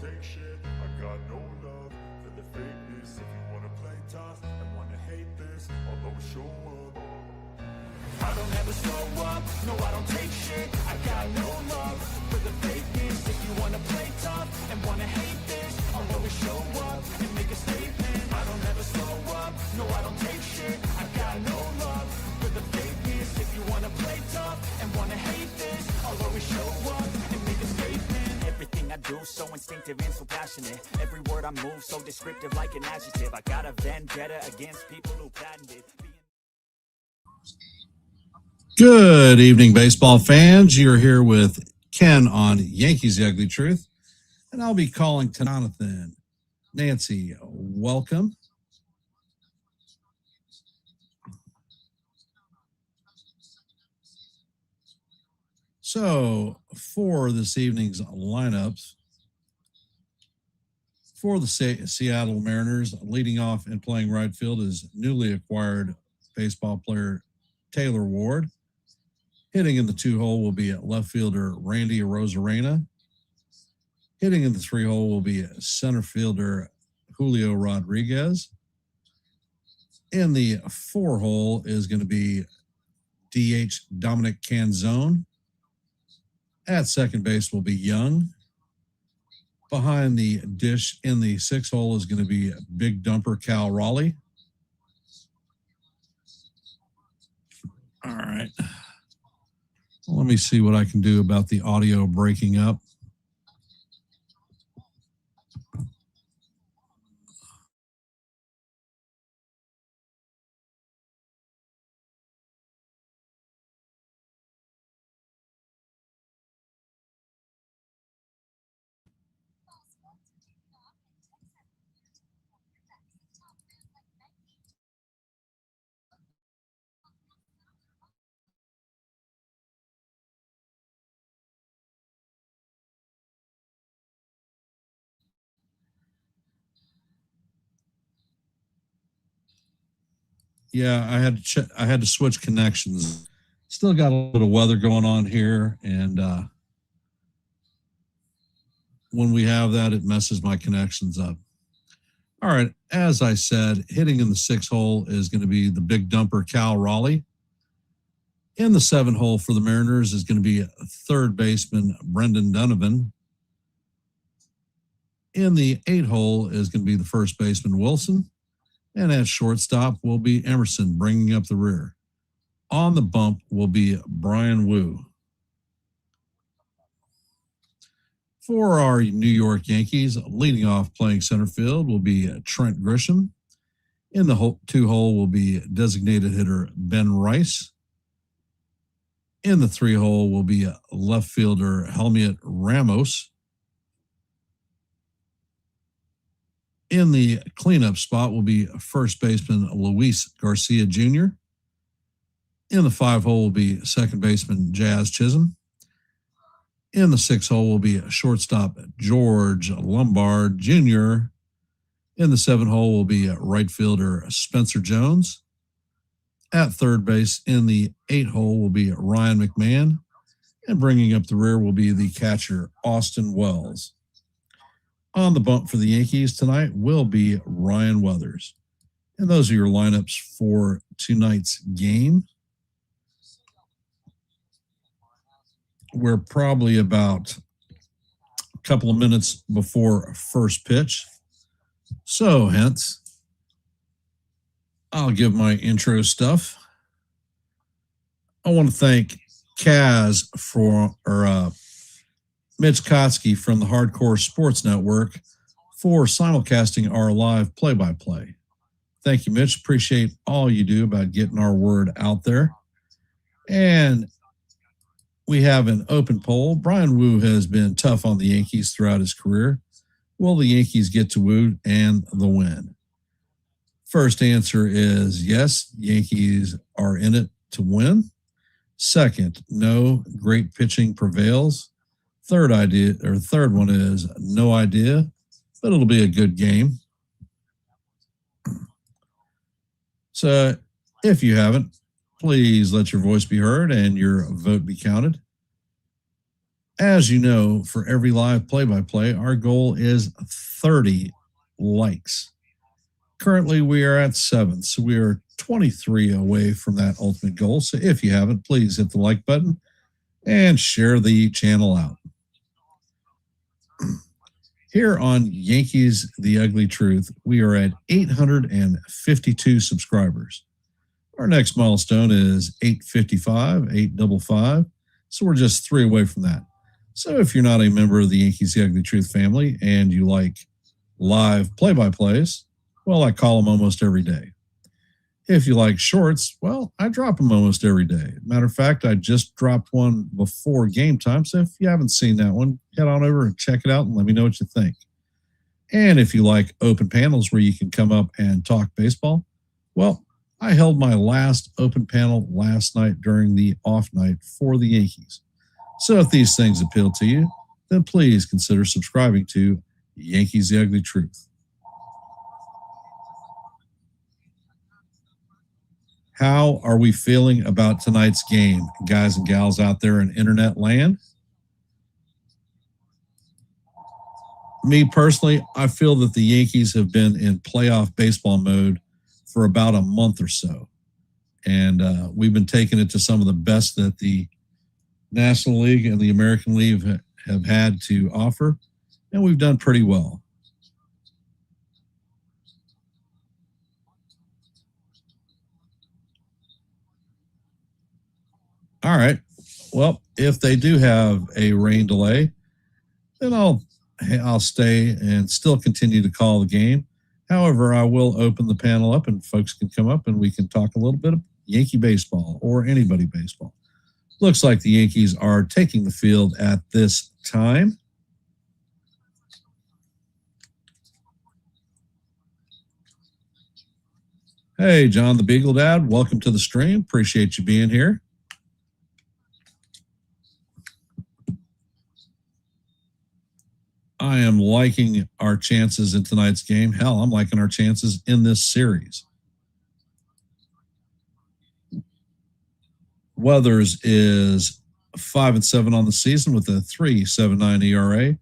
take shit. I got no love for the fakeness. If you wanna play tough and wanna hate this, I'll always show up. I don't ever slow up, no I don't take shit. I got no love for the fakeness. If you wanna play tough and wanna hate this, I'll always show up and make a statement. I don't ever slow up, no I don't take shit. I got no love for the fakeness. If you wanna play tough and wanna hate this, I'll always show up and make a statement. Everything I do so instinctive and so passionate. Every word I move so descriptive like an adjective. I got a vendetta against people who patented Good evening, baseball fans. You're here with Ken on Yankees The Ugly Truth, and I'll be calling to Jonathan. Nancy, welcome. So, for this evening's lineups, for the Seattle Mariners, leading off and playing right field is newly acquired baseball player Taylor Ward. Hitting in the 2-hole will be left fielder Randy Arozarena. Hitting in the 3-hole will be center fielder Julio Rodriguez. In the 4-hole is going to be DH Dominic Canzone. At second base will be Young. Behind the dish in the 6-hole is going to be big dumper Cal Raleigh. All right. Let me see what I can do about the audio breaking up. Yeah, I had to switch connections. Still got a little weather going on here, and when we have that, it messes my connections up. All right, as I said, hitting in the 6-hole is going to be the big dumper Cal Raleigh. In the 7-hole for the Mariners is going to be third baseman Brendan Donovan. In the 8-hole is going to be the first baseman Wilson. And at shortstop will be Emerson, bringing up the rear. On the bump will be Brian Wu. For our New York Yankees, leading off playing center field will be Trent Grisham. In the 2-hole will be designated hitter Ben Rice. In the 3-hole will be left fielder Helmut Ramos. In the cleanup spot will be first baseman Luis Garcia Jr. In the 5-hole will be second baseman Jazz Chisholm. In the 6-hole will be shortstop George Lombard Jr. In the 7-hole will be right fielder Spencer Jones. At third base in the 8-hole will be Ryan McMahon. And bringing up the rear will be the catcher Austin Wells. On the bump for the Yankees tonight will be Ryan Weathers. And those are your lineups for tonight's game. We're probably about a couple of minutes before first pitch. So, hence, I'll give my intro stuff. I want to thank Kaz Mitch Kotsky from the Hardcore Sports Network for simulcasting our live play-by-play. Thank you, Mitch. Appreciate all you do about getting our word out there. And we have an open poll. Brian Wu has been tough on the Yankees throughout his career. Will the Yankees get to Wu and the win? First answer is yes, Yankees are in it to win. Second, no, great pitching prevails. Third one is no idea, but it'll be a good game. So if you haven't, please let your voice be heard and your vote be counted. As you know, for every live play-by-play, our goal is 30 likes. Currently, we are at 7, so we are 23 away from that ultimate goal. So if you haven't, please hit the like button and share the channel out. Here on Yankees The Ugly Truth, we are at 852 subscribers. Our next milestone is 855, 855. So we're just 3 away from that. So if you're not a member of the Yankees The Ugly Truth family and you like live play-by-plays, well, I call them almost every day. If you like shorts, well, I drop them almost every day. Matter of fact, I just dropped one before game time. So if you haven't seen that one, head on over and check it out and let me know what you think. And if you like open panels where you can come up and talk baseball, well, I held my last open panel last night during the off night for the Yankees. So if these things appeal to you, then please consider subscribing to Yankees The Ugly Truth. How are we feeling about tonight's game, guys and gals out there in internet land? Me personally, I feel that the Yankees have been in playoff baseball mode for about a month or so. And we've been taking it to some of the best that the National League and the American League have had to offer. And we've done pretty well. All right. Well, if they do have a rain delay, then I'll stay and still continue to call the game. However, I will open the panel up and folks can come up and we can talk a little bit of Yankee baseball or anybody baseball. Looks like the Yankees are taking the field at this time. Hey, John the Beagle Dad, welcome to the stream. Appreciate you being here. I am liking our chances in tonight's game. Hell, I'm liking our chances in this series. Weathers is 5-7 on the season with a 3.79 ERA.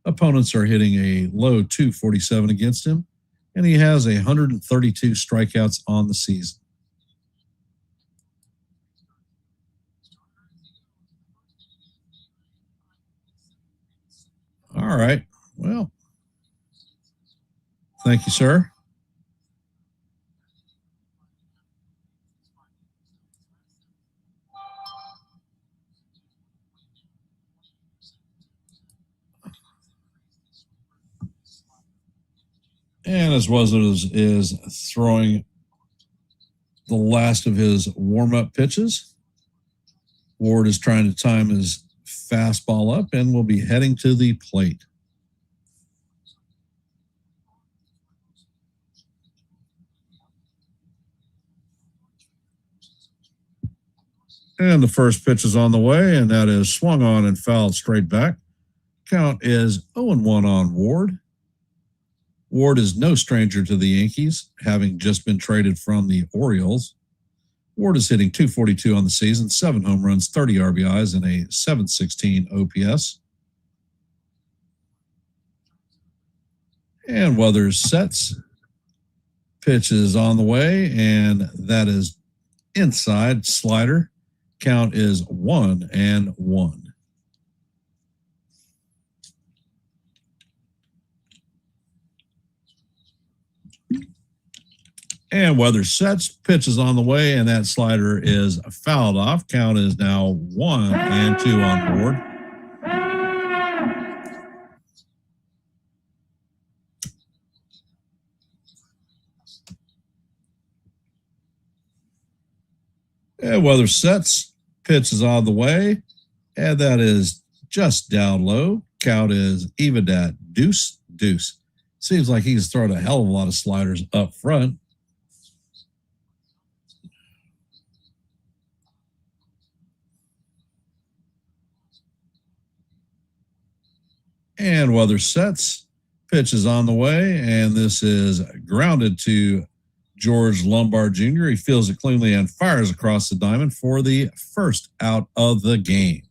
Opponents are hitting a low 247 against him, and he has 132 strikeouts on the season. All right. Well, thank you, sir. And as Weathers is throwing the last of his warm-up pitches, Ward is trying to time his fastball up and will be heading to the plate. And the first pitch is on the way, and that is swung on and fouled straight back. Count is 0-1 on Ward. Ward is no stranger to the Yankees, having just been traded from the Orioles. Ward is hitting 242 on the season, 7 home runs, 30 RBIs, and a 716 OPS. And Weathers sets. Pitch is on the way, and that is inside slider. Count is 1-1. And Weathers sets, pitch is on the way, and that slider is fouled off. Count is now 1-2 on Ward. And Weathers sets, pitch is on the way, and that is just down low. Count is even at 2-2. Seems like he's throwing a hell of a lot of sliders up front. And Weathers sets, pitch is on the way, and this is grounded to George Lombard Jr. He fields it cleanly and fires across the diamond for the first out of the game.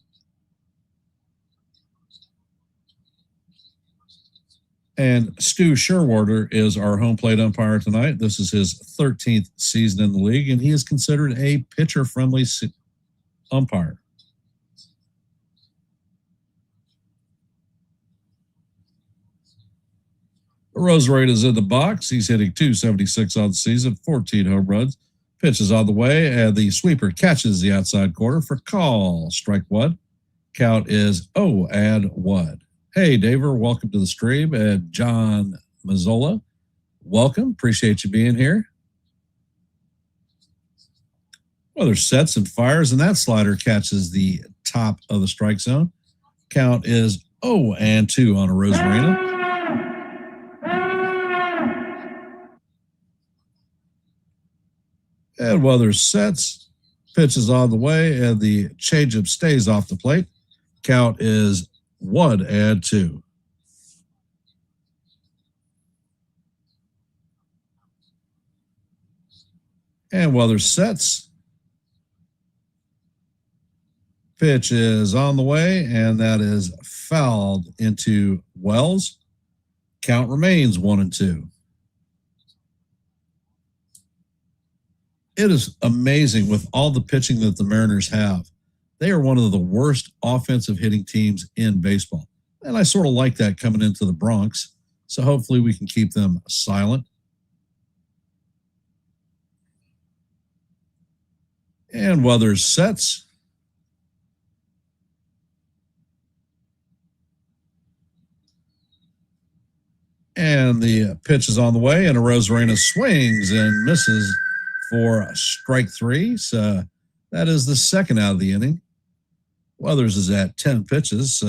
And Stu Sherwater is our home plate umpire tonight. This is his 13th season in the league, and he is considered a pitcher-friendly umpire. Rosarita is in the box. He's hitting .276 on the season, 14 home runs. Pitches on the way, and the sweeper catches the outside corner for call. Strike one. Count is 0-1. Hey, Daver, welcome to the stream. And John Mazzola, welcome. Appreciate you being here. Well, there's sets and fires, and that slider catches the top of the strike zone. Count is 0-2 on a Rosarina. And while there's sets, pitches on the way, and the changeup stays off the plate. Count is 1-2. And while there's sets, pitch is on the way, and that is fouled into Wells. Count remains 1-2. It is amazing with all the pitching that the Mariners have. They are one of the worst offensive hitting teams in baseball. And I sort of like that coming into the Bronx. So hopefully we can keep them silent. And while there's sets, and the pitch is on the way, and a Rosarina swings and misses for strike three. So that is the second out of the inning. Weathers is at 10 pitches,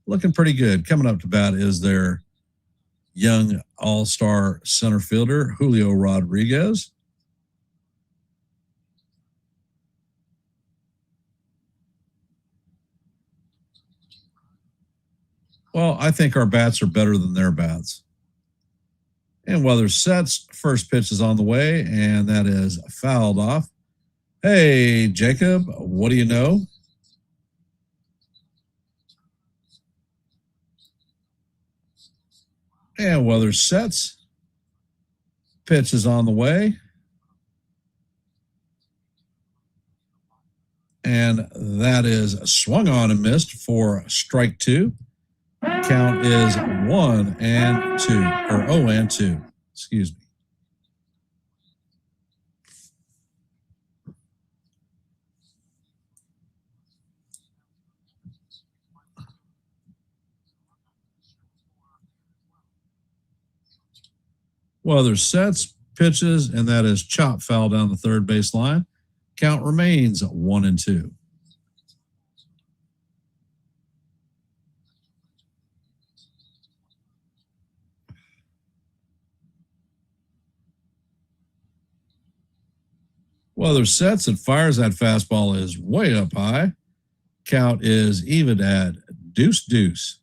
looking pretty good. Coming up to bat is their young all-star center fielder, Julio Rodriguez. Well, I think our bats are better than their bats. And Weathers sets, first pitch is on the way, and that is fouled off. Hey, Jacob, what do you know? And Weathers sets, pitch is on the way, and that is swung on and missed for strike two. Count is 1-2, or 0-2, excuse me. Weathers sets, pitches, and that is chop foul down the third base line. Count remains 1-2. Weathers sets and fires. That fastball is way up high. Count is even at 2-2.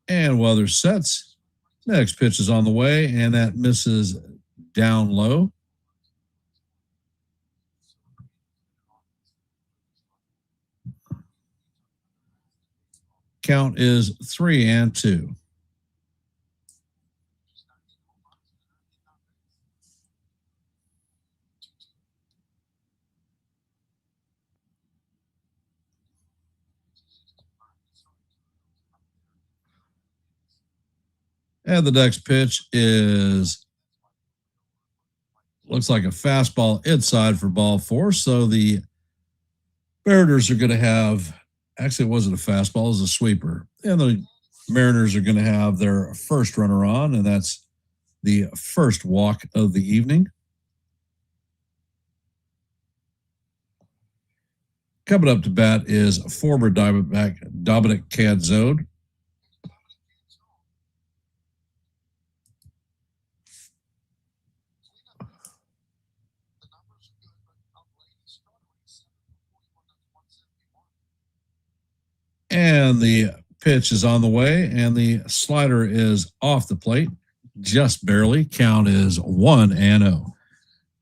And Weathers sets. Next pitch is on the way, and that misses down low. Count is 3-2. And the next pitch looks like a fastball inside for ball four. So the Mariners are going to have, actually it wasn't a fastball, it was a sweeper. And the Mariners are going to have their first runner on, and that's the first walk of the evening. Coming up to bat is former Diamondback Dominic Canzone. And the pitch is on the way, and the slider is off the plate. just barely. Count is 1-0.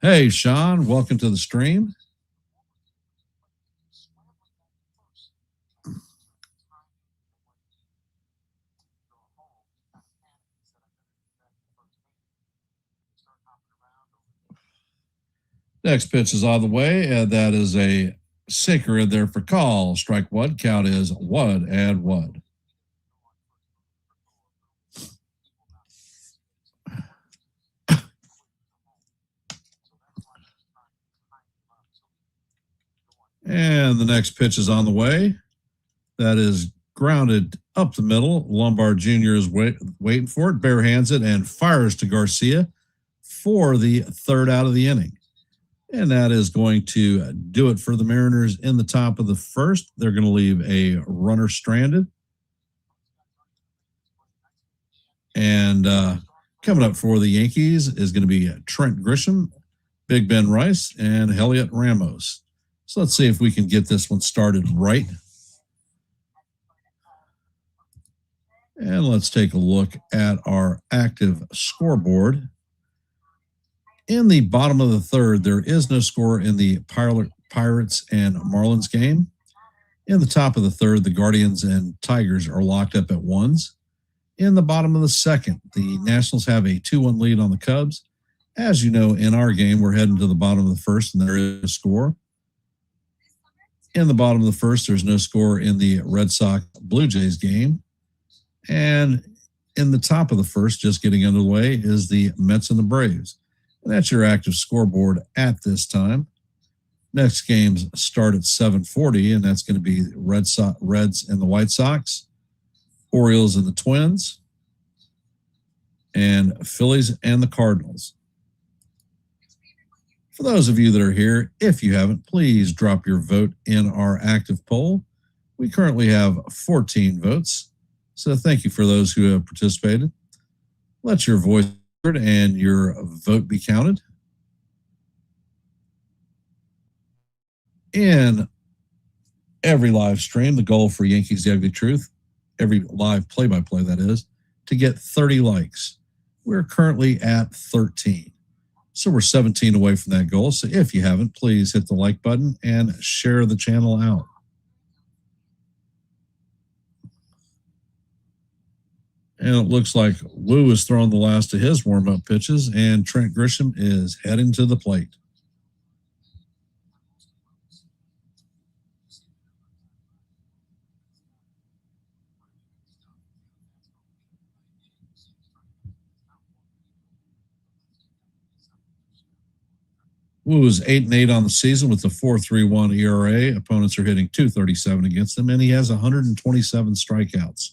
Hey, Sean, welcome to the stream. Next pitch is on the way, and that is a sinker in there for call. Strike one. Count is 1-1. And the next pitch is on the way. That is grounded up the middle. Lombard Jr. is waiting for it, barehands it, and fires to Garcia for the third out of the inning. And that is going to do it for the Mariners in the top of the first. They're going to leave a runner stranded. And coming up for the Yankees is going to be Trent Grisham, Big Ben Rice, and Heliot Ramos. So let's see if we can get this one started right. And let's take a look at our active scoreboard. In the bottom of the third, there is no score in the Pirates and Marlins game. In the top of the third, the Guardians and Tigers are locked up at 1s. In the bottom of the second, the Nationals have a 2-1 lead on the Cubs. As you know, in our game, we're heading to the bottom of the first, and there is a score. In the bottom of the first, there's no score in the Red Sox-Blue Jays game. And in the top of the first, just getting underway, is the Mets and the Braves. And that's your active scoreboard at this time. Next games start at 7:40, and that's going to be Reds and the White Sox, Orioles and the Twins, and Phillies and the Cardinals. For those of you that are here, if you haven't, please drop your vote in our active poll. We currently have 14 votes, so thank you for those who have participated. Let your voice and your vote be counted. In every live stream, the goal for Yankees The Ugly Truth, every live play-by-play that is, to get 30 likes. We're currently at 13. So we're 17 away from that goal. So if you haven't, please hit the like button and share the channel out. And it looks like Wu is throwing the last of his warm-up pitches, and Trent Grisham is heading to the plate. Wu is 8-8 on the season with a 4.31 ERA. Opponents are hitting .237 against him, and he has 127 strikeouts.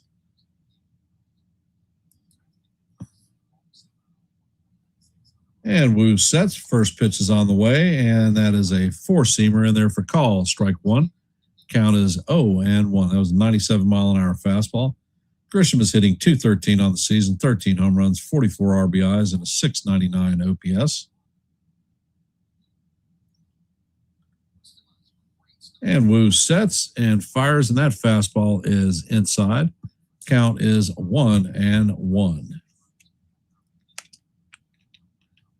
And Wu sets. First pitch is on the way, and that is a four-seamer in there for call. Strike one. Count is 0-1. That was a 97-mile-an-hour fastball. Grisham is hitting .213 on the season, 13 home runs, 44 RBIs, and a .699 OPS. And Wu sets and fires, and that fastball is inside. Count is 1-1.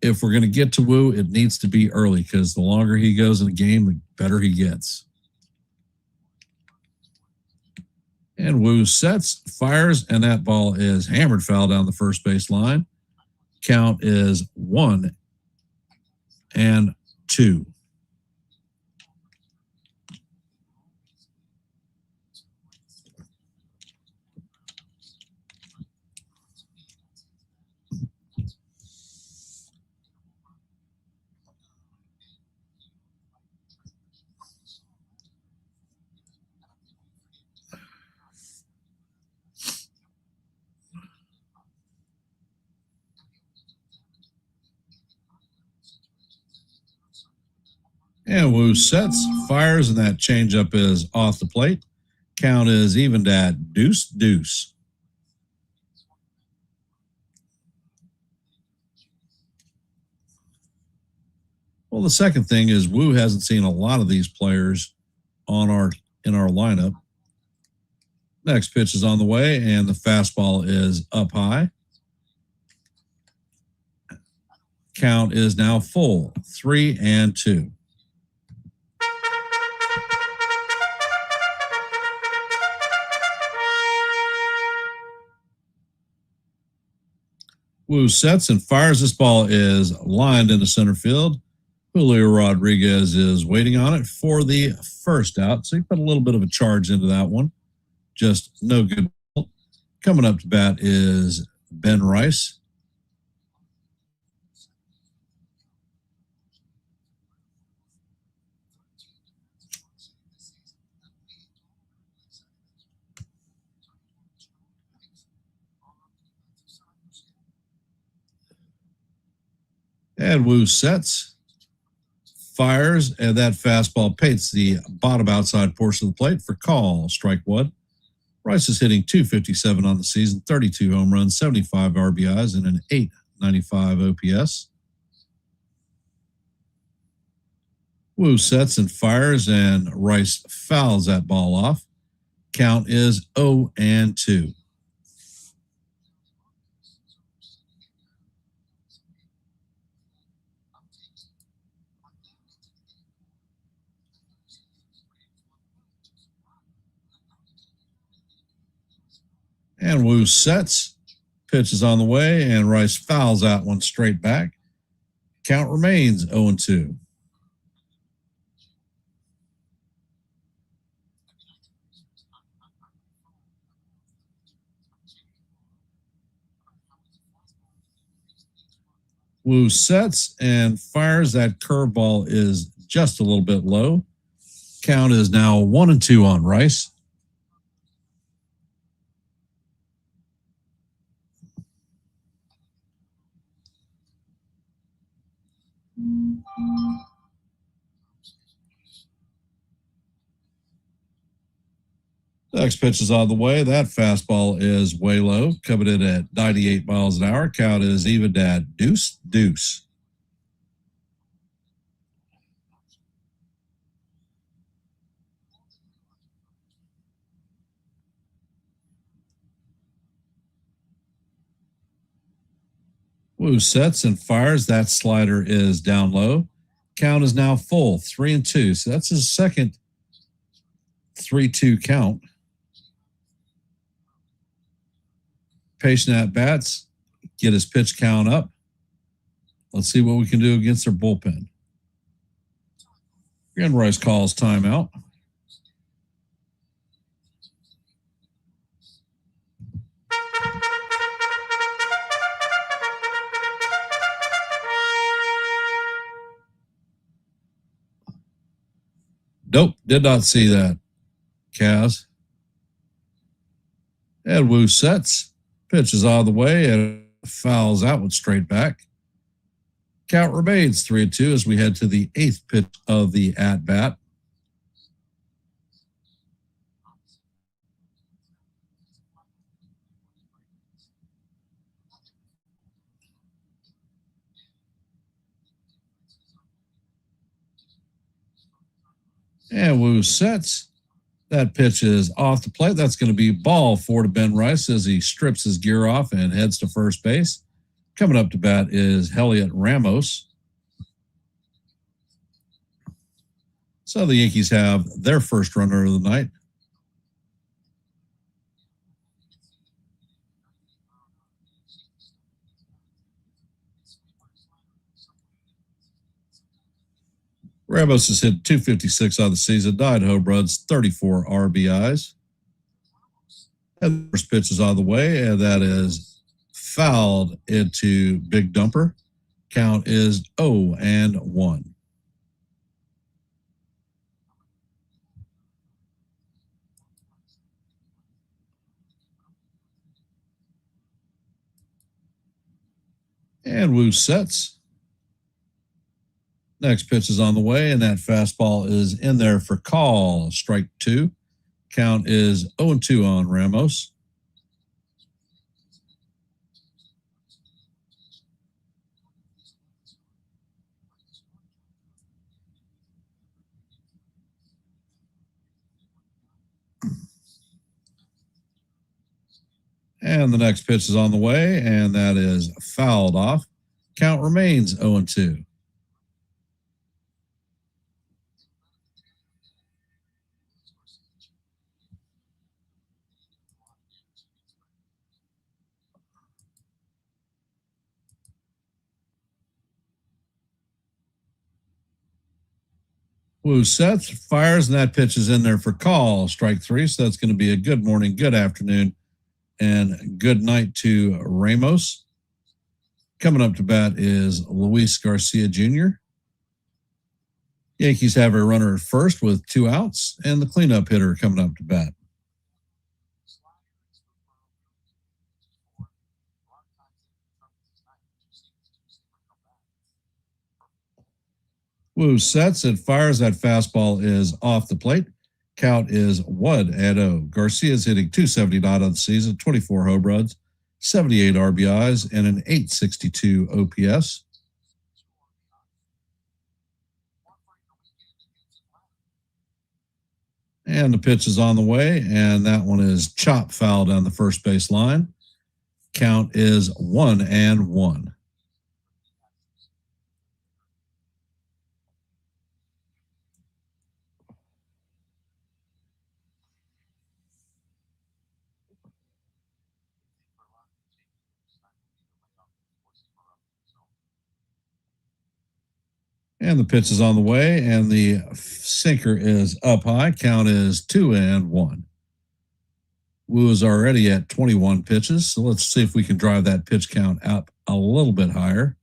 If we're going to get to Wu, it needs to be early because the longer he goes in a game, the better he gets. And Wu sets, fires, and that ball is hammered foul down the first base line. Count is 1-2. And Wu sets, fires, and that changeup is off the plate. Count is evened at 2-2. Well, the second thing is Wu hasn't seen a lot of these players in our lineup. Next pitch is on the way, and the fastball is up high. Count is now full, 3-2. Wu sets and fires. This ball is lined into center field. Julio Rodriguez is waiting on it for the first out. So he put a little bit of a charge into that one. Just no good. Coming up to bat is Ben Rice. And Wu sets, fires, and that fastball paints the bottom outside portion of the plate for call, strike one. Rice is hitting .257 on the season, 32 home runs, 75 RBIs, and an .895 OPS. Wu sets and fires, and Rice fouls that ball off. Count is 0-2. And Wu sets, pitch is on the way, and Rice fouls that one straight back. Count remains 0-2. Wu sets and fires. That curveball is just a little bit low. Count is now 1-2 on Rice. Next pitch is on the way. That fastball is way low, coming in at 98 miles an hour. Count is even at 2-2. Wu sets and fires. That slider is down low. Count is now full, 3-2. So that's his second 3-2 count. Patient at bats, get his pitch count up. Let's see what we can do against their bullpen. Again, Rice calls timeout. Nope, did not see that, Kaz. And Wu sets. Pitch is out of the way and fouls out with straight back. Count remains 3-2 as we head to the eighth pitch of the at-bat. And Wu sets. That pitch is off the plate. That's going to be ball 4 to Ben Rice as he strips his gear off and heads to first base. Coming up to bat is Heliot Ramos. So the Yankees have their first runner of the night. Ramos has hit .256 on the season, 9 home runs, 34 RBIs. And the first pitch is on the way, and that is fouled into Big Dumper. Count is 0-1. And Wu sets. Next pitch is on the way, and that fastball is in there for call. Strike 2. Count is 0-2 on Ramos. And the next pitch is on the way, and that is fouled off. Count remains 0-2. Woo sets, fires, and that pitch is in there for call. Strike three. So that's going to be a good morning, good afternoon, and good night to Ramos. Coming up to bat is Luis Garcia Jr. Yankees have a runner at first with 2 outs, and the cleanup hitter coming up to bat. Woo sets and fires. That fastball is off the plate. Count is 1-0. Garcia's hitting .279 on the season, 24 home runs, 78 RBIs, and an .862 OPS. And the pitch is on the way, and that one is chop foul down the first base line. Count is 1-1. And the pitch is on the way, and the sinker is up high. Count is 2-1. Wu is already at 21 pitches, so let's see if we can drive that pitch count up a little bit higher.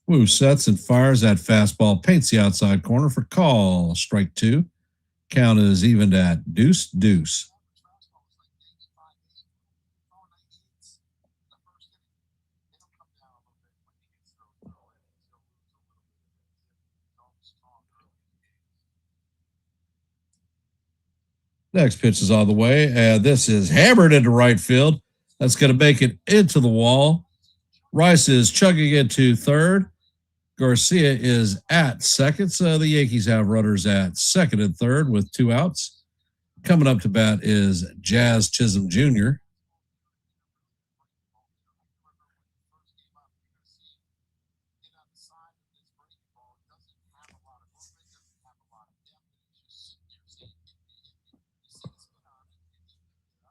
Wu sets and fires. That fastball, paints the outside corner for call. Strike two. Count is evened at 2-2. Next pitch is on the way, and this is hammered into right field. That's going to make it into the wall. Rice is chugging it to third. Garcia is at second, so the Yankees have runners at second and third with 2 outs. Coming up to bat is Jazz Chisholm Jr.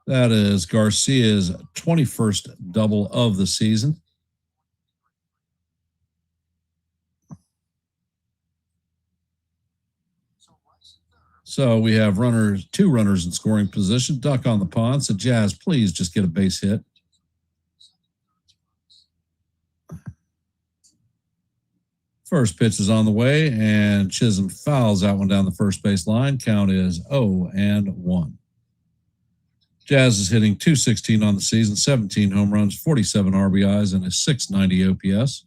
That is Garcia's 21st double of the season. So we have 2 runners in scoring position. Duck on the pond. So Jazz, please just get a base hit. First pitch is on the way, and Chisholm fouls that one down the first base line. Count is 0-1. Jazz is hitting .216 on the season, 17 home runs, 47 RBIs, and a .690 OPS.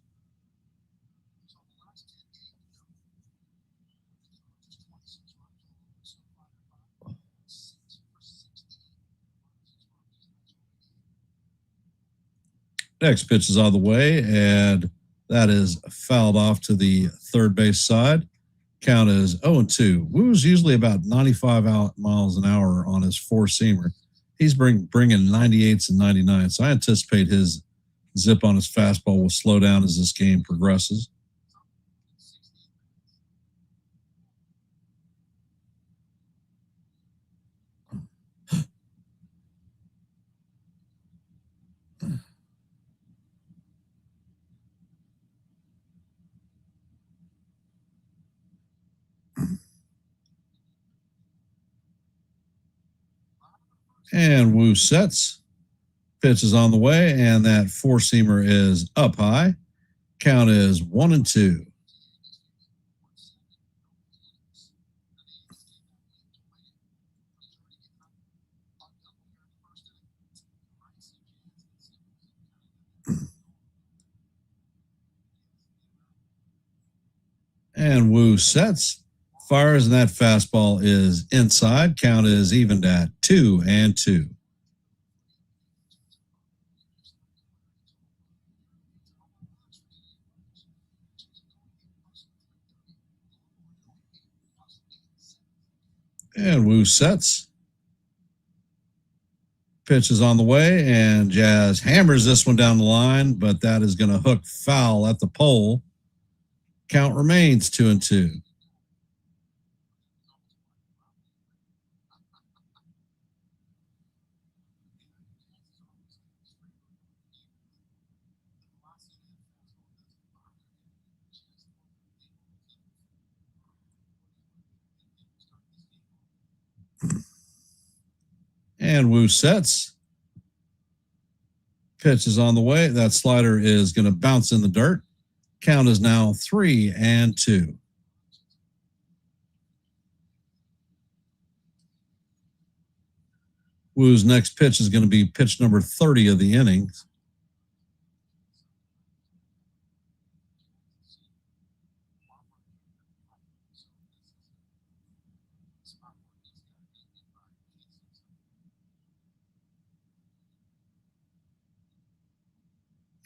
Next pitch is on the way, and that is fouled off to the third base side. Count is 0-2. Woo's usually about 95 miles an hour on his four-seamer. He's bringing 98s and 99s, so I anticipate his zip on his fastball will slow down as this game progresses. And Wu sets. Pitch is on the way, and that four-seamer is up high. Count is 1-2. And Wu sets, fires, and that fastball is inside. Count is evened at 2-2. And Wu sets. Pitch is on the way, and Jazz hammers this one down the line, but that is going to hook foul at the pole. Count remains 2-2. And Wu sets. Pitch is on the way. That slider is going to bounce in the dirt. Count is now 3-2. Wu's next pitch is going to be pitch number 30 of the innings.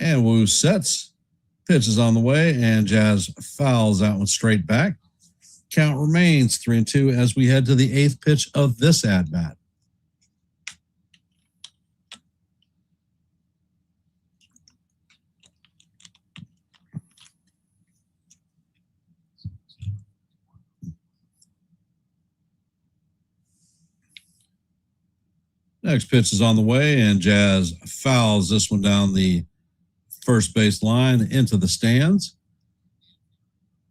And Wu sets. Pitch is on the way, and Jazz fouls that one straight back. Count remains 3-2 as we head to the 8th pitch of this at-bat. Next pitch is on the way, and Jazz fouls this one down the first base line into the stands.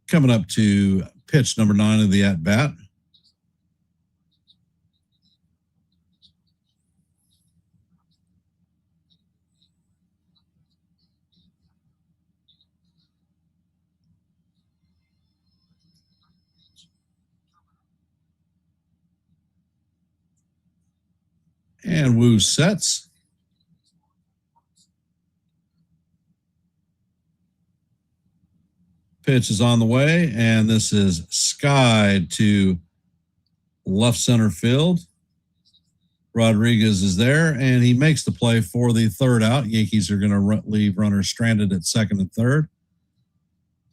Coming up to pitch number 9 of the at-bat. And Wu sets. Pitch is on the way, and this is skied to left center field. Rodriguez is there, and he makes the play for the third out. Yankees are going to leave runners stranded at second and third.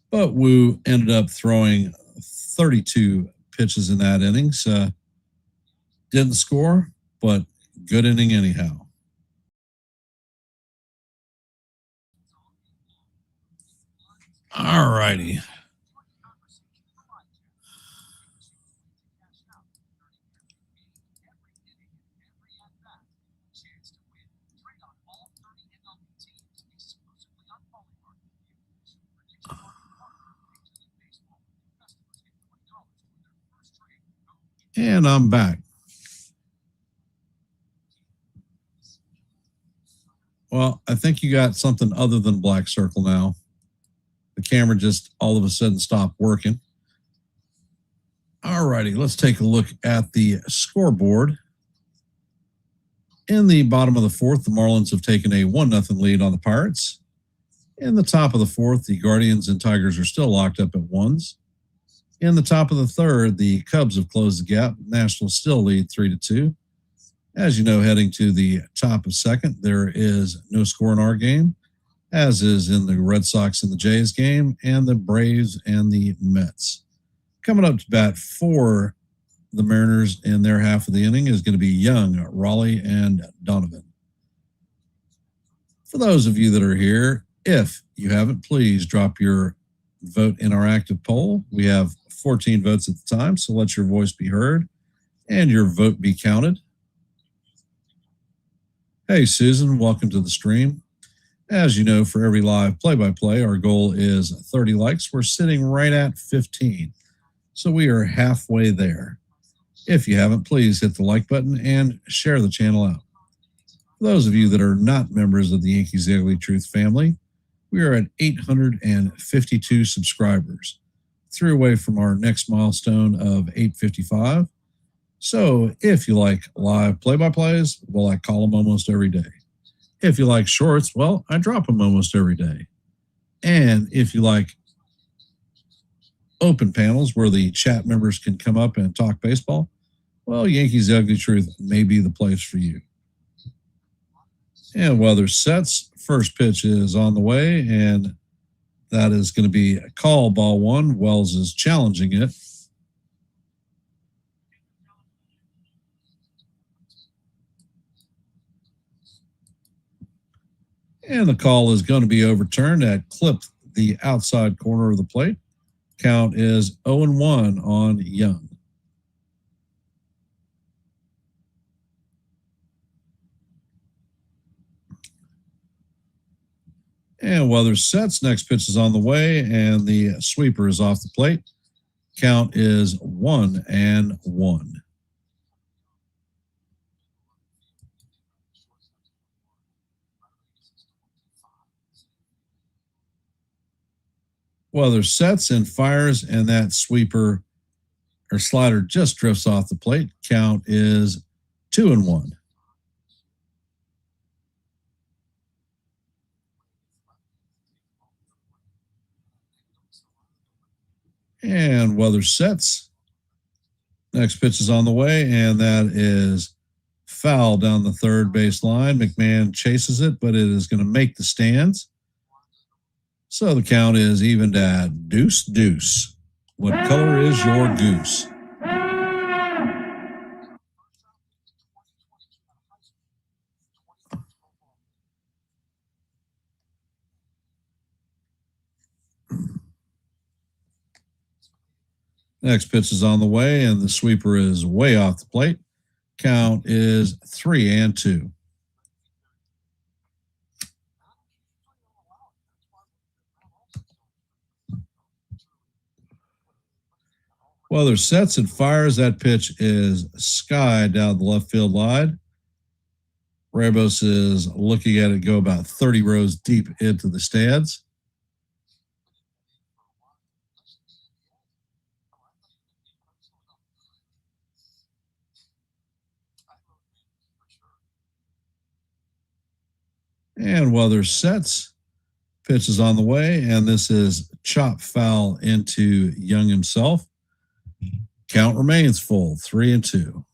But Wu ended up throwing 32 pitches in that innings. Didn't score, but good inning anyhow. All righty. And I'm back. Well, I think you got something other than black circle now. The camera just all of a sudden stopped working. All righty, let's take a look at the scoreboard. In the bottom of the fourth, the Marlins have taken a 1-0 lead on the Pirates. In the top of the fourth, the Guardians and Tigers are still locked up at ones. In the top of the third, the Cubs have closed the gap. Nationals still lead 3-2. As you know, heading to the top of second, there is no score in our game, as is in the Red Sox and the Jays game, and the Braves and the Mets. Coming up to bat for the Mariners in their half of the inning is going to be Young, Raleigh, and Donovan. For those of you that are here, if you haven't, please drop your vote in our active poll. We have 14 votes at the time, so let your voice be heard and your vote be counted. Hey, Susan, welcome to the stream. As you know, for every live play-by-play, our goal is 30 likes. We're sitting right at 15, so we are halfway there. If you haven't, please hit the like button and share the channel out. For those of you that are not members of the Yankees The Ugly Truth family, we are at 852 subscribers, 3 away from our next milestone of 855. So if you like live play-by-plays, well, I call them almost every day. If you like shorts, well, I drop them almost every day. And if you like open panels where the chat members can come up and talk baseball, well, Yankees The Ugly Truth may be the place for you. And weather sets. First pitch is on the way, and that is going to be a call, ball one. Wells is challenging it. And the call is going to be overturned. That clipped the outside corner of the plate. Count is 0-1 on Young. And Weathers sets. Next pitch is on the way, and the sweeper is off the plate. Count is 1-1. Weathers sets and fires, and that sweeper or slider just drifts off the plate. Count is 2-1. And Weathers sets. Next pitch is on the way, and that is foul down the third base line. McMahon chases it, but it is going to make the stands. So the count is evened at 2-2. What color is your goose? Next pitch is on the way, and the sweeper is way off the plate. Count is 3-2. Weathers sets and fires. That pitch is sky down the left field line. Ramos is looking at it go about 30 rows deep into the stands. And Weathers sets. Pitch is on the way, and this is chop foul into Young himself. Count remains full, 3-2.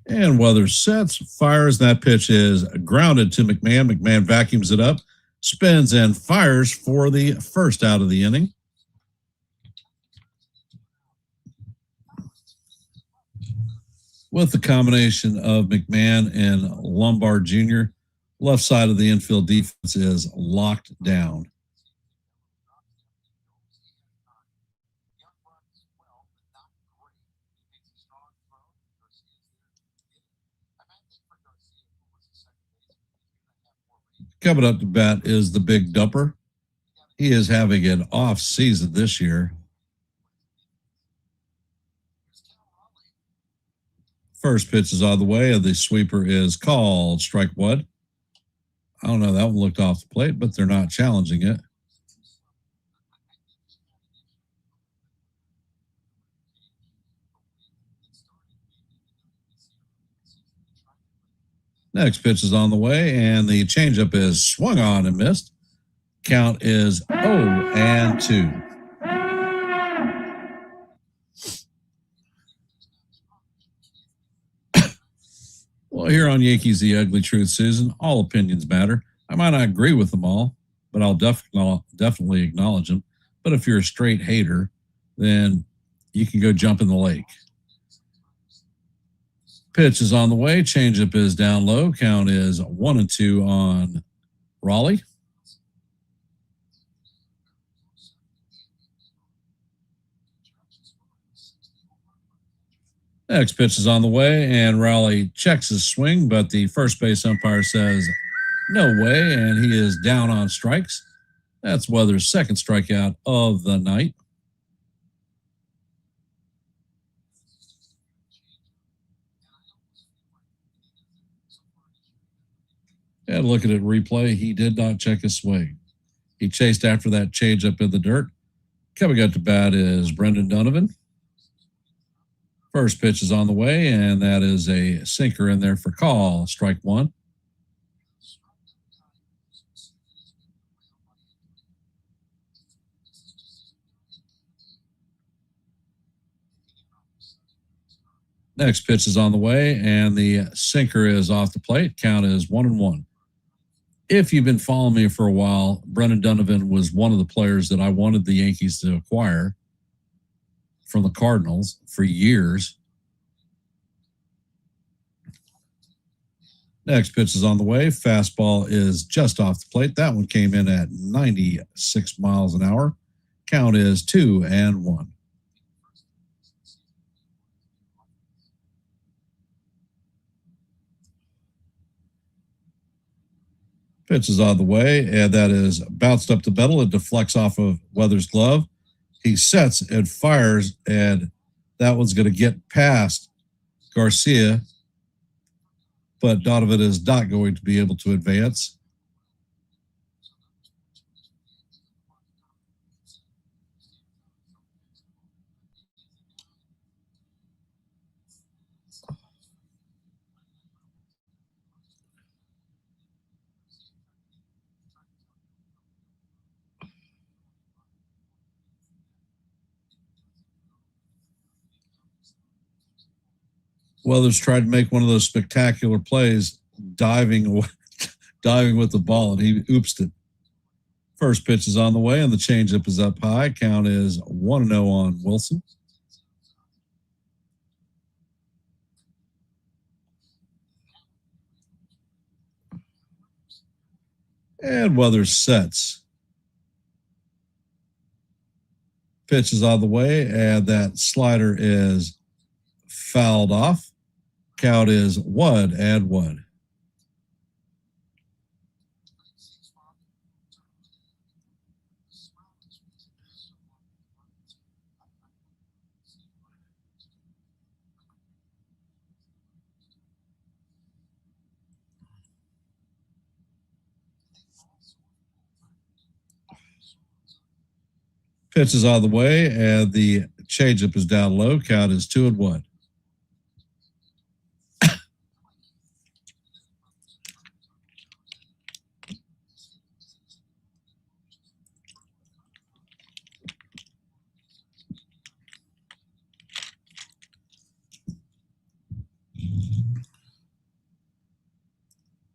And Weathers sets, fires. That pitch is grounded to McMahon. McMahon vacuums it up, spins, and fires for the first out of the inning. With the combination of McMahon and Lombard Jr., left side of the infield defense is locked down. Coming up to bat is the big dumper. He is having an off season this year. First pitch is on the way, and the sweeper is called strike one. I don't know, that one looked off the plate, but they're not challenging it. Next pitch is on the way, and the changeup is swung on and missed. Count is 0-2. Well, here on Yankees The Ugly Truth, Susan, all opinions matter. I might not agree with them all, but I'll definitely acknowledge them. But if you're a straight hater, then you can go jump in the lake. Pitch is on the way. Changeup is down low. Count is 1-2 on Raleigh. Next pitch is on the way, and Raleigh checks his swing, but the first base umpire says no way, and he is down on strikes. That's Weathers' second strikeout of the night. And looking at replay, he did not check his swing. He chased after that changeup in the dirt. Coming up to bat is Brendan Donovan. First pitch is on the way, and that is a sinker in there for call, strike one. Next pitch is on the way, and the sinker is off the plate. Count is 1-1. If you've been following me for a while, Brendan Donovan was one of the players that I wanted the Yankees to acquire from the Cardinals for years. Next pitch is on the way. Fastball is just off the plate. That one came in at 96 miles an hour. Count is 2-1. Pitch is on the way, and that is bounced up the middle. It deflects off of Weathers' glove. He sets and fires, and that one's going to get past Garcia, but Donovan is not going to be able to advance. Weathers tried to make one of those spectacular plays, diving with the ball, and he oopsed it. First pitch is on the way, and the changeup is up high. Count is 1-0 on Wilson. And Weathers sets. Pitch is on the way, and that slider is fouled off. Count is 1-1. Pitch is on the way, and the changeup is down low. Count is 2-1.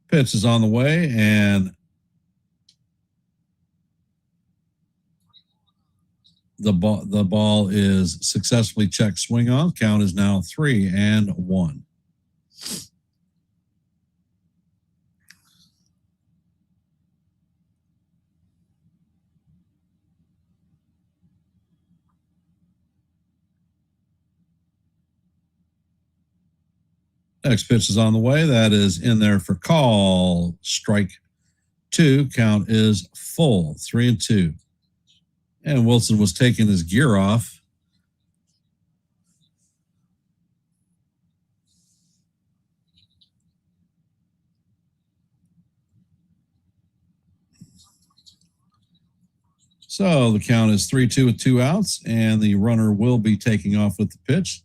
Pitch is on the way, and the ball is successfully checked swing on. Count is now 3-1. Next pitch is on the way. That is in there for call. Strike 2. Count is full. 3-2. And Wilson was taking his gear off. So the count is 3-2 with 2 outs, and the runner will be taking off with the pitch.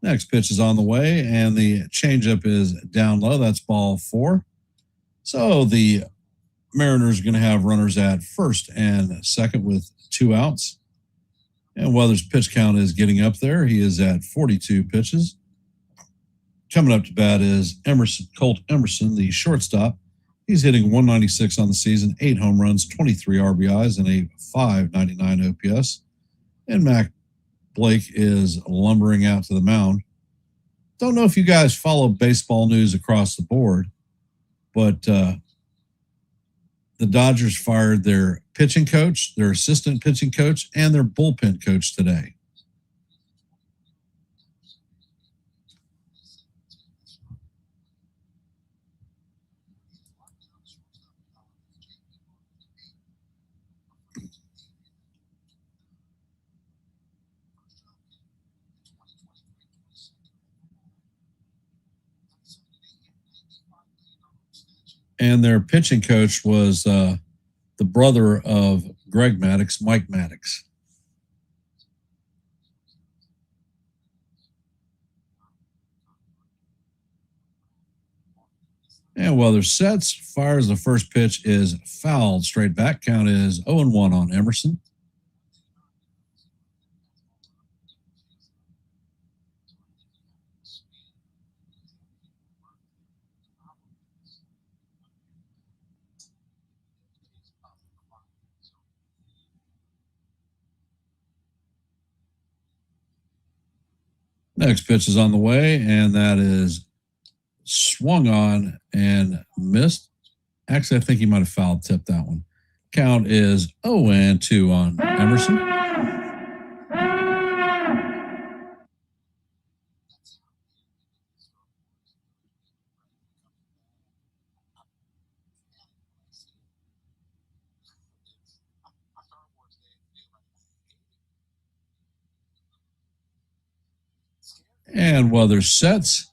Next pitch is on the way, and the changeup is down low. That's ball 4. So the Mariners are going to have runners at first and second with 2 outs. And Weathers' pitch count is getting up there. He is at 42 pitches. Coming up to bat is Colt Emerson, the shortstop. He's hitting 196 on the season, 8 home runs, 23 RBIs, and a 599 OPS. And Mac Blake is lumbering out to the mound. Don't know if you guys follow baseball news across the board, but the Dodgers fired their pitching coach, their assistant pitching coach, and their bullpen coach today. And their pitching coach was the brother of Greg Maddux, Mike Maddux. And Weathers sets, fires. The first pitch is fouled straight back. Count is 0-1 on Emerson. Next pitch is on the way, and that is swung on and missed. Actually, I think he might have foul tipped that one. Count is 0-2 on Emerson. And Weathers sets.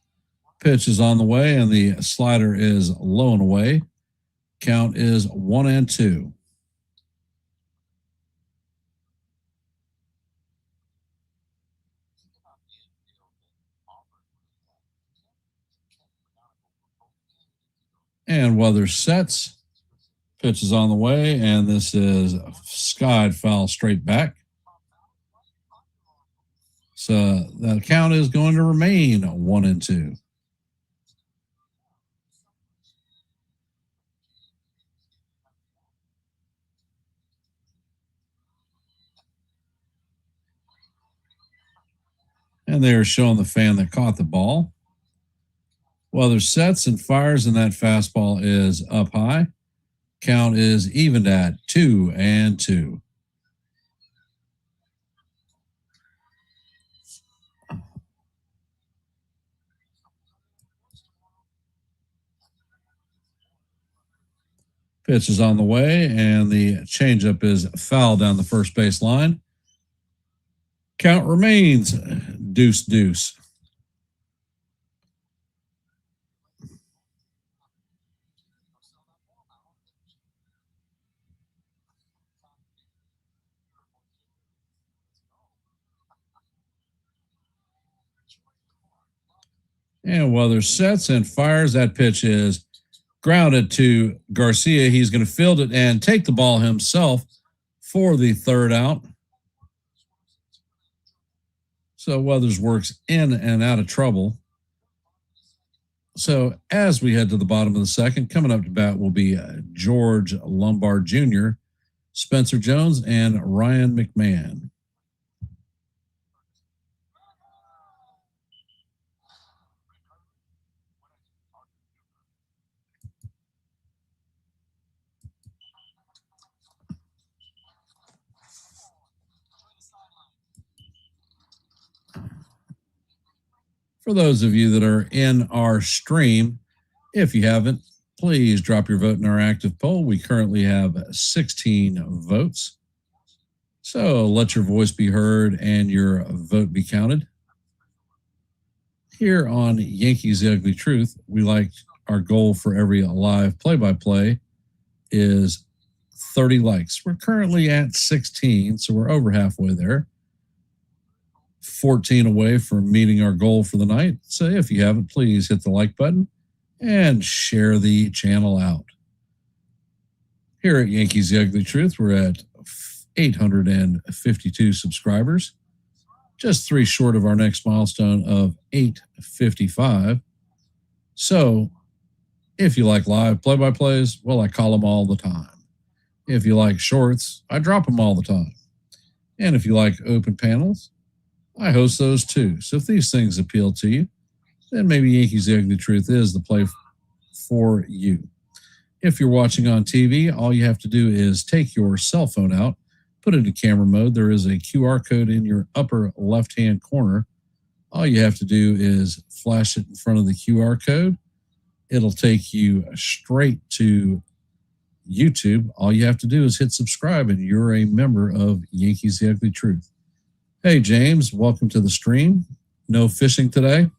Pitch is on the way, and the slider is low and away. Count is 1-2. And Weathers sets. Pitch is on the way, and this is skied foul straight back. So the count is going to remain 1-2. And they are showing the fan that caught the ball. Weathers sets and fires, and that fastball is up high. Count is evened at 2-2. Pitch is on the way, and the changeup is foul down the first base line. Count remains 2-2. And Weathers sets and fires. That pitch is grounded to Garcia. He's going to field it and take the ball himself for the third out. So Weathers works in and out of trouble. So as we head to the bottom of the second, coming up to bat will be George Lombard Jr., Spencer Jones, and Ryan McMahon. For those of you that are in our stream, if you haven't, please drop your vote in our active poll. We currently have 16 votes. So let your voice be heard and your vote be counted. Here on Yankees The Ugly Truth, we like our goal for every live play-by-play is 30 likes. We're currently at 16, so we're over halfway there. 14 away from meeting our goal for the night. So if you haven't, please hit the like button and share the channel out. Here at Yankees The Ugly Truth, we're at 852 subscribers, just 3 short of our next milestone of 855. So if you like live play-by-plays, well, I call them all the time. If you like shorts, I drop them all the time. And if you like open panels, I host those too. So if these things appeal to you, then maybe Yankees The Ugly Truth is the play for you. If you're watching on TV, all you have to do is take your cell phone out, put it into camera mode. There is a QR code in your upper left-hand corner. All you have to do is flash it in front of the QR code. It'll take you straight to YouTube. All you have to do is hit subscribe, and you're a member of Yankees The Ugly Truth. Hey, James, welcome to the stream. No fishing today?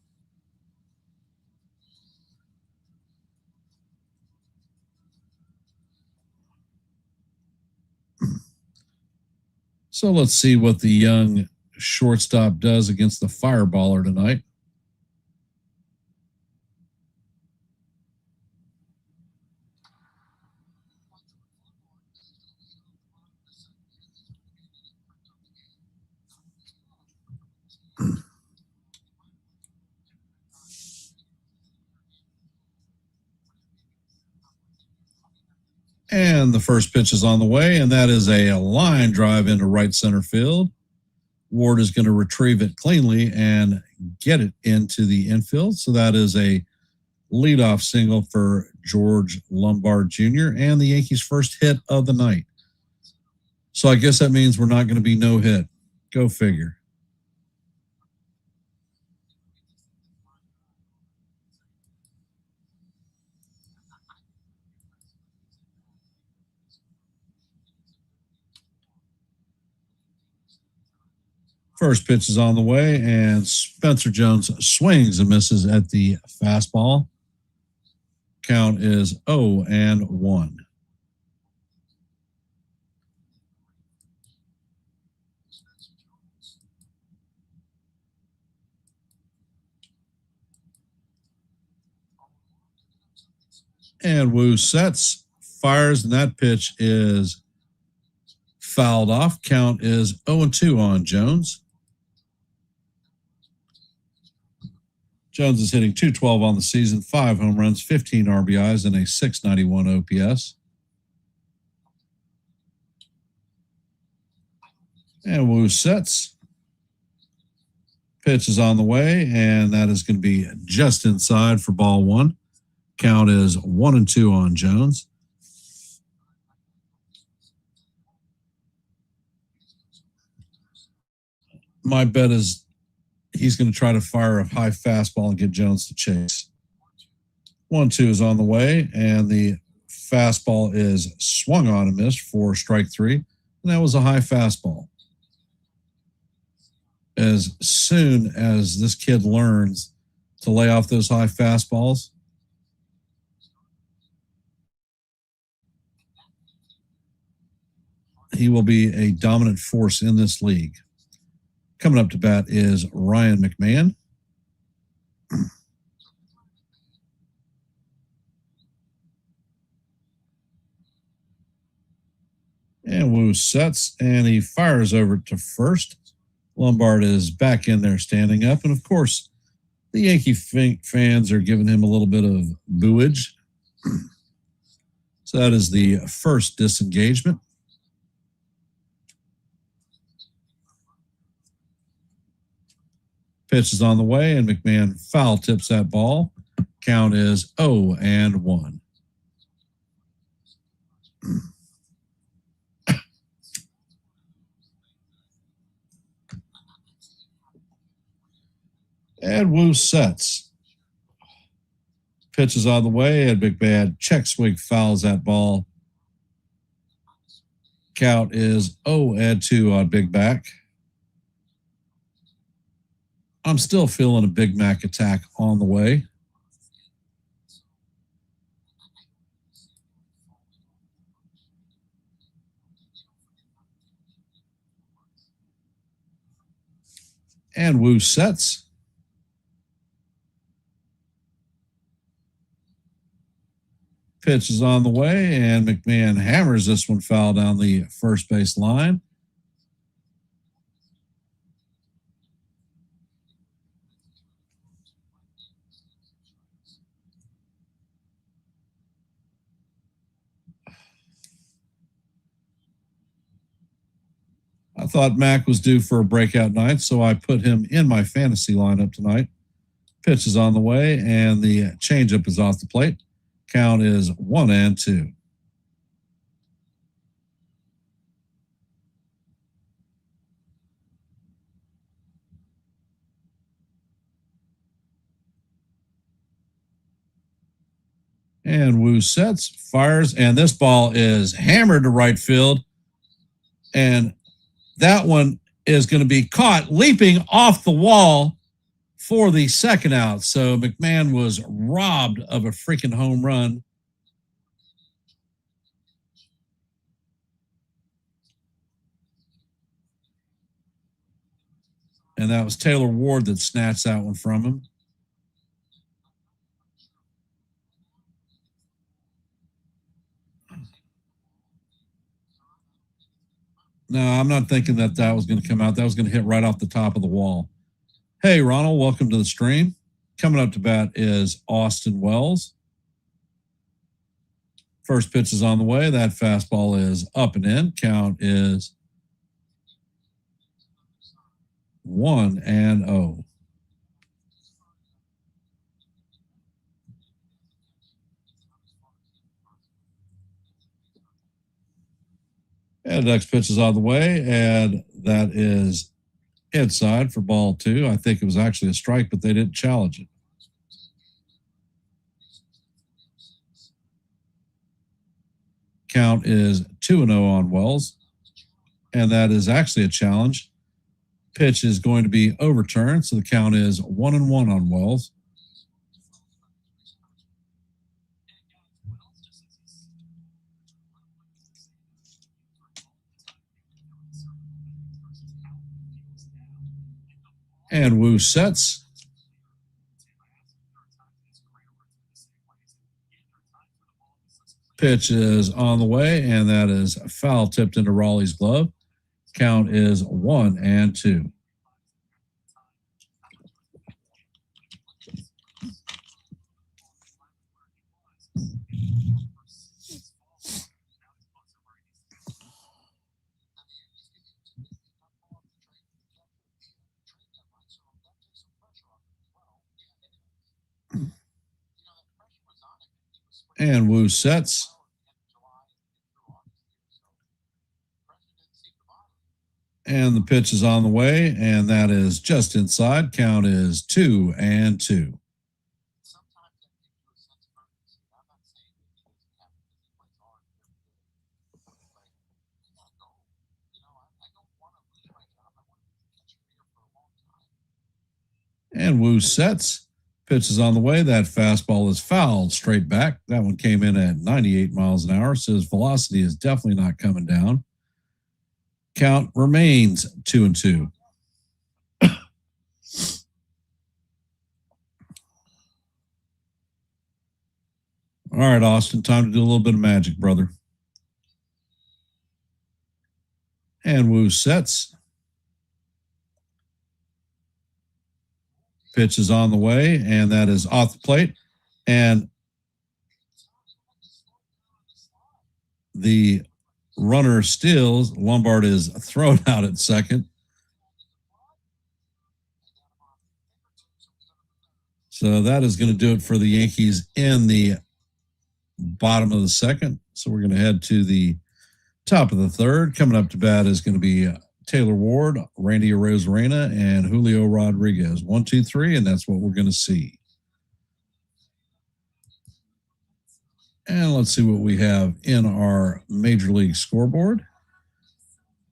So let's see what the young shortstop does against the fireballer tonight. And the first pitch is on the way, and that is a line drive into right center field. Ward is going to retrieve it cleanly and get it into the infield. So that is a leadoff single for George Lombard Jr. and the Yankees' first hit of the night. So I guess that means we're not going to be no hit. Go figure. First pitch is on the way, and Spencer Jones swings and misses at the fastball. Count is 0-1. And Wu sets, fires, and that pitch is fouled off. Count is 0-2 on Jones. Jones is hitting .212 on the season, 5 home runs, 15 RBIs, and a .691 OPS. And Wu sets. Pitch is on the way, and that is going to be just inside for ball one. Count is 1-2 on Jones. My bet is he's going to try to fire a high fastball and get Jones to chase. 1-2 is on the way, and the fastball is swung on and missed for strike three, and that was a high fastball. As soon as this kid learns to lay off those high fastballs, he will be a dominant force in this league. Coming up to bat is Ryan McMahon. And Wu sets, and he fires over to first. Lombard is back in there standing up. And, of course, the Yankee fans are giving him a little bit of booage. So that is the first disengagement. Pitch is on the way, and McMahon foul tips that ball. Count is 0-1. And Wu sets. Pitch is on the way, and McMahon check swing fouls that ball. Count is 0-2 on Big Mac. I'm still feeling a Big Mac attack on the way. And Wu sets. Pitch is on the way, and McMahon hammers this one foul down the first base line. I thought Mac was due for a breakout night, so I put him in my fantasy lineup tonight. Pitch is on the way, and the changeup is off the plate. Count is 1-2. And Wu sets, fires, and this ball is hammered to right field. And that one is going to be caught leaping off the wall for the second out. So McMahon was robbed of a freaking home run. And that was Taylor Ward that snatched that one from him. No, I'm not thinking that was going to come out. That was going to hit right off the top of the wall. Hey, Ronald, welcome to the stream. Coming up to bat is Austin Wells. First pitch is on the way. That fastball is up and in. Count is 1-0. And the next pitch is on the way, and that is inside for ball 2. I think it was actually a strike, but they didn't challenge it. Count is 2-0 on Wells, and that is actually a challenge. Pitch is going to be overturned, so the count is 1-1 on Wells. And Wu sets. Pitch is on the way, and that is foul tipped into Raleigh's glove. Count is 1-2. And Wu sets. And the pitch is on the way, and that is just inside. Count is 2-2. And Wu sets. Pitch is on the way. That fastball is fouled straight back. That one came in at 98 miles an hour, so his velocity is definitely not coming down. Count remains 2-2. All right, Austin, time to do a little bit of magic, brother. And Wu sets. Pitch is on the way, and that is off the plate. And the runner steals. Lombard is thrown out at second. So that is going to do it for the Yankees in the bottom of the second. So we're going to head to the top of the third. Coming up to bat is going to be Taylor Ward, Randy Arozarena, and Julio Rodriguez. 1, 2, 3, and that's what we're going to see. And let's see what we have in our Major League scoreboard.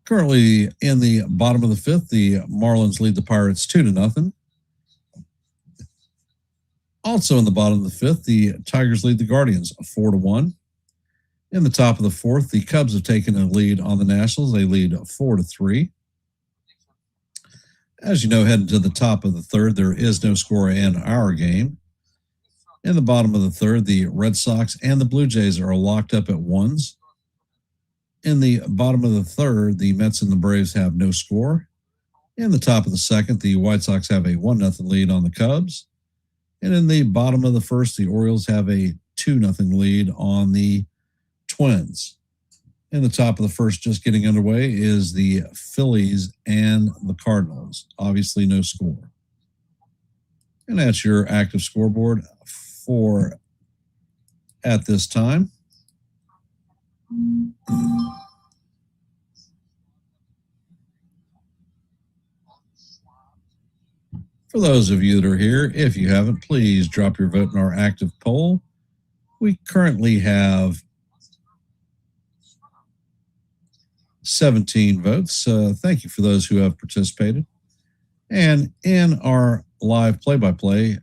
Currently in the bottom of the fifth, the Marlins lead the Pirates 2-0. Also in the bottom of the fifth, the Tigers lead the Guardians 4-1. In the top of the fourth, the Cubs have taken a lead on the Nationals. They lead 4-3. As you know, heading to the top of the third, there is no score in our game. In the bottom of the third, the Red Sox and the Blue Jays are locked up at 1s. In the bottom of the third, the Mets and the Braves have no score. In the top of the second, the White Sox have a 1-0 lead on the Cubs. And in the bottom of the first, the Orioles have a 2-0 lead on the Twins. In the top of the first, just getting underway, is the Phillies and the Cardinals. Obviously, no score. And that's your active scoreboard for at this time. For those of you that are here, if you haven't, please drop your vote in our active poll. We currently have 17 votes. Thank you for those who have participated. And in our live play-by-play,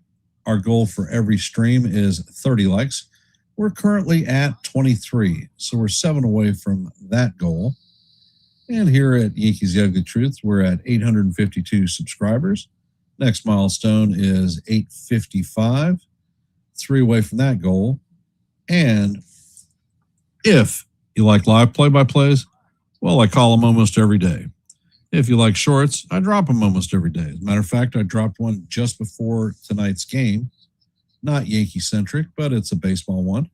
our goal for every stream is 30 likes. We're currently at 23, so we're 7 away from that goal. And here at Yankees The Ugly Truth, we're at 852 subscribers. Next milestone is 855, 3 away from that goal. And if you like live play-by-plays, well, I call them almost every day. If you like shorts, I drop them almost every day. As a matter of fact, I dropped one just before tonight's game. Not Yankee-centric, but it's a baseball one.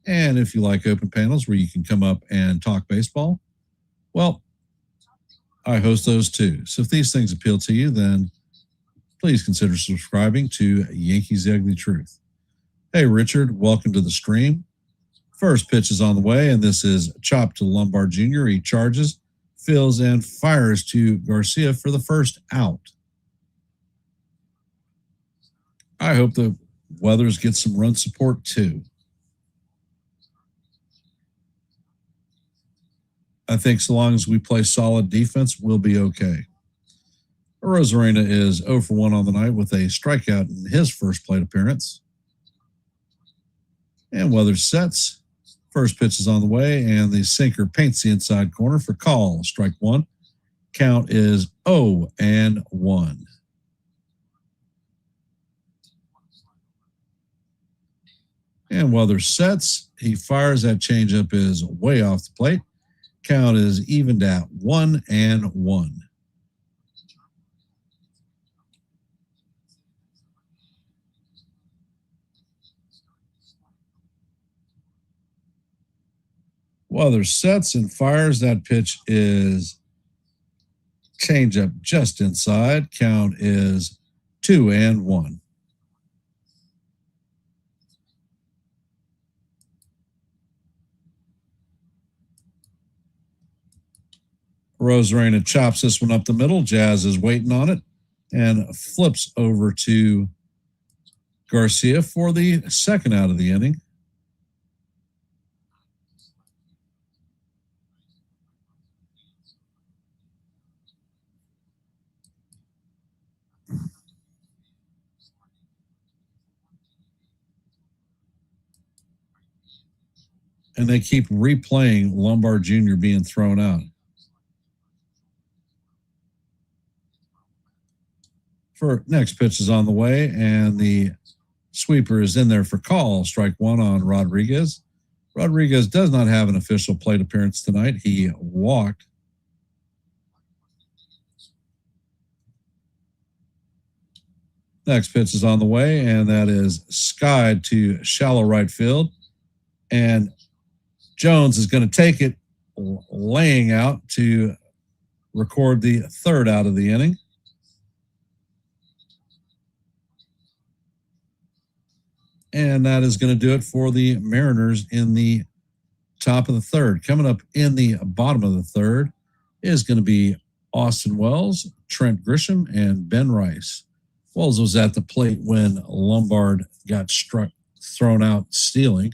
And if you like open panels where you can come up and talk baseball, well, I host those too. So if these things appeal to you, then please consider subscribing to Yankees The Ugly Truth. Hey, Richard, welcome to the stream. First pitch is on the way, and this is chopped to Lombard Jr. He charges, fields, and fires to Garcia for the first out. I hope the Weathers get some run support too. I think so long as we play solid defense, we'll be okay. Rosarena is 0 for 1 on the night with a strikeout in his first plate appearance. And Weathers sets. First pitch is on the way, and the sinker paints the inside corner for call. Strike one. Count is 0-1. And Weathers sets. He fires. That changeup is way off the plate. Count is evened at 1-1. Weathers sets and fires. That pitch is changeup just inside. Count is 2-1. Rosarena chops this one up the middle. Jazz is waiting on it and flips over to Garcia for the second out of the inning. And they keep replaying Lombard Jr. being thrown out. For next pitch is on the way, and the sweeper is in there for call. Strike one on Rodriguez. Rodriguez does not have an official plate appearance tonight. He walked. Next pitch is on the way, and that is skied to shallow right field. And Jones is going to take it, laying out to record the third out of the inning. And that is going to do it for the Mariners in the top of the third. Coming up in the bottom of the third is going to be Austin Wells, Trent Grisham, and Ben Rice. Wells was at the plate when Lombard got thrown out stealing.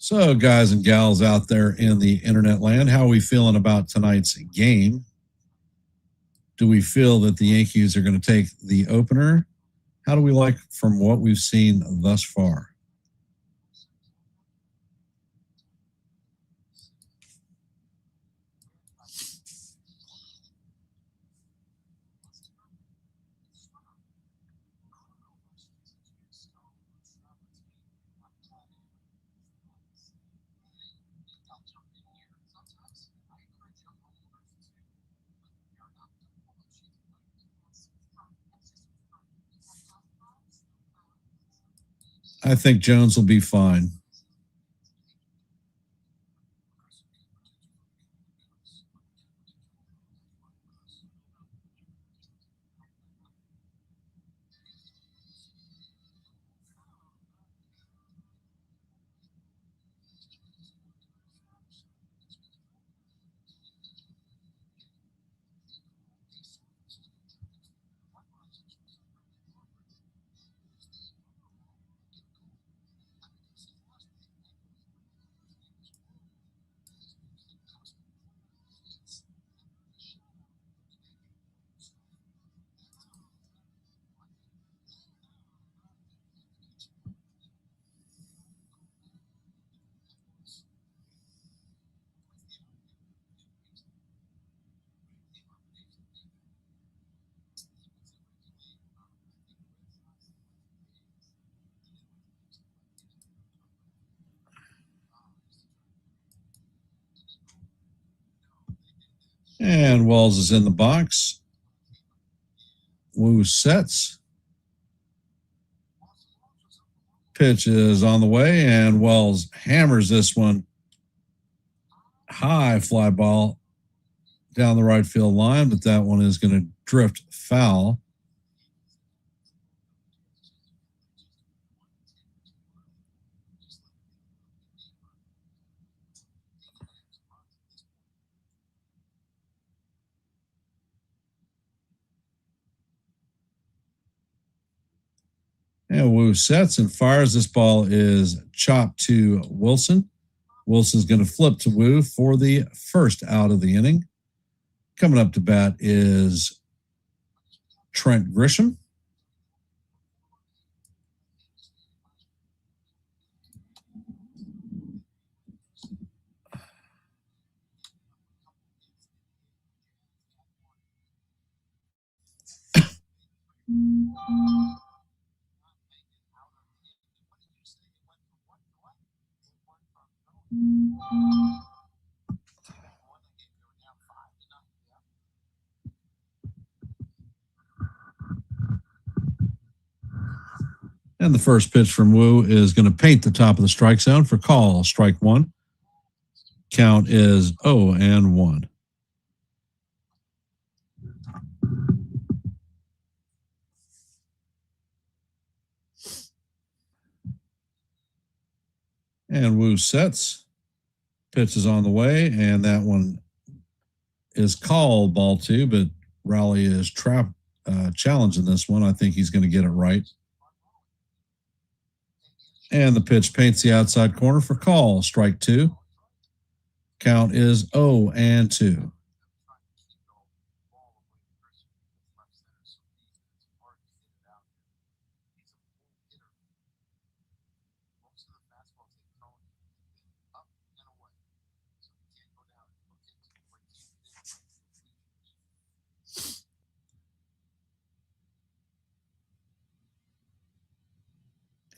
So, guys and gals out there in the internet land, how are we feeling about tonight's game? Do we feel that the Yankees are going to take the opener? How do we like from what we've seen thus far? I think Jones will be fine. And Wells is in the box. Wu sets. Pitch is on the way, and Wells hammers this one. High fly ball down the right field line, but that one is going to drift foul. And Wu sets and fires. This ball is chopped to Wilson. Wilson's going to flip to Wu for the first out of the inning. Coming up to bat is Trent Grisham. And the first pitch from Wu is going to paint the top of the strike zone for call, strike one. Count is 0-1. And Wu sets. Pitch is on the way, and that one is called ball two, but Rowley is challenging this one. I think he's going to get it right. And the pitch paints the outside corner for call, strike two. Count is 0-2.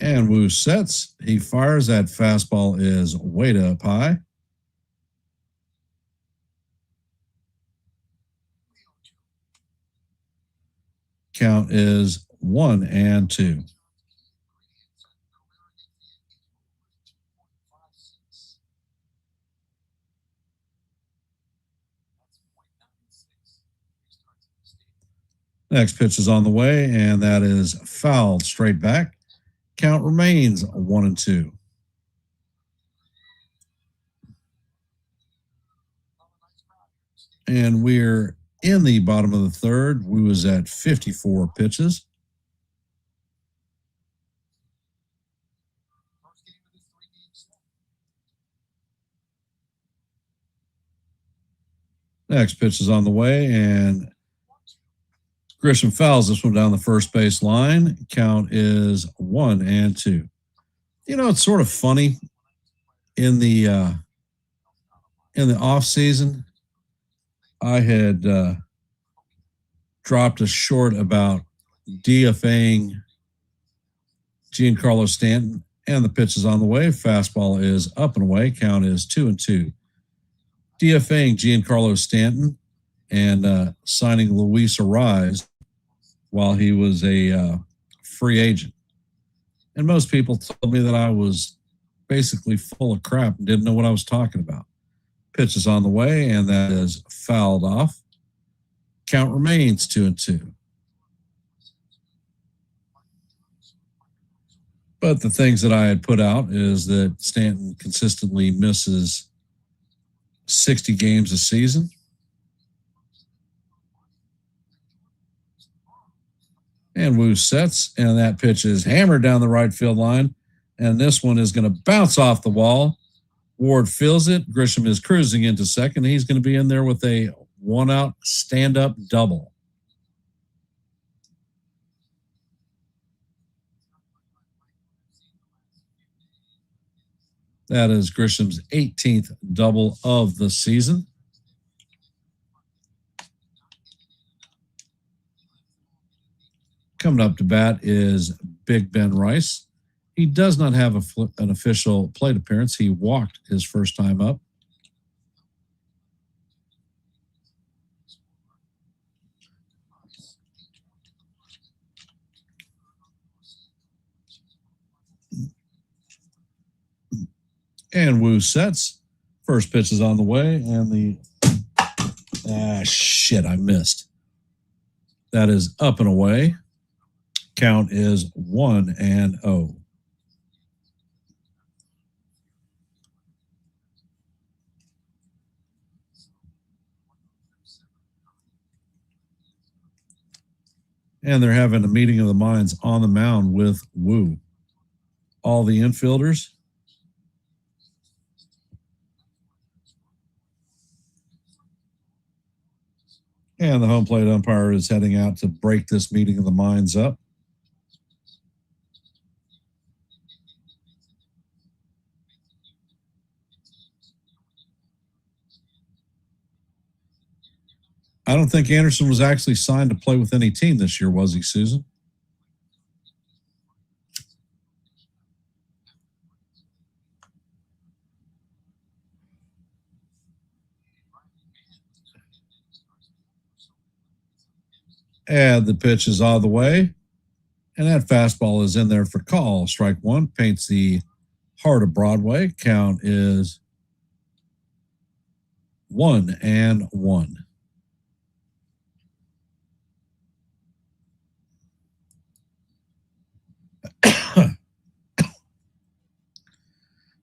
And Wu sets. He fires. That fastball is way up high. Count is 1-2. Next pitch is on the way, and that is fouled straight back. Count remains 1-2. And we're in the bottom of the third. We was at 54 pitches. Next pitch is on the way, and Grisham fouls this one down the first base line. Count is 1-2. You know, it's sort of funny in the off season. I had dropped a short about DFAing Giancarlo Stanton, and the pitch is on the way. Fastball is up and away. Count is 2-2. DFAing Giancarlo Stanton and signing Luis Ariz while he was a free agent. And most people told me that I was basically full of crap and didn't know what I was talking about. Pitch is on the way, and that is fouled off. Count remains 2-2. But the things that I had put out is that Stanton consistently misses 60 games a season. And Wu sets, and that pitch is hammered down the right field line. And this one is going to bounce off the wall. Ward feels it. Grisham is cruising into second. He's going to be in there with a one-out stand-up double. That is Grisham's 18th double of the season. Coming up to bat is Big Ben Rice. He does not have an official plate appearance. He walked his first time up. And Wu sets. First pitch is on the way, and shit, I missed. That is up and away. Count is 1-0. And they're having a meeting of the minds on the mound with Wu. All the infielders. And the home plate umpire is heading out to break this meeting of the minds up. I don't think Anderson was actually signed to play with any team this year, was he, Susan? And the pitch is out of the way. And that fastball is in there for call. Strike one, paints the heart of Broadway. Count is 1-1.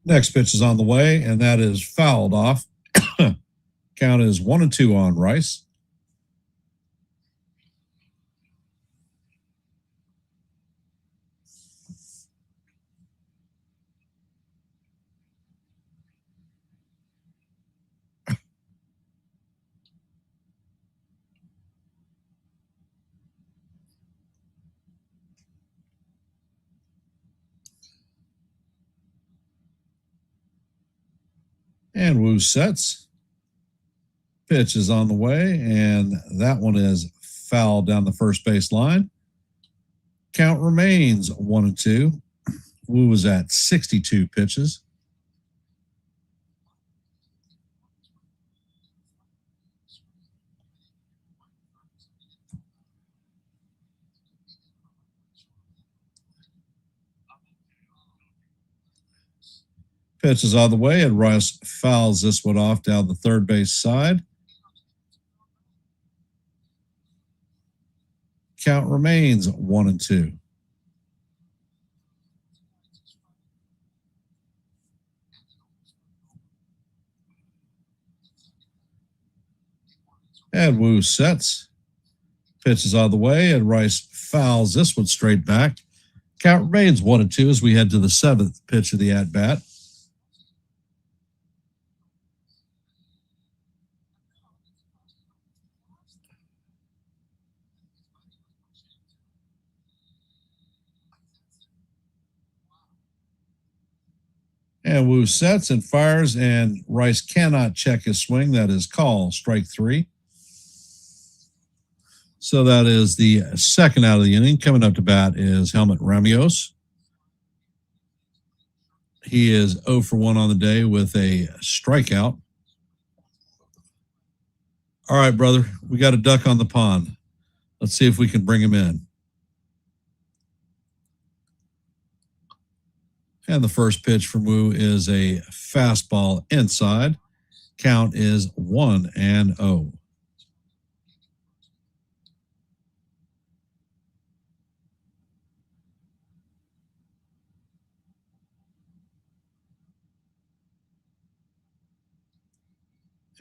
Next pitch is on the way, and that is fouled off. Count is 1-2 on Rice. And Wu sets. Pitch is on the way, and that one is fouled down the first base line. Count remains 1-2. Wu was at 62 pitches. Pitch is on the way, and Rice fouls this one off down the third base side. Count remains 1-2. And Wu sets. Pitch is on the way, and Rice fouls this one straight back. Count remains 1-2 as we head to the seventh pitch of the at-bat. And Wu sets and fires, and Rice cannot check his swing. That is call, strike three. So that is the second out of the inning. Coming up to bat is Helmut Ramios. He is 0 for 1 on the day with a strikeout. All right, brother, we got a duck on the pond. Let's see if we can bring him in. And the first pitch from Wu is a fastball inside. Count is 1-0.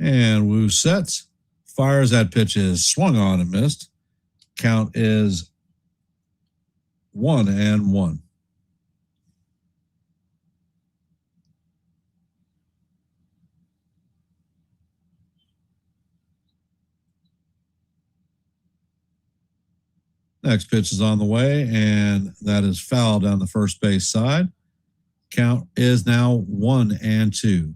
And Wu sets, fires. That pitch is swung on and missed. Count is 1-1. Next pitch is on the way, and that is foul down the first base side. Count is now 1-2.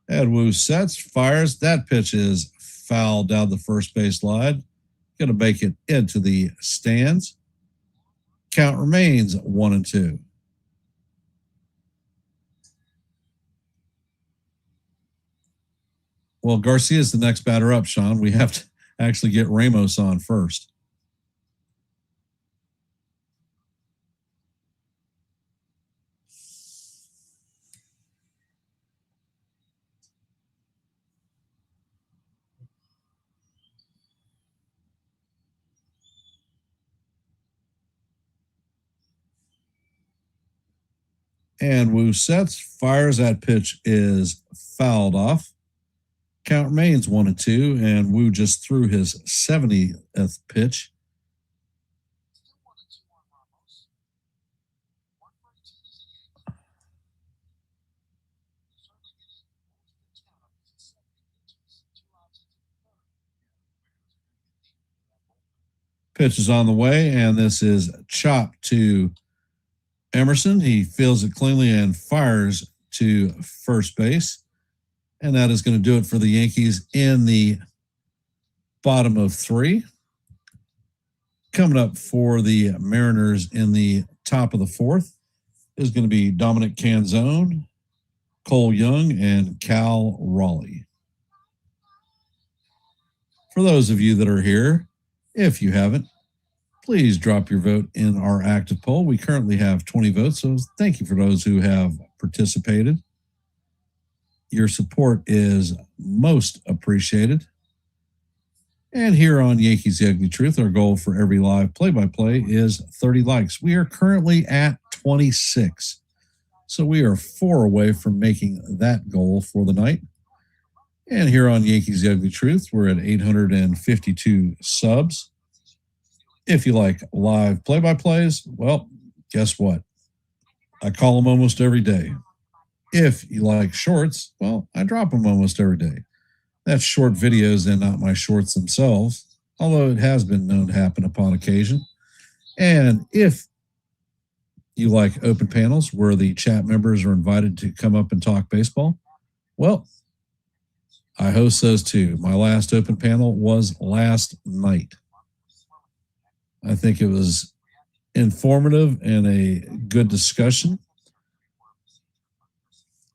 And Wu sets, fires. That pitch is foul down the first base line. Going to make it into the stands. Count remains 1-2. Well, Garcia is the next batter up, Sean. We have to actually get Ramos on first. And Wu sets, fires. That pitch is fouled off. Count remains 1-2, and Wu just threw his 70th pitch. Pitch is on the way, and this is chopped to Emerson. He fields it cleanly and fires to first base. And that is going to do it for the Yankees in the bottom of 3. Coming up for the Mariners in the top of the 4th is going to be Dominic Canzone, Cole Young, and Cal Raleigh. For those of you that are here, if you haven't, please drop your vote in our active poll. We currently have 20 votes, so thank you for those who have participated. Your support is most appreciated. And here on Yankees The Ugly Truth, our goal for every live play-by-play is 30 likes. We are currently at 26. So we are 4 away from making that goal for the night. And here on Yankees The Ugly Truth, we're at 852 subs. If you like live play-by-plays, well, guess what? I call them almost every day. If you like shorts, well, I drop them almost every day. That's short videos and not my shorts themselves, although it has been known to happen upon occasion. And if you like open panels where the chat members are invited to come up and talk baseball, well, I host those too. My last open panel was last night. I think it was informative and a good discussion.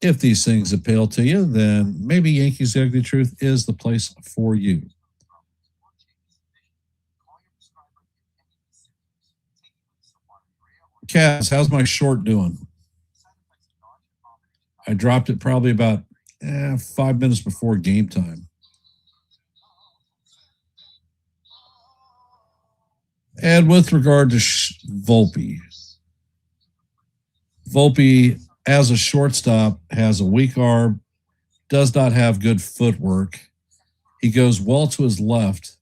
If these things appeal to you, then maybe Yankees The Ugly Truth is the place for you. Kaz, how's my short doing? I dropped it probably about 5 minutes before game time. And with regard to Volpe as a shortstop has a weak arm, does not have good footwork. He goes well to his left,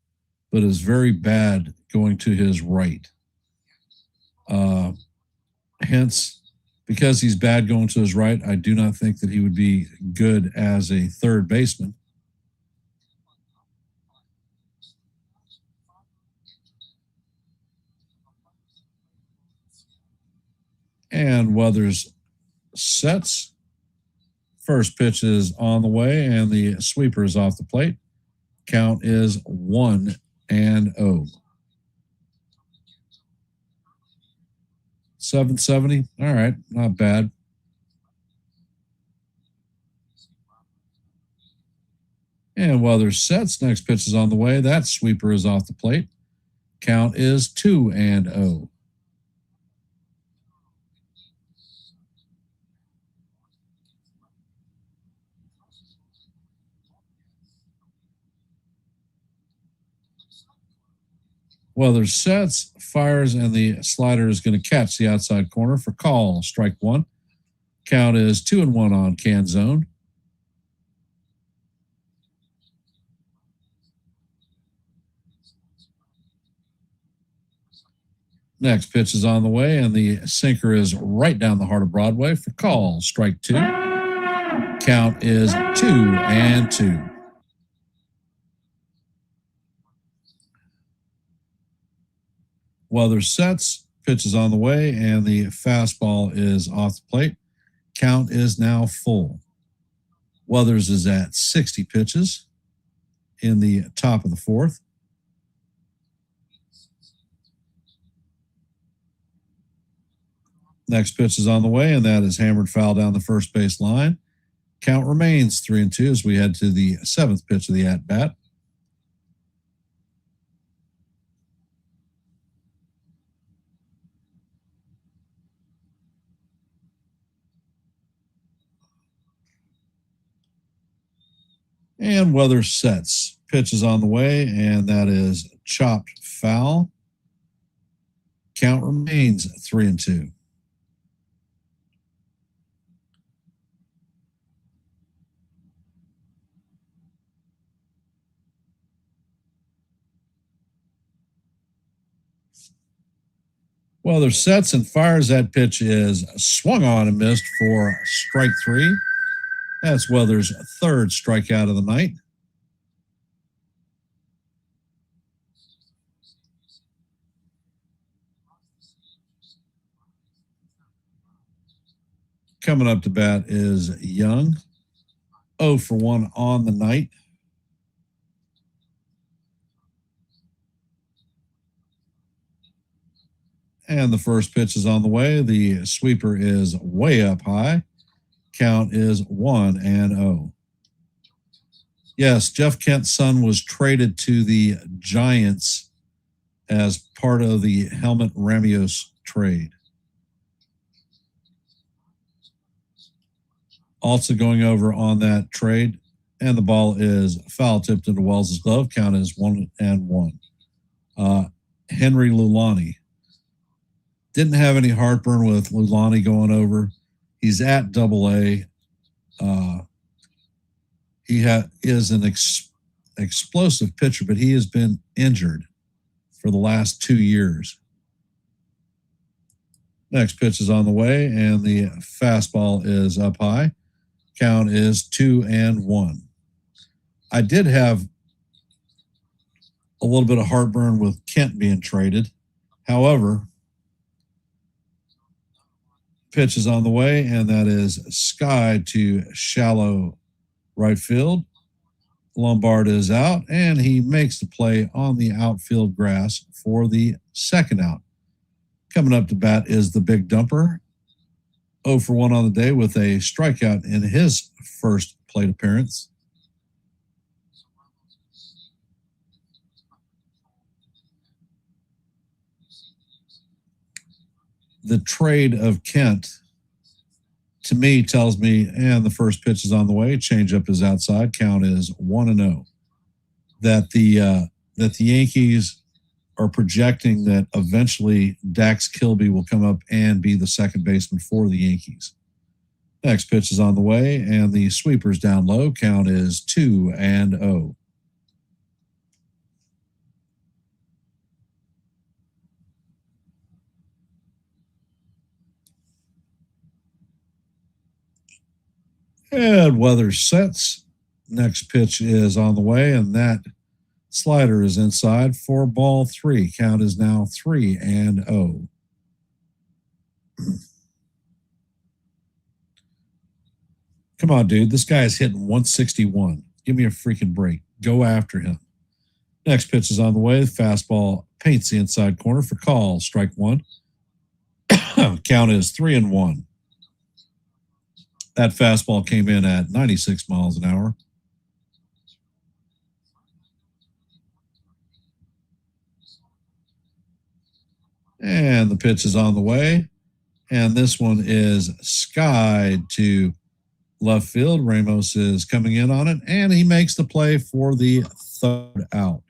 but is very bad going to his right. Hence, because he's bad going to his right, I do not think that he would be good as a third baseman. And Weathers sets. First pitch is on the way, and the sweeper is off the plate. Count is 1-0. 770. All right, not bad. And Weathers sets. Next pitch is on the way. That sweeper is off the plate. Count is 2-0. Weathers sets, fires, and the slider is going to catch the outside corner for call. Strike 1. Count is 2-1 on Canzone. Next pitch is on the way, and the sinker is right down the heart of Broadway for call. Strike 2. Count is 2-2. Weathers sets, pitch is on the way, and the fastball is off the plate. Count is now full. Weathers is at 60 pitches in the top of the 4th. Next pitch is on the way, and that is hammered foul down the first base line. Count remains 3-2 as we head to the 7th pitch of the at-bat. And weather sets. Pitch is on the way, and that is chopped foul. Count remains 3-2. Weather sets and fires. That pitch is swung on and missed for strike 3. That's Weather's 3rd strikeout of the night. Coming up to bat is Young. 0 for 1 on the night. And the first pitch is on the way. The sweeper is way up high. Count is 1-0. Yes, Jeff Kent's son was traded to the Giants as part of the Helmut Ramios trade. Also going over on that trade, and the ball is foul tipped into Wells' glove. Count is 1-1. Henry Lulani. Didn't have any heartburn with Lulani going over. He's at AA. He is an explosive pitcher, but he has been injured for the last 2 years. Next pitch is on the way, and the fastball is up high. Count is 2-1. I did have a little bit of heartburn with Kent being traded. However, pitch is on the way, and that is sky to shallow right field. Lombard is out, and he makes the play on the outfield grass for the 2nd out. Coming up to bat is the big dumper. 0 for 1 on the day with a strikeout in his first plate appearance. The trade of Kent, to me, tells me, and the first pitch is on the way. Changeup is outside. Count is 1-0. That the Yankees are projecting that eventually Dax Kilby will come up and be the second baseman for the Yankees. Next pitch is on the way, and the sweeper's down low. Count is 2-0. And weather sets. Next pitch is on the way, and that slider is inside for ball 3. Count is now 3-0. Come on, dude. This guy is hitting 161. Give me a freaking break. Go after him. Next pitch is on the way. Fastball paints the inside corner for call. Strike 1. Count is 3-1. That fastball came in at 96 miles an hour. And the pitch is on the way. And this one is skied to left field. Ramos is coming in on it, and he makes the play for the 3rd out.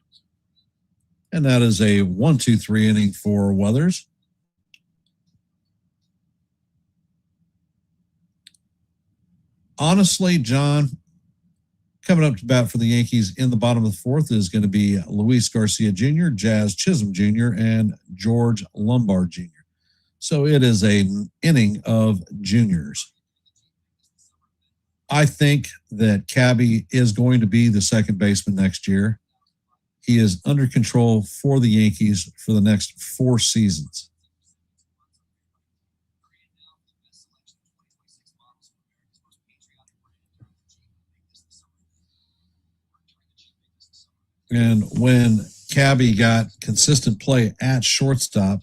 And that is a 1-2-3 inning for Weathers. Honestly, John, coming up to bat for the Yankees in the bottom of the 4th is going to be Luis Garcia Jr., Jazz Chisholm Jr., and George Lombard Jr. So it is an inning of juniors. I think that Cabby is going to be the second baseman next year. He is under control for the Yankees for the next 4 seasons. And when Cabby got consistent play at shortstop,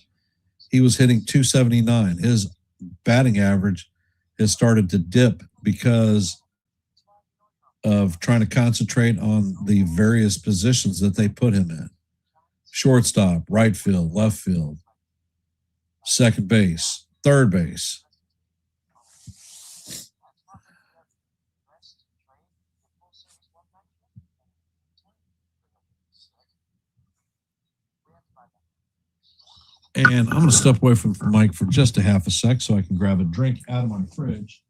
he was hitting 279. His batting average has started to dip because of trying to concentrate on the various positions that they put him in. Shortstop, right field, left field, second base, third base. And I'm going to step away from Mike for just a half a sec so I can grab a drink out of my fridge.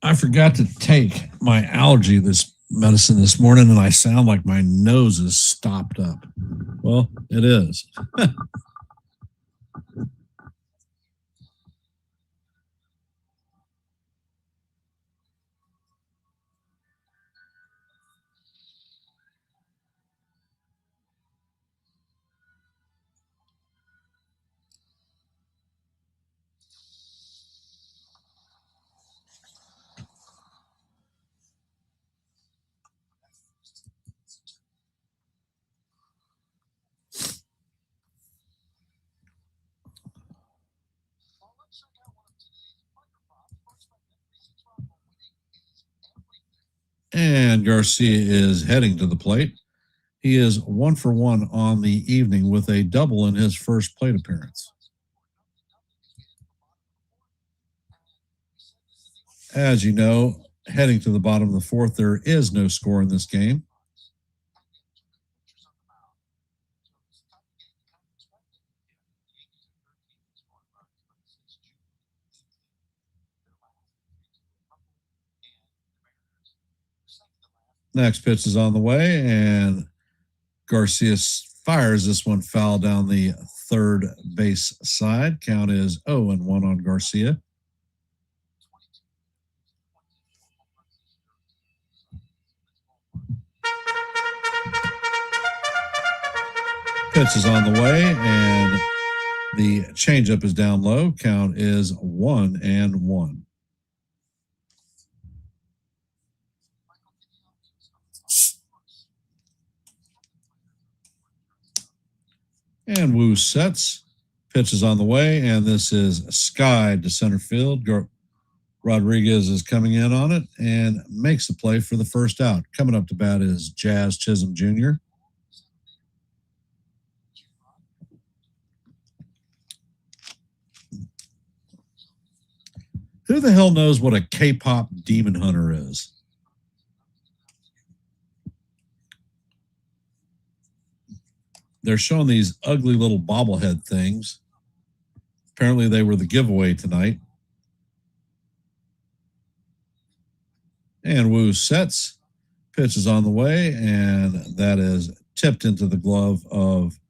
I forgot to take my allergy medicine this morning, and I sound like my nose is stopped up. Well, it is. And Garcia is heading to the plate. He is 1 for 1 on the evening with a double in his first plate appearance. As you know, heading to the bottom of the fourth, there is no score in this game. Next pitch is on the way, and Garcia fires this one foul down the third base side. Count is 0-1 on Garcia. Pitch is on the way, and the changeup is down low. Count is 1-1. And Wu sets. Pitch is on the way, and this is skied to center field. Rodriguez is coming in on it and makes the play for the first out. Coming up to bat is Jazz Chisholm Jr. Who the hell knows what a K-pop demon hunter is? They're showing these ugly little bobblehead things. Apparently they were the giveaway tonight. And Wu sets. Pitch is on the way, and that is tipped into the glove of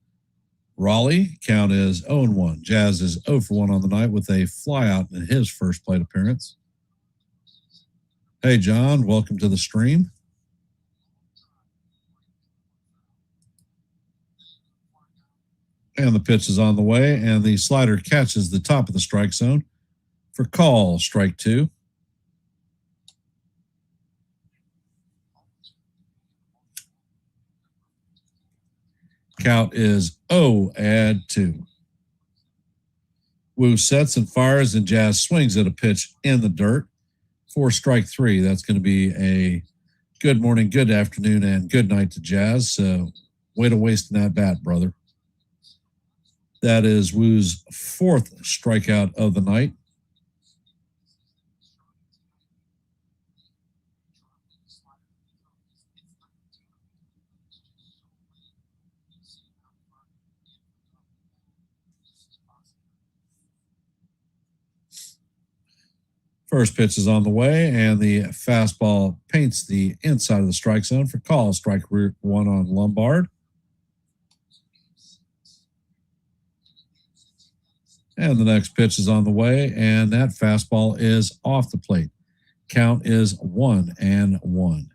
Raleigh. Count is 0-1. Jazz is 0 for 1 on the night with a flyout in his first plate appearance. Hey, John, welcome to the stream. And the pitch is on the way, and the slider catches the top of the strike zone for call, strike 2. Count is 0-2. Wu sets and fires, and Jazz swings at a pitch in the dirt for strike 3. That's going to be a good morning, good afternoon, and good night to Jazz. So way to wasting that bat, brother. That is Wu's 4th strikeout of the night. First pitch is on the way, and the fastball paints the inside of the strike zone for call, strike 1 on Lombard. And the next pitch is on the way, and that fastball is off the plate. Count is 1-1.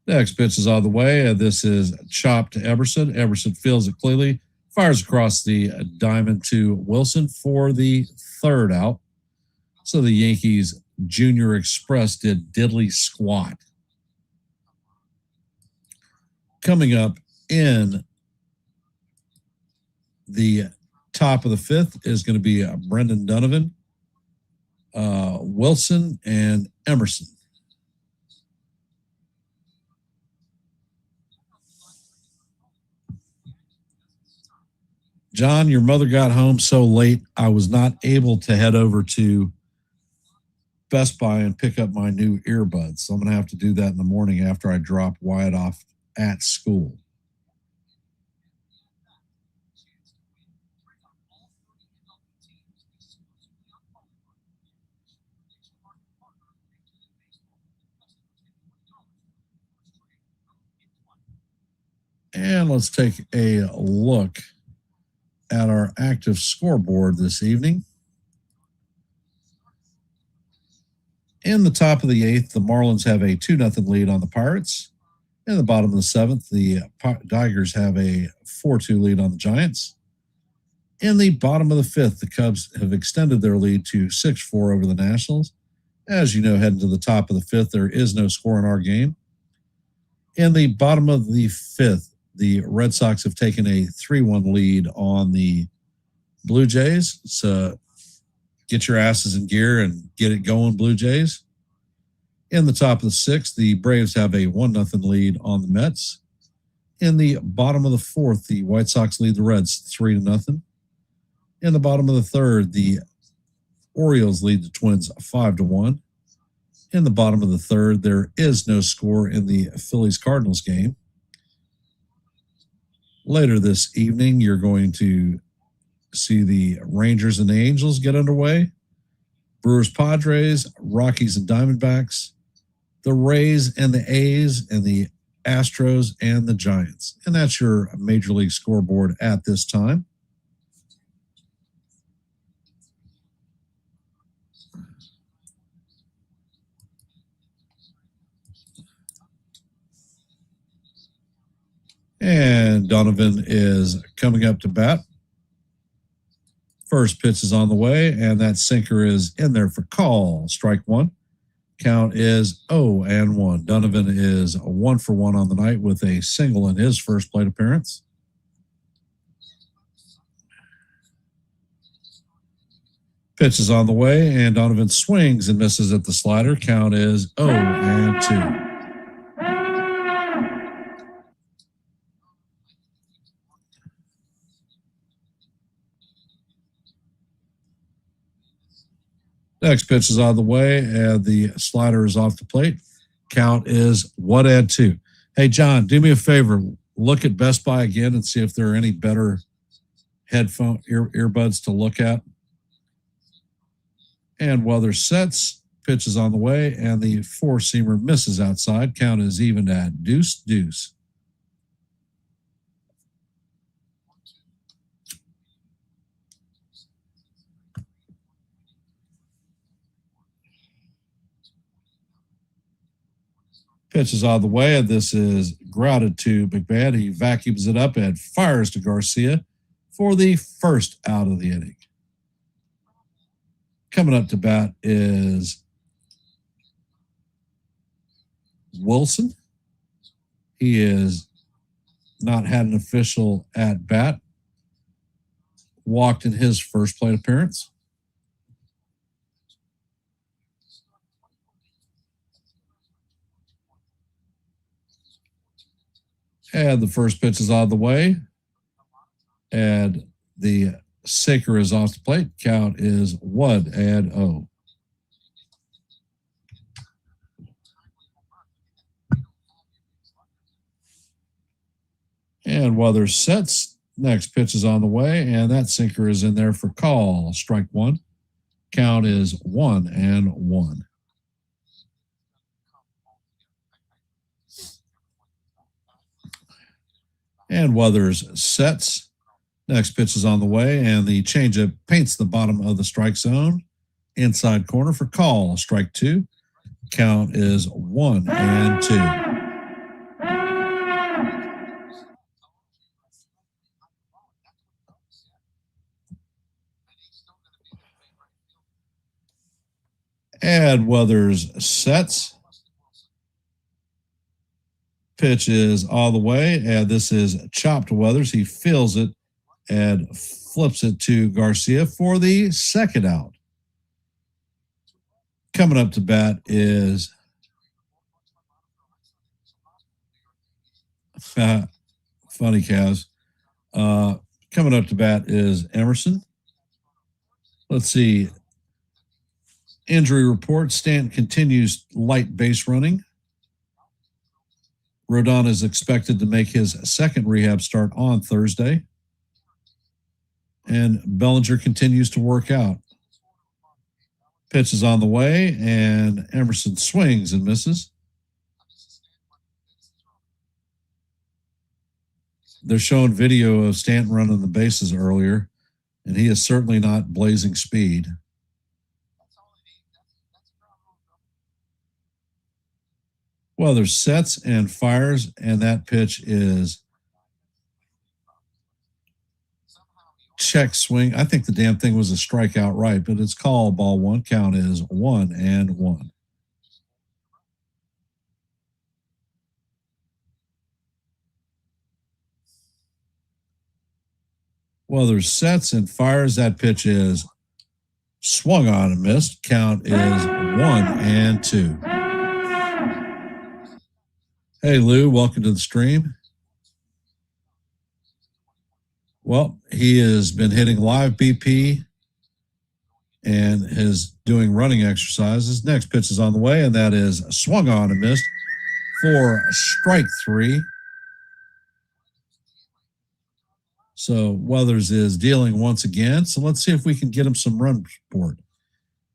Next pitch is on the way. This is chopped to Everson. Everson feels it clearly, Fires across the diamond to Wilson for the third out. So the Yankees Junior Express did diddly squat. Coming up in the top of the fifth is going to be Brendan Donovan, Wilson, and Emerson. John, your mother got home so late, I was not able to head over to Best Buy and pick up my new earbuds. So I'm going to have to do that in the morning after I drop Wyatt off at school. And let's take a look at our active scoreboard this evening. In the top of the eighth, the Marlins have a 2-0 lead on the Pirates. In the bottom of the seventh, the Tigers have a 4-2 lead on the Giants. In the bottom of the fifth, the Cubs have extended their lead to 6-4 over the Nationals. As you know, heading to the top of the fifth, there is no score in our game. In the bottom of the fifth, the Red Sox have taken a 3-1 lead on the Blue Jays. So get your asses in gear and get it going, Blue Jays. In the top of the sixth, the Braves have a 1-0 lead on the Mets. In the bottom of the fourth, the White Sox lead the Reds 3-0. In the bottom of the third, the Orioles lead the Twins 5-1. In the bottom of the third, there is no score in the Phillies-Cardinals game. Later this evening, you're going to see the Rangers and the Angels get underway. Brewers, Padres, Rockies and Diamondbacks, the Rays and the A's, and the Astros and the Giants. And that's your Major League scoreboard at this time. And Donovan is coming up to bat. First pitch is on the way, and that sinker is in there for call. Strike one. Count is 0-1. Donovan is 1 for 1 on the night with a single in his first plate appearance. Pitch is on the way, and Donovan swings and misses at the slider. Count is 0-2. Next pitch is on the way, and the slider is off the plate. Count is 1-2. Hey, John, do me a favor. Look at Best Buy again and see if there are any better headphone earbuds to look at. And weather sets. Pitch is on the way, and the four-seamer misses outside. Count is even at 2-2. Pitch is on the way, and this is grounded to McMahon. He vacuums it up and fires to Garcia for the first out of the inning. Coming up to bat is Wilson. He has not had an official at bat. Walked in his first plate appearance. And the first pitch is on the way. And the sinker is off the plate. Count is 1-0. And weather sets. Next pitch is on the way, and that sinker is in there for call. Strike one. Count is 1-1. And weather's sets. Next pitch is on the way, and the changeup paints the bottom of the strike zone. Inside corner for call. Strike two. Count is 1-2. And Weathers sets. Pitch is all the way, and this is chopped Weathers. He feels it and flips it to Garcia for the second out. Coming up to bat is funny Cavs. Coming up to bat is Emerson. Let's see. Injury report. Stanton continues light base running. Rodon is expected to make his second rehab start on Thursday. And Bellinger continues to work out. Pitch is on the way, and Emerson swings and misses. They're showing video of Stanton running the bases earlier, and he is certainly not blazing speed. Well, there's sets and fires, and that pitch is check swing. I think the damn thing was a strikeout, right? But it's called ball one. Count is 1-1. Well, there's sets and fires. That pitch is swung on and missed. Count is 1-2. Hey, Lou, welcome to the stream. Well, he has been hitting live BP and is doing running exercises. Next pitch is on the way, and that is swung on and missed for strike 3. So Weathers is dealing once again. So let's see if we can get him some run support.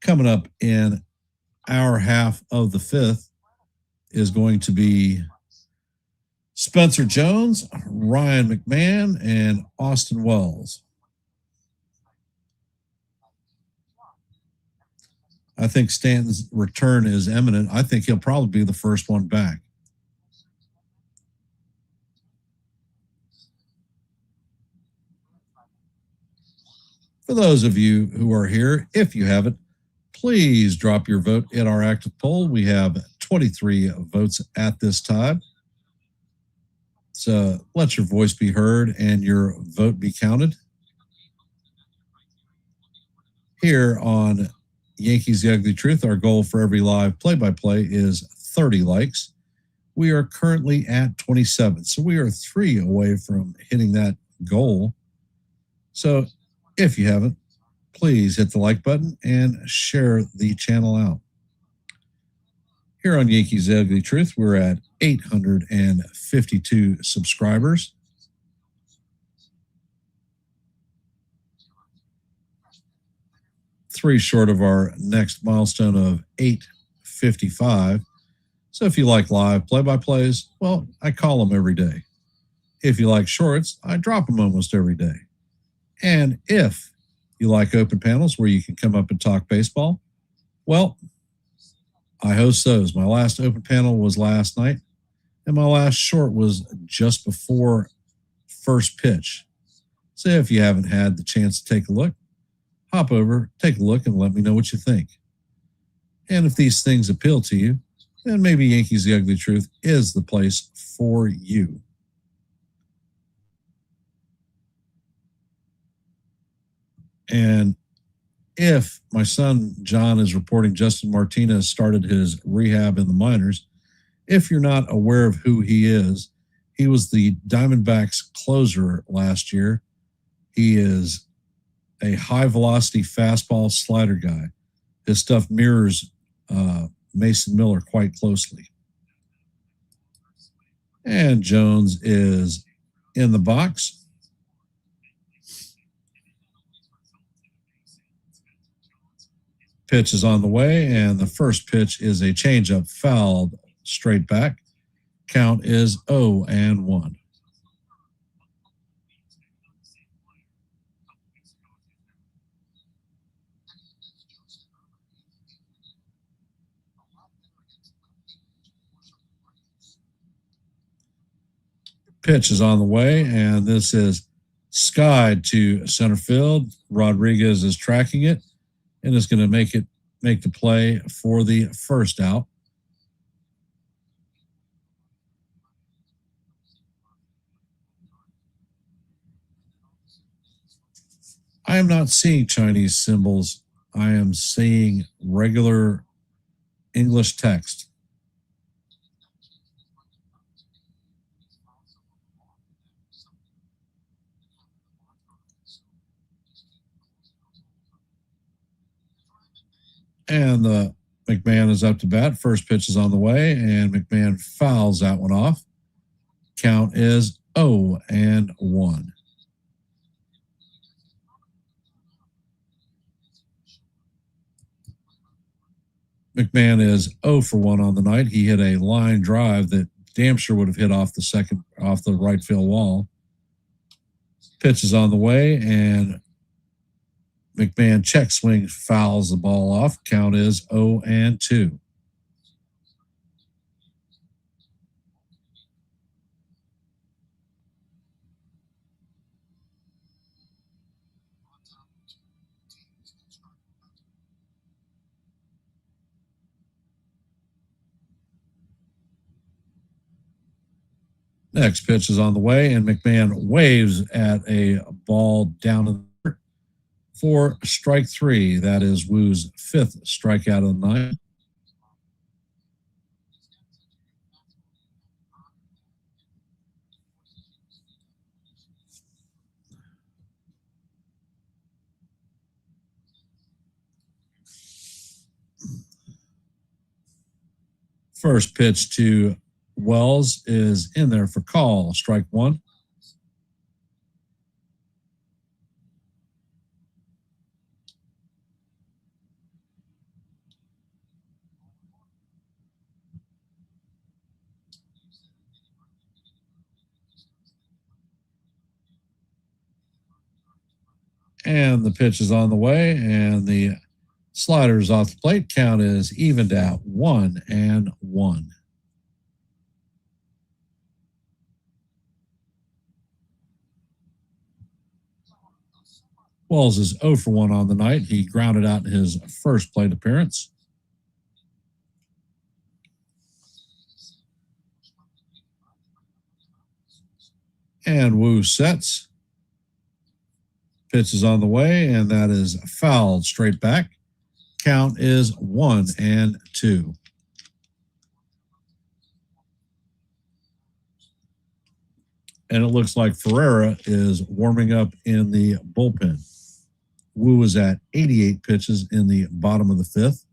Coming up in our half of the 5th is going to be Spencer Jones, Ryan McMahon, and Austin Wells. I think Stanton's return is imminent. I think he'll probably be the first one back. For those of you who are here, if you haven't, please drop your vote in our active poll. We have 23 votes at this time. So let your voice be heard and your vote be counted. Here on Yankees The Ugly Truth, our goal for every live play-by-play is 30 likes. We are currently at 27, so we are 3 away from hitting that goal. So if you haven't, please hit the like button and share the channel out. Here on Yankees The Ugly Truth, we're at 852 subscribers. Three short of our next milestone of 855. So if you like live play-by-plays, well, I call them every day. If you like shorts, I drop them almost every day. And if you like open panels where you can come up and talk baseball, well, I host those. My last open panel was last night, and my last short was just before first pitch. So if you haven't had the chance to take a look, hop over, take a look, and let me know what you think. And if these things appeal to you, then maybe Yankees The Ugly Truth is the place for you. And if my son John is reporting Justin Martinez started his rehab in the minors, if you're not aware of who he is, he was the Diamondbacks closer last year. He is a high-velocity fastball slider guy. His stuff mirrors Mason Miller quite closely. And Jones is in the box. Pitch is on the way, and the first pitch is a changeup fouled straight back. Count is 0-1. Pitch is on the way, and this is skied to center field. Rodriguez is tracking it and is going to make make the play for the first out. I am not seeing Chinese symbols. I am seeing regular English text. And McMahon is up to bat. First pitch is on the way, and McMahon fouls that one off. Count is 0-1. McMahon is 0 for 1 on the night. He hit a line drive that damn sure would have hit off the right field wall. Pitch is on the way, and McMahon check swing fouls the ball off. Count is 0-2. Next pitch is on the way, and McMahon waves at a ball down in the dirt for strike 3. That is Wu's 5th strikeout of the night. First pitch to Wells is in there for call, strike 1. And the pitch is on the way, and the slider is off the plate. Count is evened out 1-1. Wells is 0 for 1 on the night. He grounded out in his first plate appearance. And Wu sets. Pitch is on the way, and that is fouled straight back. Count is 1-2. And it looks like Ferreira is warming up in the bullpen. Wu is at 88 pitches in the bottom of the 5th.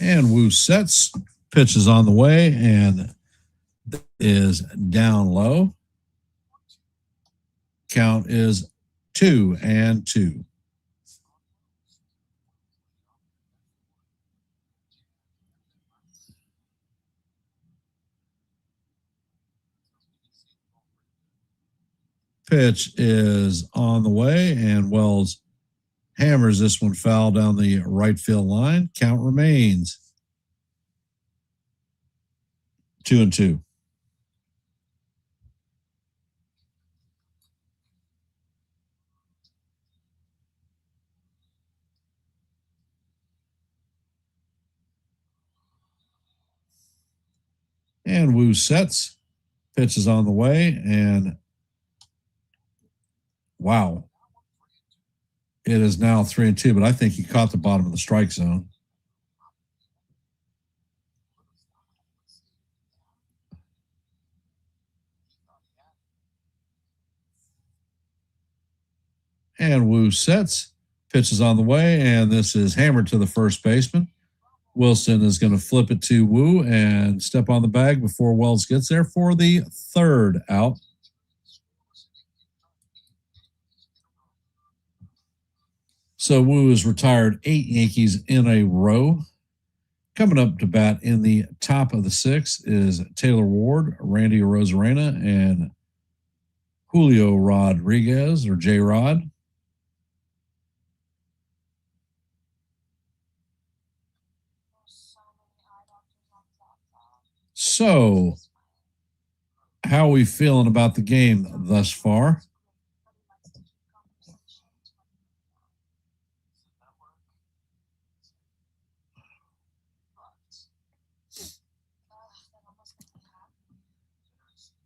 And Wu sets. Pitch is on the way and is down low. Count is 2-2. Pitch is on the way, and Wells hammers this one foul down the right field line. Count remains 2-2. And Wu sets. Pitch is on the way, and wow. It is now 3-2, but I think he caught the bottom of the strike zone. And Wu sets. Pitch is on the way, and this is hammered to the first baseman. Wilson is going to flip it to Wu and step on the bag before Wells gets there for the third out. So Wu has retired 8 Yankees in a row. Coming up to bat in the top of the 6th is Taylor Ward, Randy Arozarena, and Julio Rodriguez, or J-Rod. So How are we feeling about the game thus far?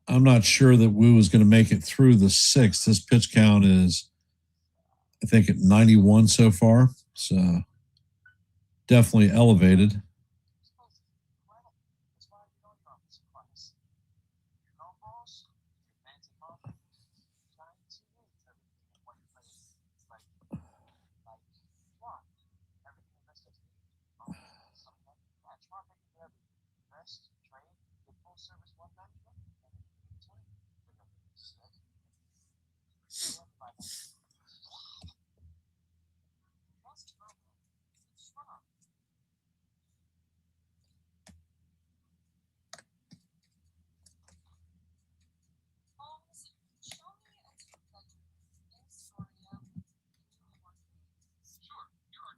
I'm not sure that Wu is going to make it through the sixth. His pitch count is, I think, at 91 so far. So definitely elevated.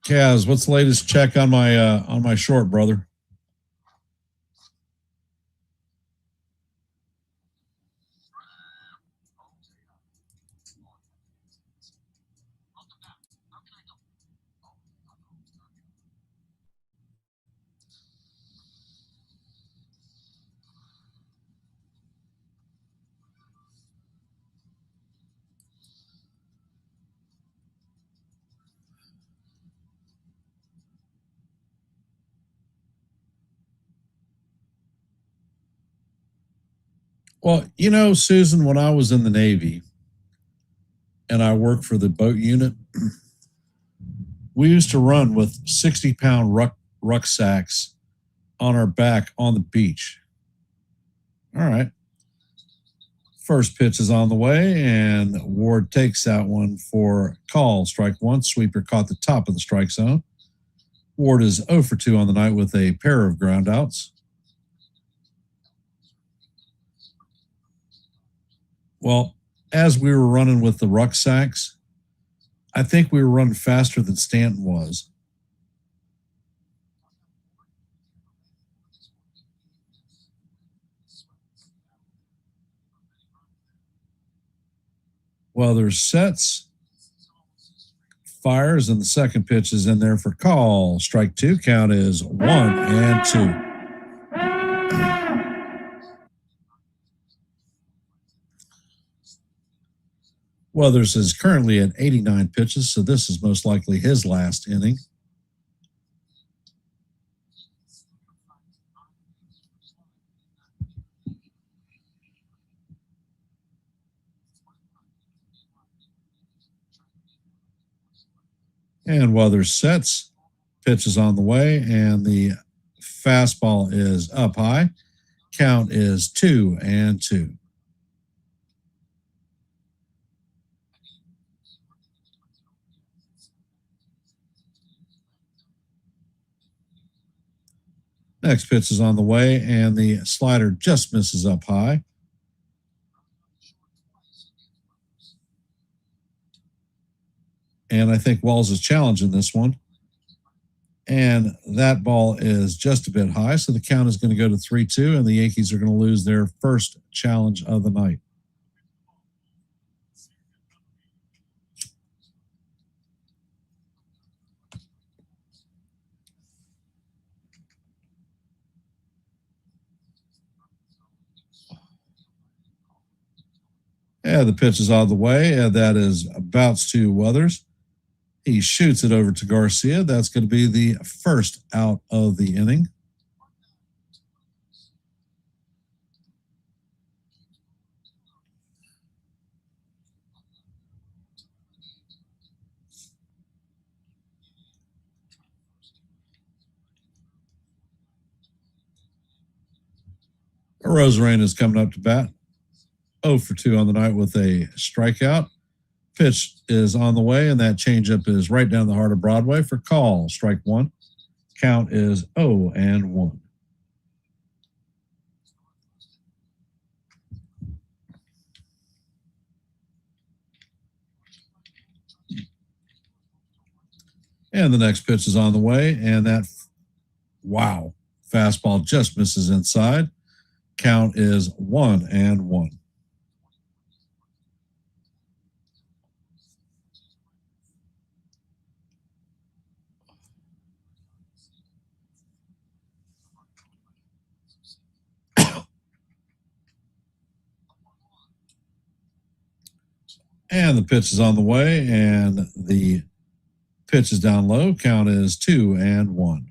Kaz, what's the latest check on my short, brother? Well, you know, Susan, when I was in the Navy and I worked for the boat unit, we used to run with 60-pound rucksacks on our back on the beach. All right. First pitch is on the way, and Ward takes that one for call. Strike one. Sweeper caught the top of the strike zone. Ward is 0 for 2 on the night with a pair of groundouts. Well, as we were running with the rucksacks, I think we were running faster than Stanton was. Well, there's sets, fires, and the second pitch is in there for call. Strike two. Count is 1 and 2. Weathers is currently at 89 pitches, so this is most likely his last inning. And Weathers sets, pitch is on the way, and the fastball is up high. Count is 2 and 2. Next pitch is on the way, and the slider just misses up high. And I think Wells is challenging this one. And that ball is just a bit high, so the count is going to go to 3-2, and the Yankees are going to lose their first challenge of the night. Yeah, the pitch is out of the way, and that is bounced to Weathers. He shoots it over to Garcia. That's going to be the first out of the inning. Rosarena is coming up to bat. 0 for 2 on the night with a strikeout. Pitch is on the way, and that changeup is right down the heart of Broadway for call. Strike one. Count is 0 and 1. And the next pitch is on the way, and that, wow, fastball just misses inside. Count is 1-1. And the pitch is on the way, and the pitch is down low. Count is 2-1.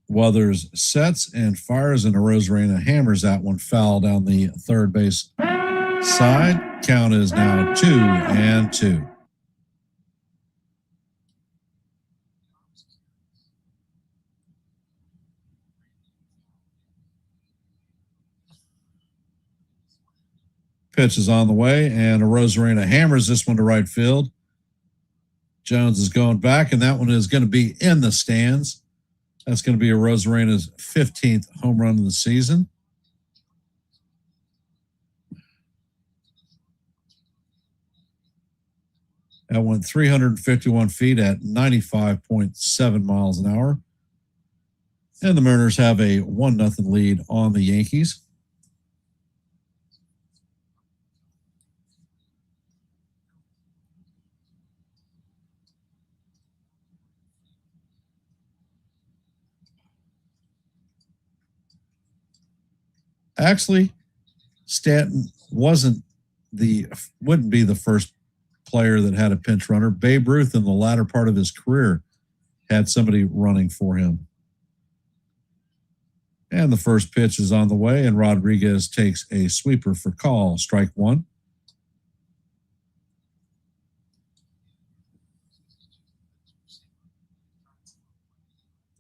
Weathers sets and fires, and Arozarena hammers that one foul down the third base side. Count is now 2-2. Pitch is on the way, and Arozarena hammers this one to right field. Jones is going back, and that one is going to be in the stands. That's going to be Arozarena's 15th home run of the season. That went 351 feet at 95.7 miles an hour. And the Mariners have a 1-0 lead on the Yankees. Actually, Stanton wouldn't be the first player that had a pinch runner. Babe Ruth in the latter part of his career had somebody running for him. And the first pitch is on the way, and Rodriguez takes a sweeper for call. Strike one.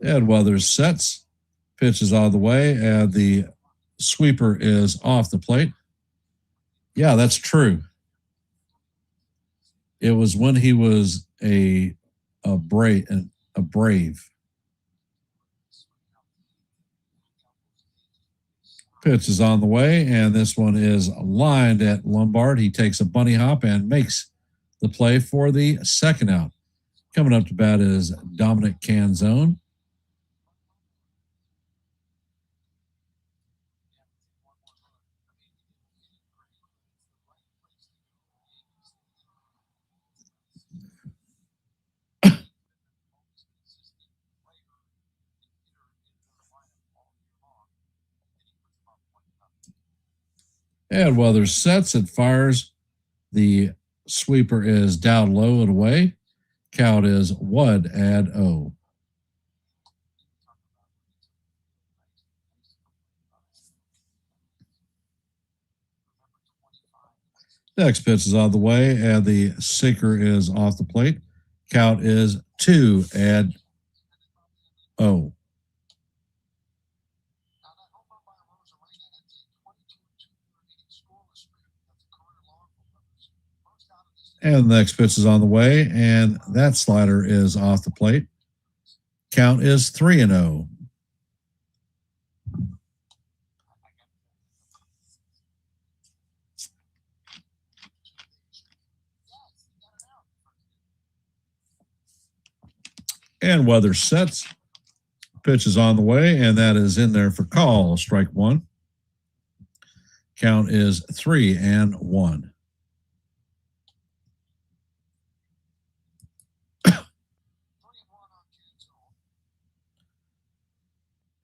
Ed Weathers sets. Pitch is on the way, and the sweeper is off the plate. Yeah, that's true. It was when he was a Brave. Pitch is on the way, and this one is lined at Lombard. He takes a bunny hop and makes the play for the second out. Coming up to bat is Dominic Canzone. And Weathers sets and fires. The sweeper is down low and away. Count is 1-0. Next pitch is on the way, and the sinker is off the plate. Count is 2-0. And the next pitch is on the way, and that slider is off the plate. Count is 3-0. And Weathers sets. Pitch is on the way, and that is in there for call. Strike one. Count is 3-1.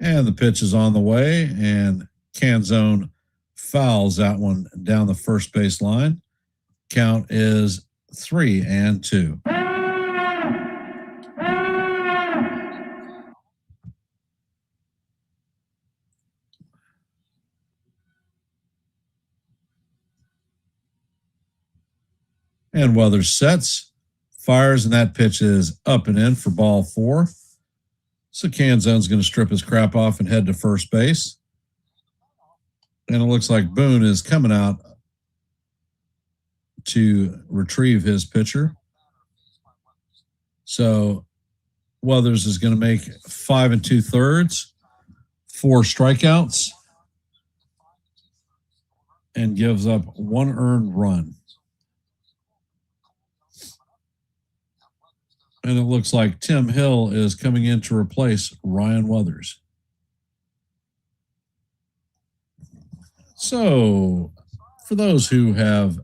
And the pitch is on the way, and Canzone fouls that one down the first base line. Count is 3-2. And Weathers sets, fires, and that pitch is up and in for ball 4. So Canzone's going to strip his crap off and head to first base. And it looks like Boone is coming out to retrieve his pitcher. So Weathers is going to make 5 2/3, 4 strikeouts, and gives up 1 earned run. And it looks like Tim Hill is coming in to replace Ryan Weathers. So, for those who have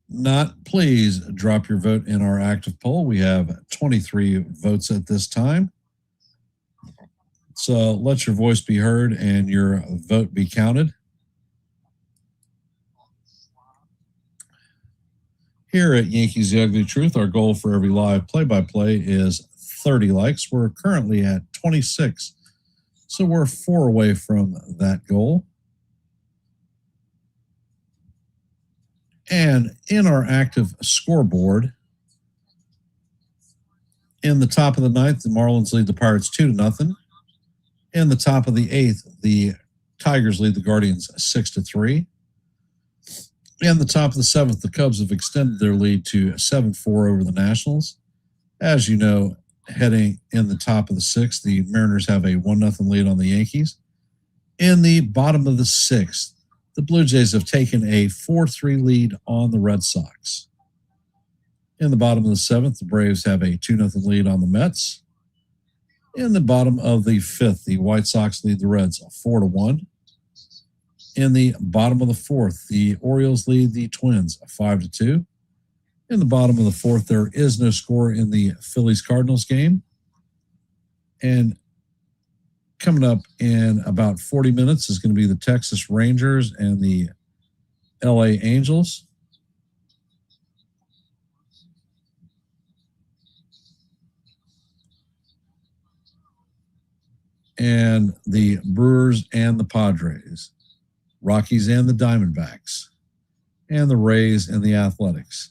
not, please drop your vote in our active poll. We have 23 votes at this time. So, let your voice be heard and your vote be counted. Here at Yankees The Ugly Truth, our goal for every live play-by-play is 30 likes. We're currently at 26, so we're 4 away from that goal. And in our active scoreboard, in the top of the ninth, the Marlins lead the Pirates 2-0. In the top of the eighth, the Tigers lead the Guardians 6-3. In the top of the seventh, the Cubs have extended their lead to 7-4 over the Nationals. As you know, heading in the top of the sixth, the Mariners have a 1-0 lead on the Yankees. In the bottom of the sixth, the Blue Jays have taken a 4-3 lead on the Red Sox. In the bottom of the seventh, the Braves have a 2-0 lead on the Mets. In the bottom of the fifth, the White Sox lead the Reds 4-1. In the bottom of the fourth, the Orioles lead the Twins 5-2. In the bottom of the fourth, there is no score in the Phillies-Cardinals game. And coming up in about 40 minutes is going to be the Texas Rangers and the LA Angels. And the Brewers and the Padres. Rockies and the Diamondbacks. And the Rays and the Athletics.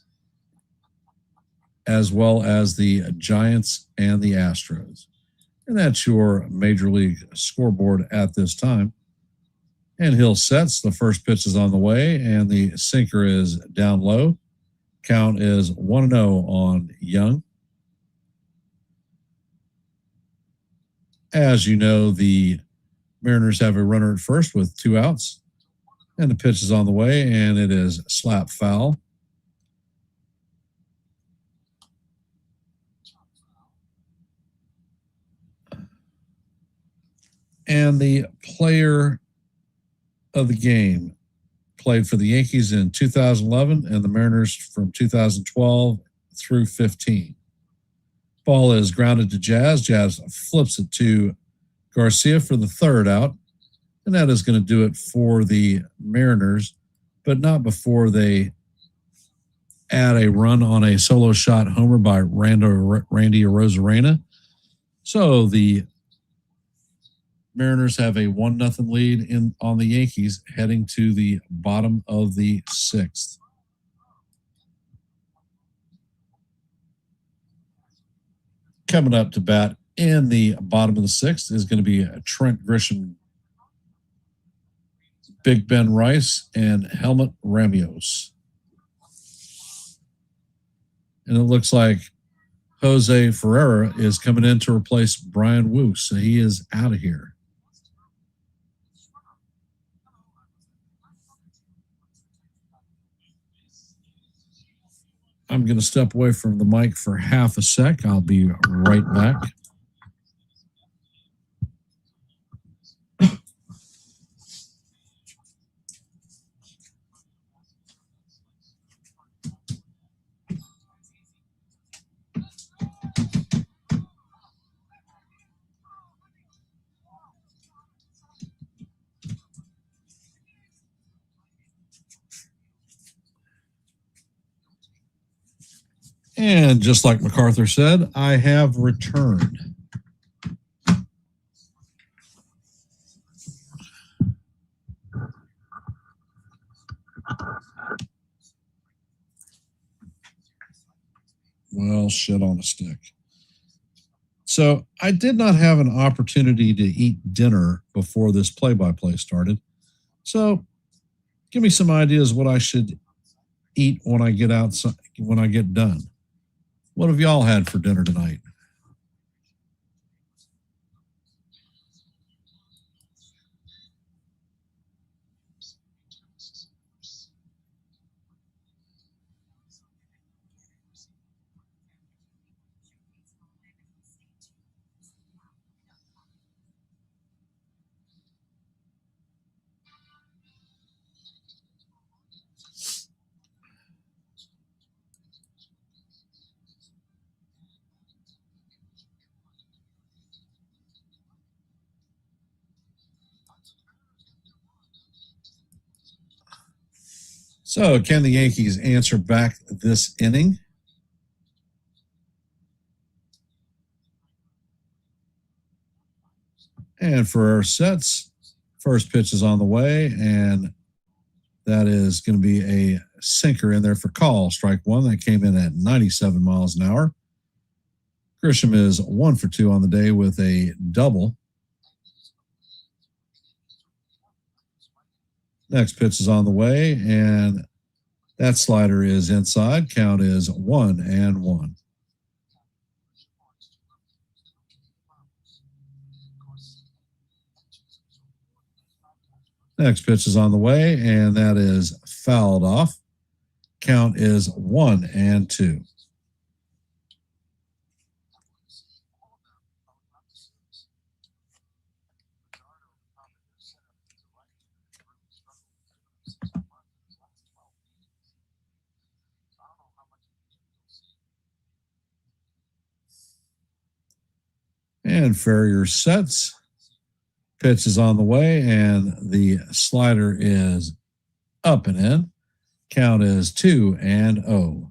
As well as the Giants and the Astros. And that's your Major League scoreboard at this time. And Hill sets. The first pitch is on the way, and the sinker is down low. Count is 1-0 on Young. As you know, the Mariners have a runner at first with 2 outs. And the pitch is on the way, and it is slap foul. And the player of the game played for the Yankees in 2011 and the Mariners from 2012 through 15. Ball is grounded to Jazz. Jazz flips it to Garcia for the 3rd out. And that is going to do it for the Mariners, but not before they add a run on a solo shot homer by Randy Arozarena. So the Mariners have a 1-0 lead on the Yankees heading to the bottom of the 6th. Coming up to bat in the bottom of the 6th is going to be Trent Grisham, Big Ben Rice, and Helmut Ramios. And it looks like Jose Ferreira is coming in to replace Brian Wu, so he is out of here. I'm going to step away from the mic for half a sec. I'll be right back. And just like MacArthur said, I have returned. Well, shit on a stick. So I did not have an opportunity to eat dinner before this play-by-play started. So give me some ideas what I should eat when I get outside, when I get done. What have y'all had for dinner tonight? So, can the Yankees answer back this inning? And for our sets, first pitch is on the way, and that is going to be a sinker in there for call. Strike one. That came in at 97 miles an hour. Grisham is 1 for 2 on the day with a double. Next pitch is on the way, and that slider is inside. Count is 1-1. Next pitch is on the way, and that is fouled off. Count is 1-2. And Ferrier sets. Pitch is on the way, and the slider is up and in. Count is 2-0.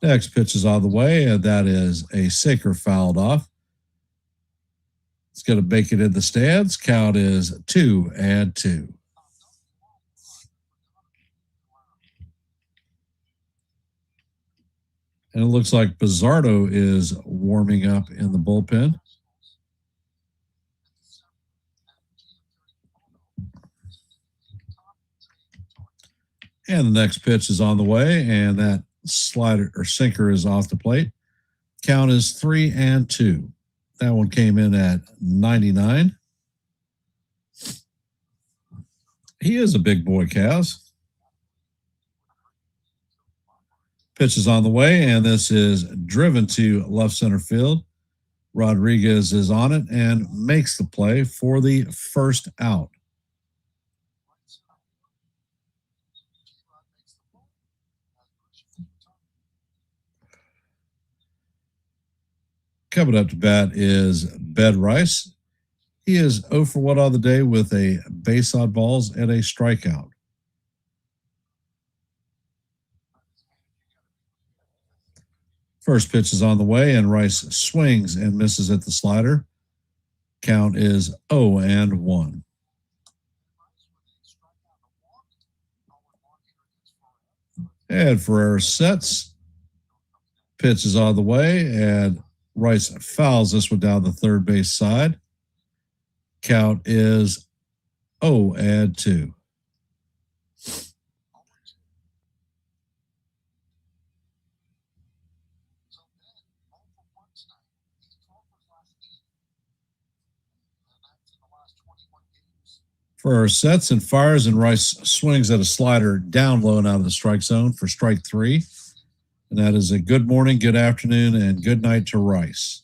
Next pitch is on the way, and that is a sinker fouled off. It's going to make it in the stands. Count is 2-2. And it looks like Bizzardo is warming up in the bullpen. And the next pitch is on the way, and that slider or sinker is off the plate. Count is 3-2. That one came in at 99. He is a big boy, Kaz. Pitch is on the way, and this is driven to left center field. Rodriguez is on it and makes the play for the first out. Coming up to bat is Bed Rice. He is 0 for 1 on the day with a base on balls and a strikeout. First pitch is on the way, and Rice swings and misses at the slider. Count is 0-1. And for our sets, pitch is on the way, and Rice fouls this one down the third base side. Count is 0-2. For our sets and fires, and Rice swings at a slider down low and out of the strike zone for strike 3. And that is a good morning, good afternoon, and good night to Rice.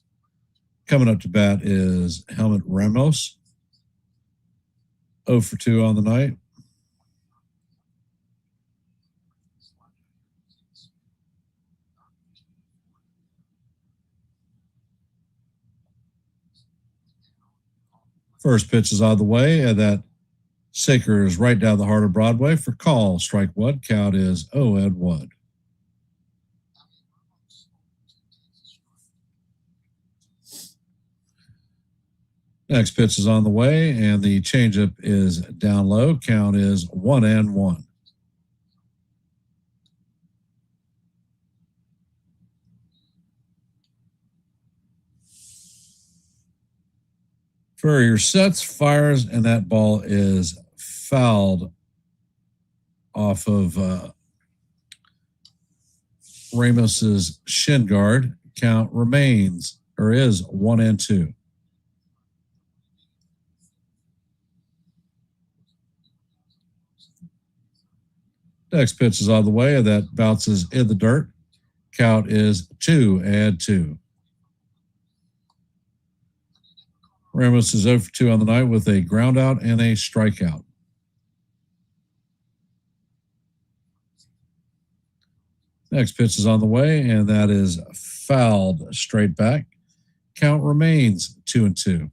Coming up to bat is Helmut Ramos. 0 for 2 on the night. First pitch is on the way, and that sinker is right down the heart of Broadway for call. Strike 1. Count is 0-1. Next pitch is on the way, and the changeup is down low. Count is 1-1. Furrier sets, fires, and that ball is fouled off of Ramos's shin guard. Count remains, or is 1-2. Next pitch is on the way, and that bounces in the dirt. Count is 2-2. Ramos is 0 for 2 on the night with a ground out and a strikeout. Next pitch is on the way, and that is fouled straight back. Count remains 2-2.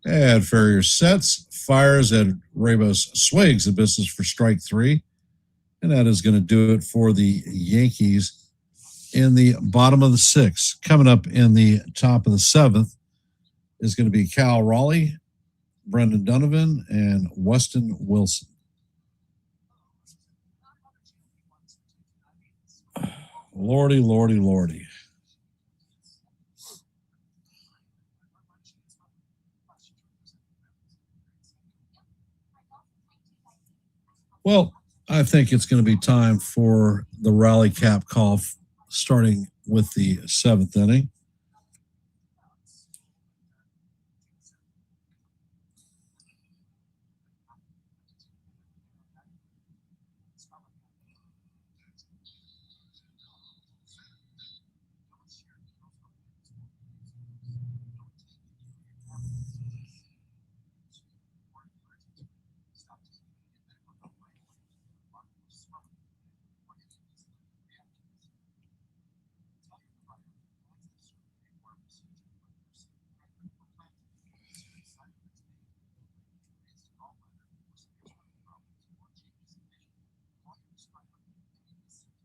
And Ferrier sets, fires, and Ramos swings the business for strike 3. And that is going to do it for the Yankees in the bottom of the 6th. Coming up in the top of the 7th is going to be Cal Raleigh, Brendan Donovan, and Weston Wilson. Lordy, lordy, lordy. Well, I think it's going to be time for the rally cap call, starting with the 7th inning.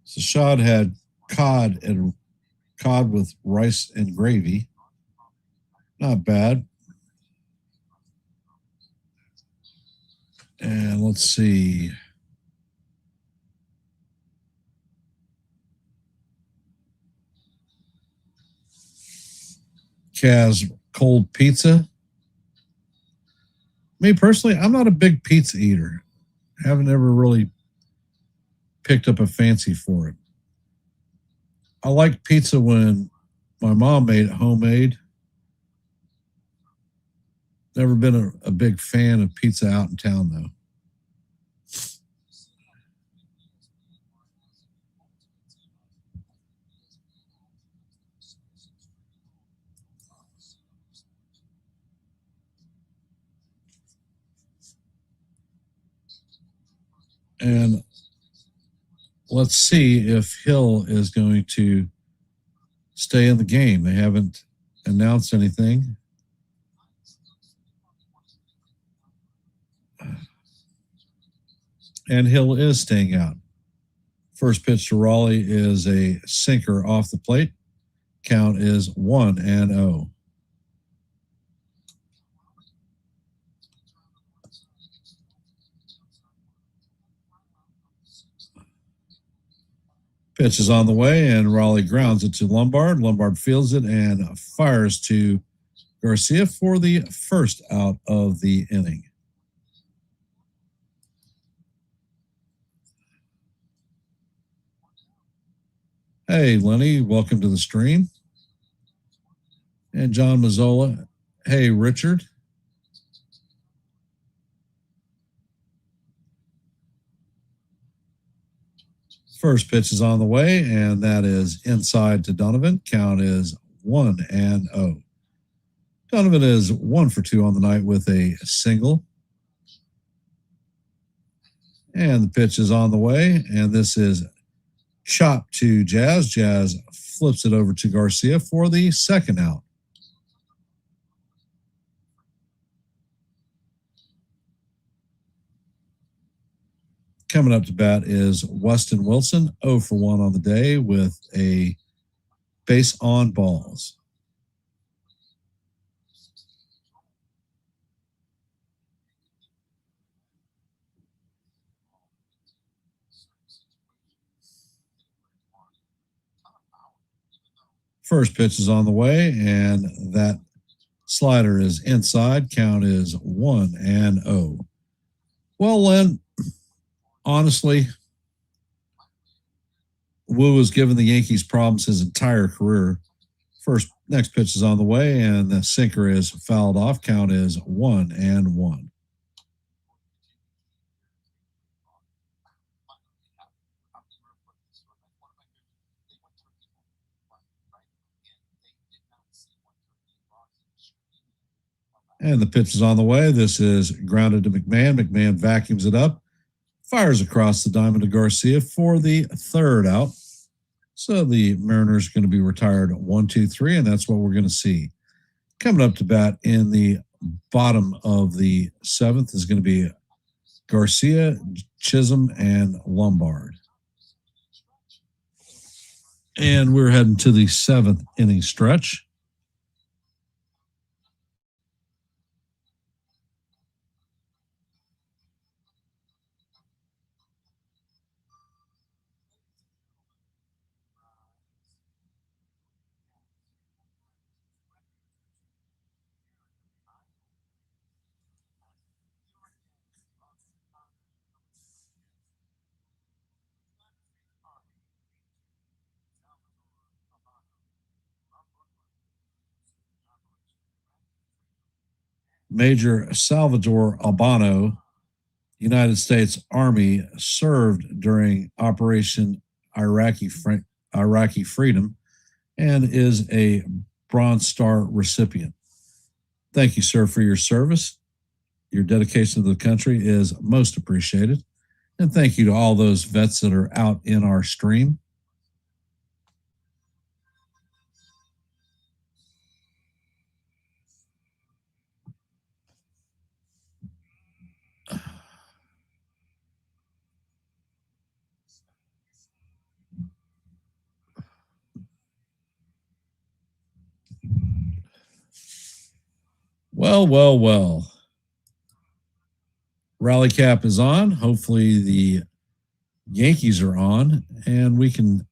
Sashad had cod with rice and gravy. Not bad. And let's see. Kaz cold pizza. Me personally, I'm not a big pizza eater. Haven't ever really picked up a fancy for it. I like pizza when my mom made it homemade. Never been a big fan of pizza out in town, though. And let's see if Hill is going to stay in the game. They haven't announced anything. And Hill is staying out. First pitch to Raleigh is a sinker off the plate. Count is 1-0. Pitch is on the way, and Raleigh grounds it to Lombard. Lombard fields it and fires to Garcia for the first out of the inning. Hey, Lenny, welcome to the stream. And John Mazzola. Hey, Richard. First pitch is on the way, and that is inside to Donovan. Count is 1-0. Donovan is 1 for 2 on the night with a single. And the pitch is on the way, and this is chopped to Jazz. Jazz flips it over to Garcia for the second out. Coming up to bat is Weston Wilson, 0 for 1 on the day with a base on balls. First pitch is on the way, and that slider is inside. Count is 1-0. Well, Len, honestly, Wu has given the Yankees problems his entire career. Next pitch is on the way, and the sinker is fouled off. Count is 1-1. And the pitch is on the way. This is grounded to McMahon. McMahon vacuums it up, fires across the diamond to Garcia for the third out. So the Mariners are going to be retired 1, 2, 3, and that's what we're going to see. Coming up to bat in the bottom of the seventh is going to be Garcia, Chisholm, and Lombard. And we're heading to the seventh inning stretch. Major Salvador Albano, United States Army, served during Operation Iraqi Freedom and is a Bronze Star recipient. Thank you, sir, for your service. Your dedication to the country is most appreciated. And thank you to all those vets that are out in our stream. Well. Rally cap is on. Hopefully the Yankees are on, and we can,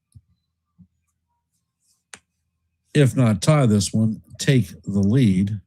if not tie this one, take the lead.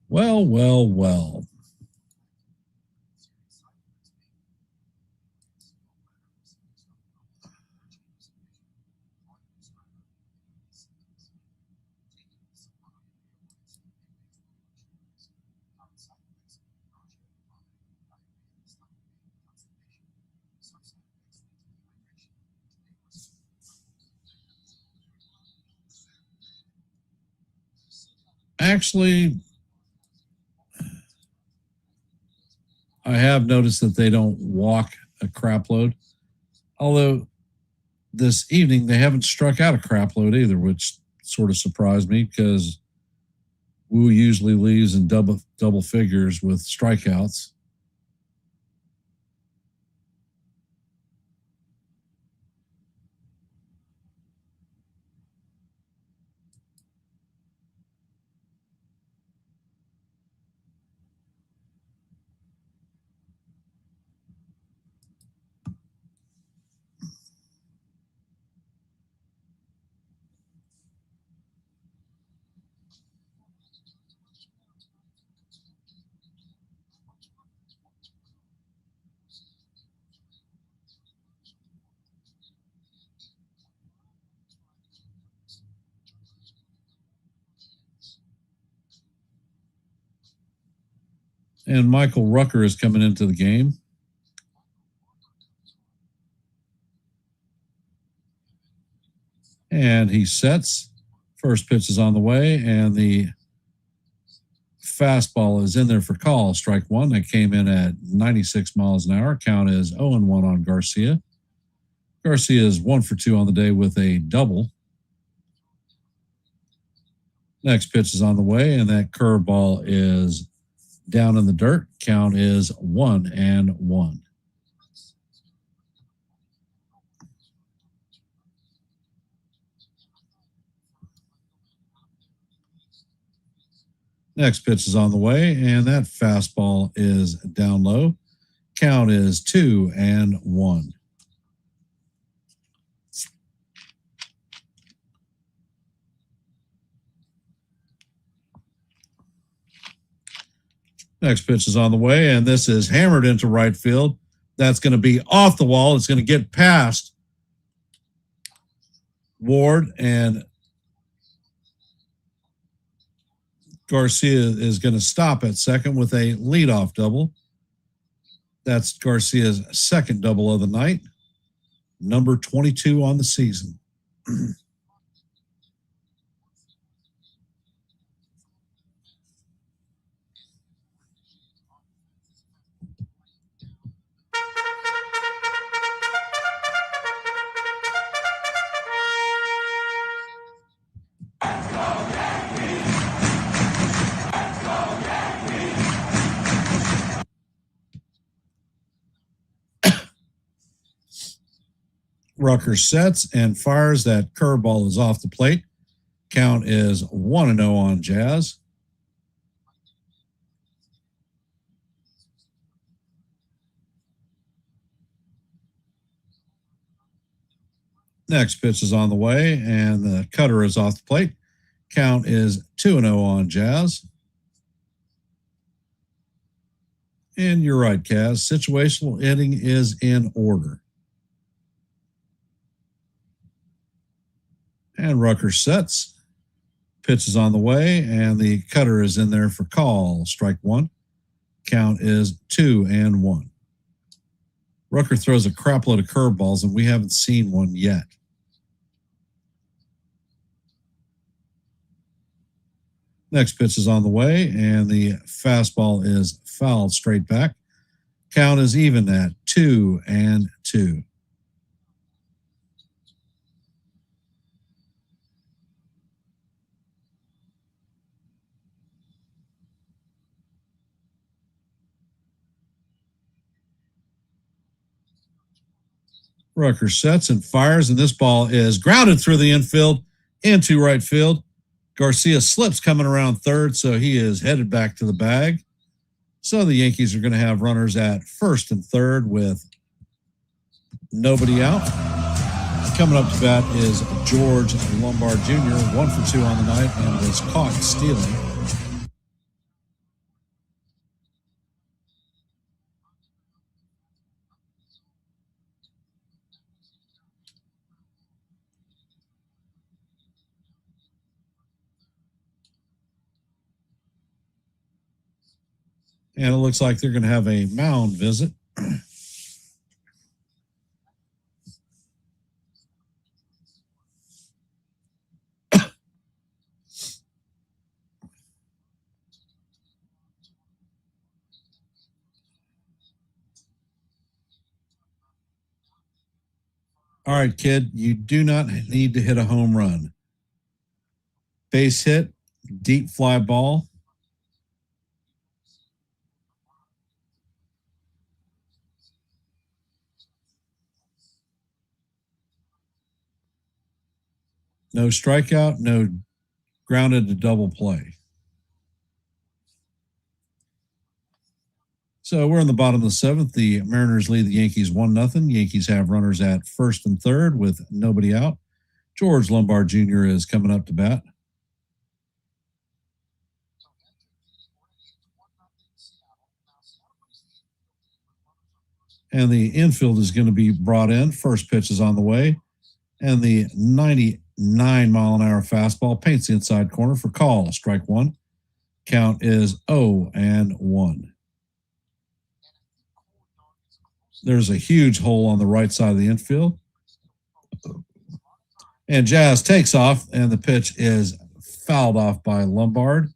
Well. Actually, I have noticed that they don't walk a crap load. Although this evening they haven't struck out a crap load either, which sort of surprised me because Wu usually leaves in double figures with strikeouts. And Michael Rucker is coming into the game. And he sets. First pitch is on the way, and the fastball is in there for call, strike one. That came in at 96 miles an hour. Count is 0-1 on Garcia. Garcia is 1 for 2 on the day with a double. Next pitch is on the way, and that curveball is down in the dirt. Count is 1-1. Next pitch is on the way, and that fastball is down low. Count is 2-1. Next pitch is on the way, and this is hammered into right field. That's going to be off the wall. It's going to get past Ward, and Garcia is going to stop at second with a leadoff double. That's Garcia's second double of the night, number 22 on the season. Rucker sets and fires. That curveball is off the plate. Count is 1-0 on Jazz. Next pitch is on the way, and the cutter is off the plate. Count is 2-0 on Jazz. And you're right, Kaz. Situational hitting is in order. And Rucker sets. Pitch is on the way, and the cutter is in there for call. Strike one. Count is 2-1. Rucker throws a crap load of curveballs, and we haven't seen one yet. Next pitch is on the way, and the fastball is fouled straight back. Count is even at 2-2. Rucker sets and fires, and this ball is grounded through the infield into right field. Garcia slips coming around third, so he is headed back to the bag. So the Yankees are going to have runners at first and third with nobody out. Coming up to bat is George Lombard Jr., 1 for 2 on the night and was caught stealing. And it looks like they're going to have a mound visit. All right, kid, you do not need to hit a home run. Base hit, deep fly ball. No strikeout, no grounded to double play. So we're in the bottom of the seventh. The Mariners lead the Yankees 1-0. Yankees have runners at first and third with nobody out. George Lombard Jr. is coming up to bat. And the infield is going to be brought in. First pitch is on the way. And the 99-mile-an-hour fastball paints the inside corner for call. Strike one. Count is 0-1. There's a huge hole on the right side of the infield. And Jazz takes off, and the pitch is fouled off by Lombard.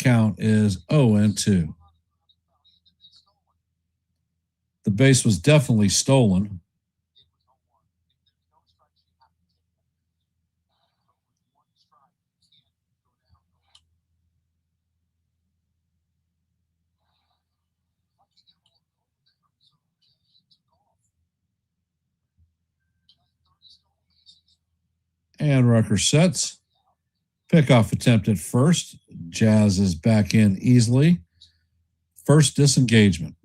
Count is 0-2. The base was definitely stolen. And Rucker sets. Pickoff attempt at first. Jazz is back in easily. First disengagement.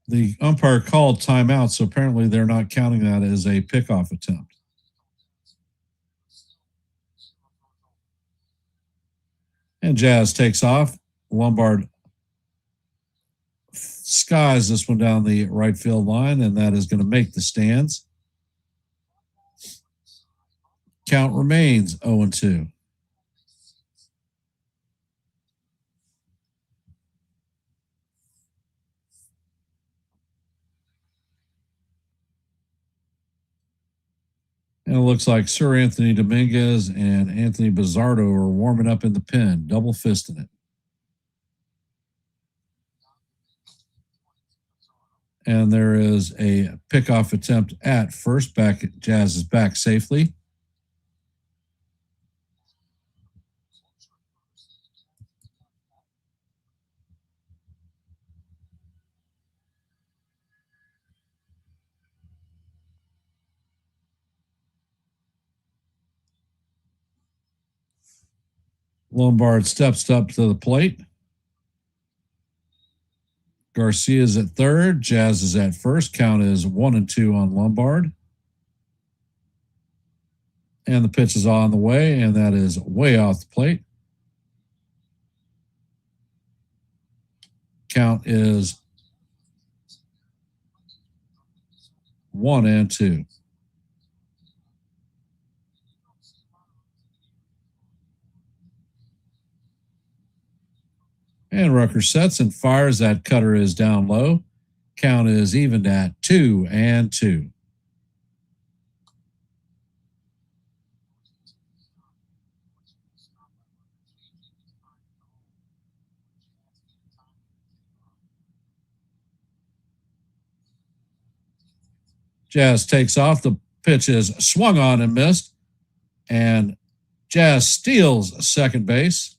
The umpire called timeout, so apparently they're not counting that as a pickoff attempt. And Jazz takes off. Lombard skies this one down the right field line, and that is going to make the stands. Count remains 0-2. And it looks like Sir Anthony Dominguez and Anthony Bizzardo are warming up in the pen, double fisting it. And there is a pickoff attempt at first. Jazz is back safely. Lombard steps up to the plate. Garcia's at third. Jazz is at first. Count is 1-2 on Lombard. And the pitch is on the way, and that is way off the plate. Count is 1-2. And Rucker sets and fires. That cutter is down low. Count is evened at 2-2. Jazz takes off. The pitch is swung on and missed. And Jazz steals second base.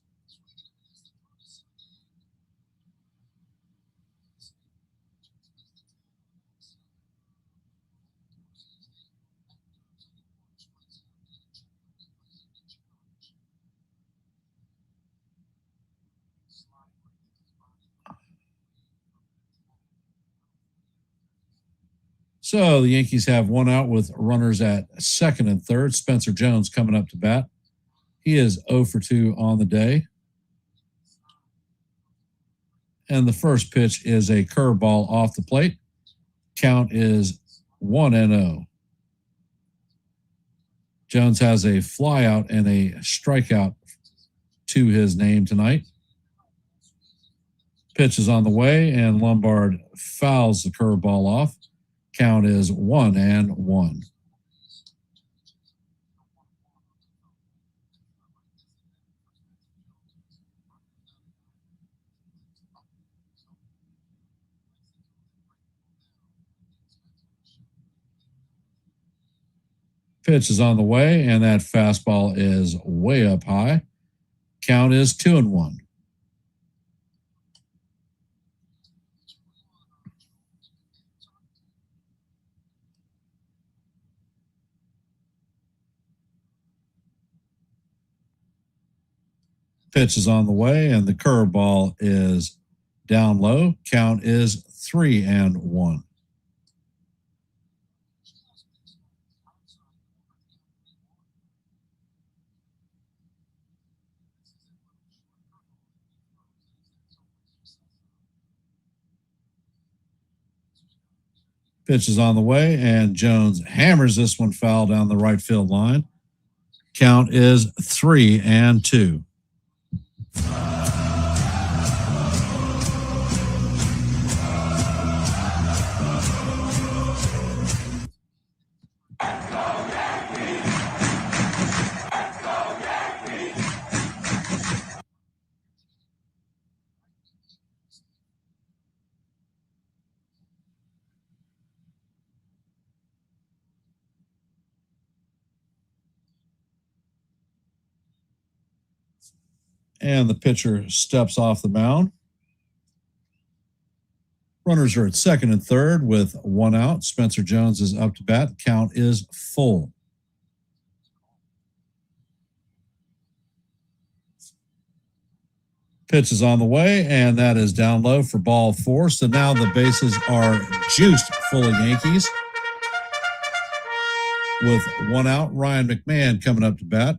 So the Yankees have one out with runners at second and third. Spencer Jones coming up to bat. He is 0-2 on the day. And the first pitch is a curveball off the plate. Count is 1-0. Jones has a flyout and a strikeout to his name tonight. Pitch is on the way, and Lombard fouls the curveball off. Count is 1-1. Pitch is on the way, and that fastball is way up high. Count is 2-1. Pitch is on the way, and the curveball is down low. Count is 3-1. Pitch is on the way, and Jones hammers this one foul down the right field line. Count is 3-2. And the pitcher steps off the mound. Runners are at second and third with 1 out. Spencer Jones is up to bat. Count is full. Pitch is on the way, and that is down low for ball 4. So now the bases are juiced full of Yankees. With 1 out, Ryan McMahon coming up to bat.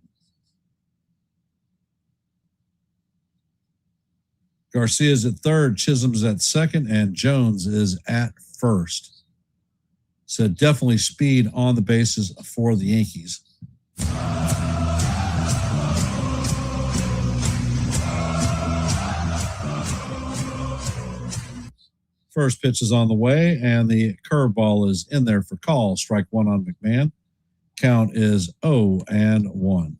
Garcia's at third, Chisholm's at second, and Jones is at first. So definitely speed on the bases for the Yankees. First pitch is on the way, and the curveball is in there for call. Strike 1 on McMahon. Count is 0-1.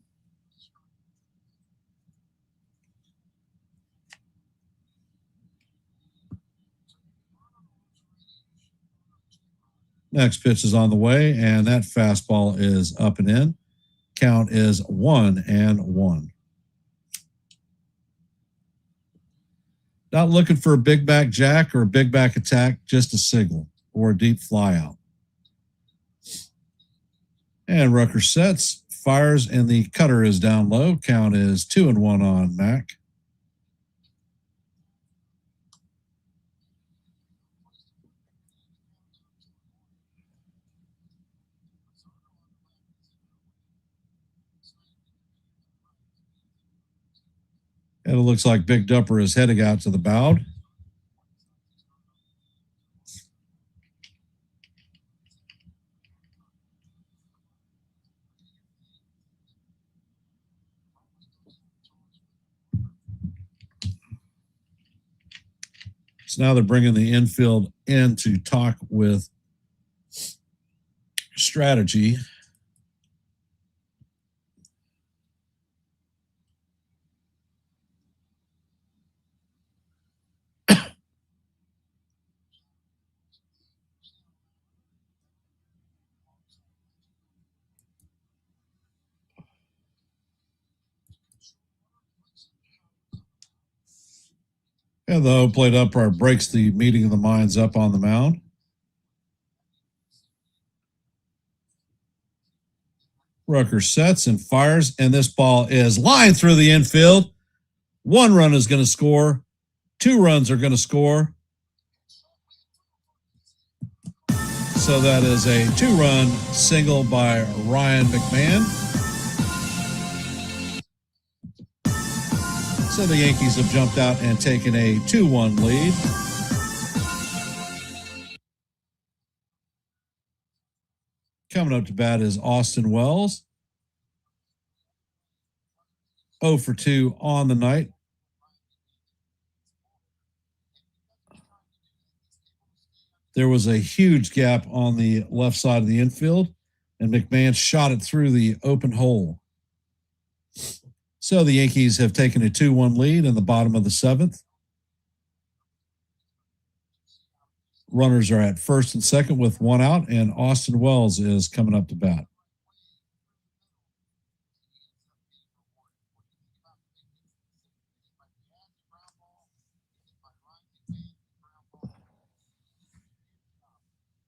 Next pitch is on the way, and that fastball is up and in. Count is 1-1. Not looking for a big back jack or a big back attack, just a single or a deep fly out. And Rucker sets, fires, and the cutter is down low. Count is 2-1 on Mac. And it looks like Big Dupper is heading out to the mound. So now they're bringing the infield in to talk with strategy. And the home plate umpire breaks the meeting of the minds up on the mound. Rucker sets and fires, and this ball is lined through the infield. 1 run is going to score. 2 runs are going to score. So that is a 2-run single by Ryan McMahon. So the Yankees have jumped out and taken a 2-1 lead. Coming up to bat is Austin Wells. 0 for 2 on the night. There was a huge gap on the left side of the infield, and McMahon shot it through the open hole. So the Yankees have taken a 2-1 lead in the bottom of the 7th. Runners are at first and second with 1 out, and Austin Wells is coming up to bat.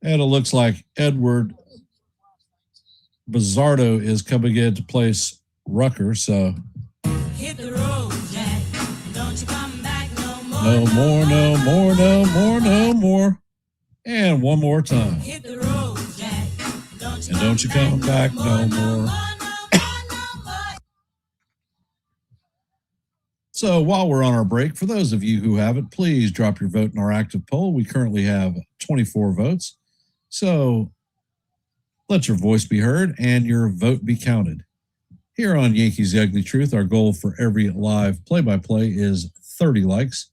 And it looks like Edward Bizzardo is coming in to place Rucker, so hit the road, Jack. Don't you come back no more. no more, no more, no more, no more. And one more time. Hit the road, Jack. And don't you come back no more. So while we're on our break, for those of you who haven't, please drop your vote in our active poll. We currently have 24 votes. So let your voice be heard and your vote be counted. Here on Yankees The Ugly Truth, our goal for every live play-by-play is 30 likes.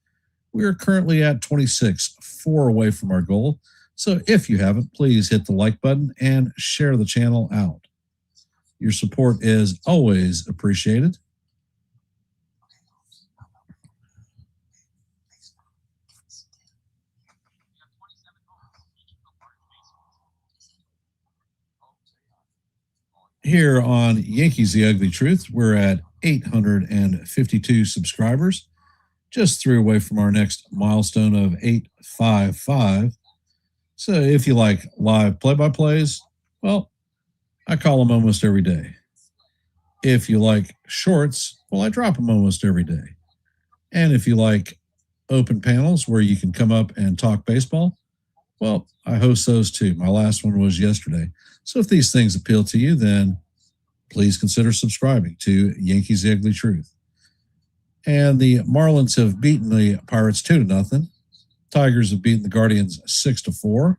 We are currently at 26, 4 away from our goal. So if you haven't, please hit the like button and share the channel out. Your support is always appreciated. Here on Yankees The Ugly Truth, we're at 852 subscribers, just 3 away from our next milestone of 855. So if you like live play-by-plays, well, I call them almost every day. If you like shorts, well, I drop them almost every day. And if you like open panels where you can come up and talk baseball, well, I host those too. My last one was yesterday. So if these things appeal to you, then please consider subscribing to Yankees The Ugly Truth. And the Marlins have beaten the Pirates 2-0. Tigers have beaten the Guardians 6-4.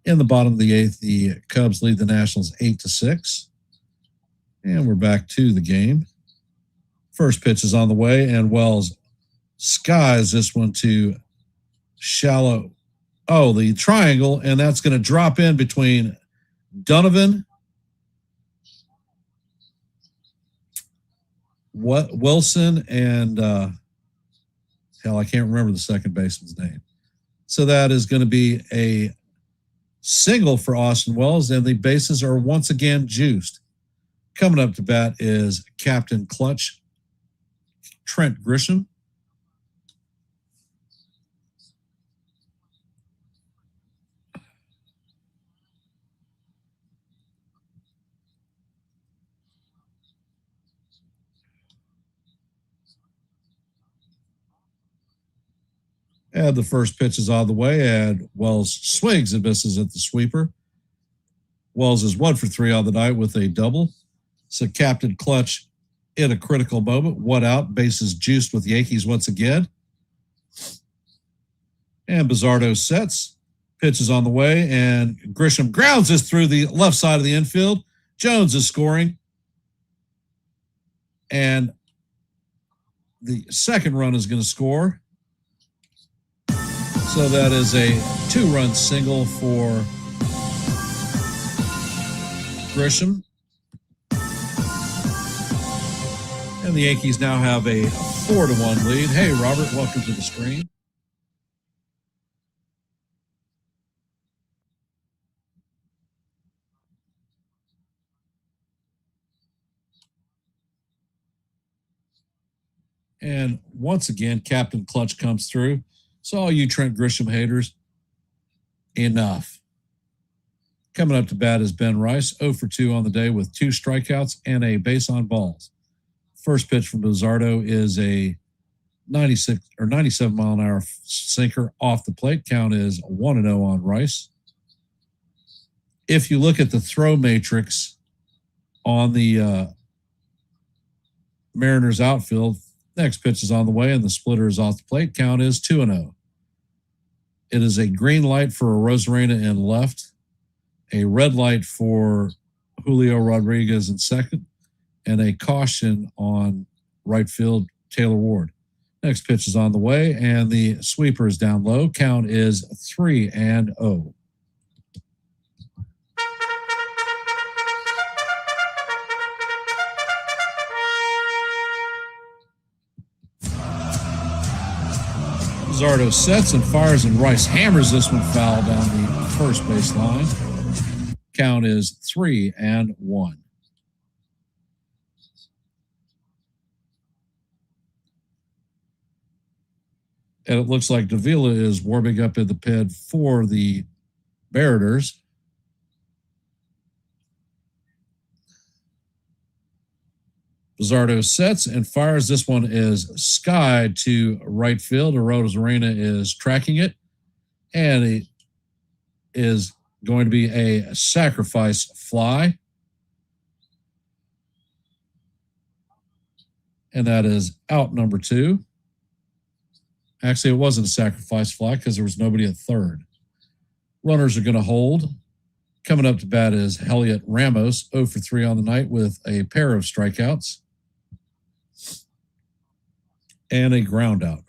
In the bottom of the 8th, the Cubs lead the Nationals 8-6. And we're back to the game. First pitch is on the way, and Wells skies this one to shallow. Oh, the triangle, and that's going to drop in between Donovan, Wilson, and hell, I can't remember the second baseman's name. So that is going to be a single for Austin Wells, and the bases are once again juiced. Coming up to bat is Captain Clutch, Trent Grisham. And the first pitch is out of the way, and Wells swings and misses at the sweeper. Wells is 1 for 3 on the night with a double. So Captain Clutch in a critical moment. 1 out, bases juiced with Yankees once again. And Bizzardo sets. Pitch is on the way, and Grisham grounds this through the left side of the infield. Jones is scoring. And the second run is going to score. So that is a 2-run single for Grisham. And the Yankees now have a 4-1 lead. Hey, Robert, welcome to the stream. And once again, Captain Clutch comes through. So all you Trent Grisham haters, enough. Coming up to bat is Ben Rice, 0 for 2 on the day with 2 strikeouts and a base on balls. First pitch from Bizzardo is a 96 or 97 mile an hour sinker off the plate. Count is 1-0 on Rice. If you look at the throw matrix on the Mariners outfield, next pitch is on the way, and the splitter is off the plate. Count is 2-0. It is a green light for a Rosarena in left, a red light for Julio Rodriguez in second, and a caution on right field, Taylor Ward. Next pitch is on the way, and the sweeper is down low. Count is 3-0. Bizzardo sets and fires, and Rice hammers this one foul down the first base line. Count is 3-1. And it looks like Davila is warming up in the pen for the Mariners. Bizzardo sets and fires. This one is skied to right field. Rosarena is tracking it, and it is going to be a sacrifice fly. And that is out number 2. Actually, it wasn't a sacrifice fly because there was nobody at third. Runners are going to hold. Coming up to bat is Heliot Ramos, 0 for 3 on the night with a pair of strikeouts and a ground out.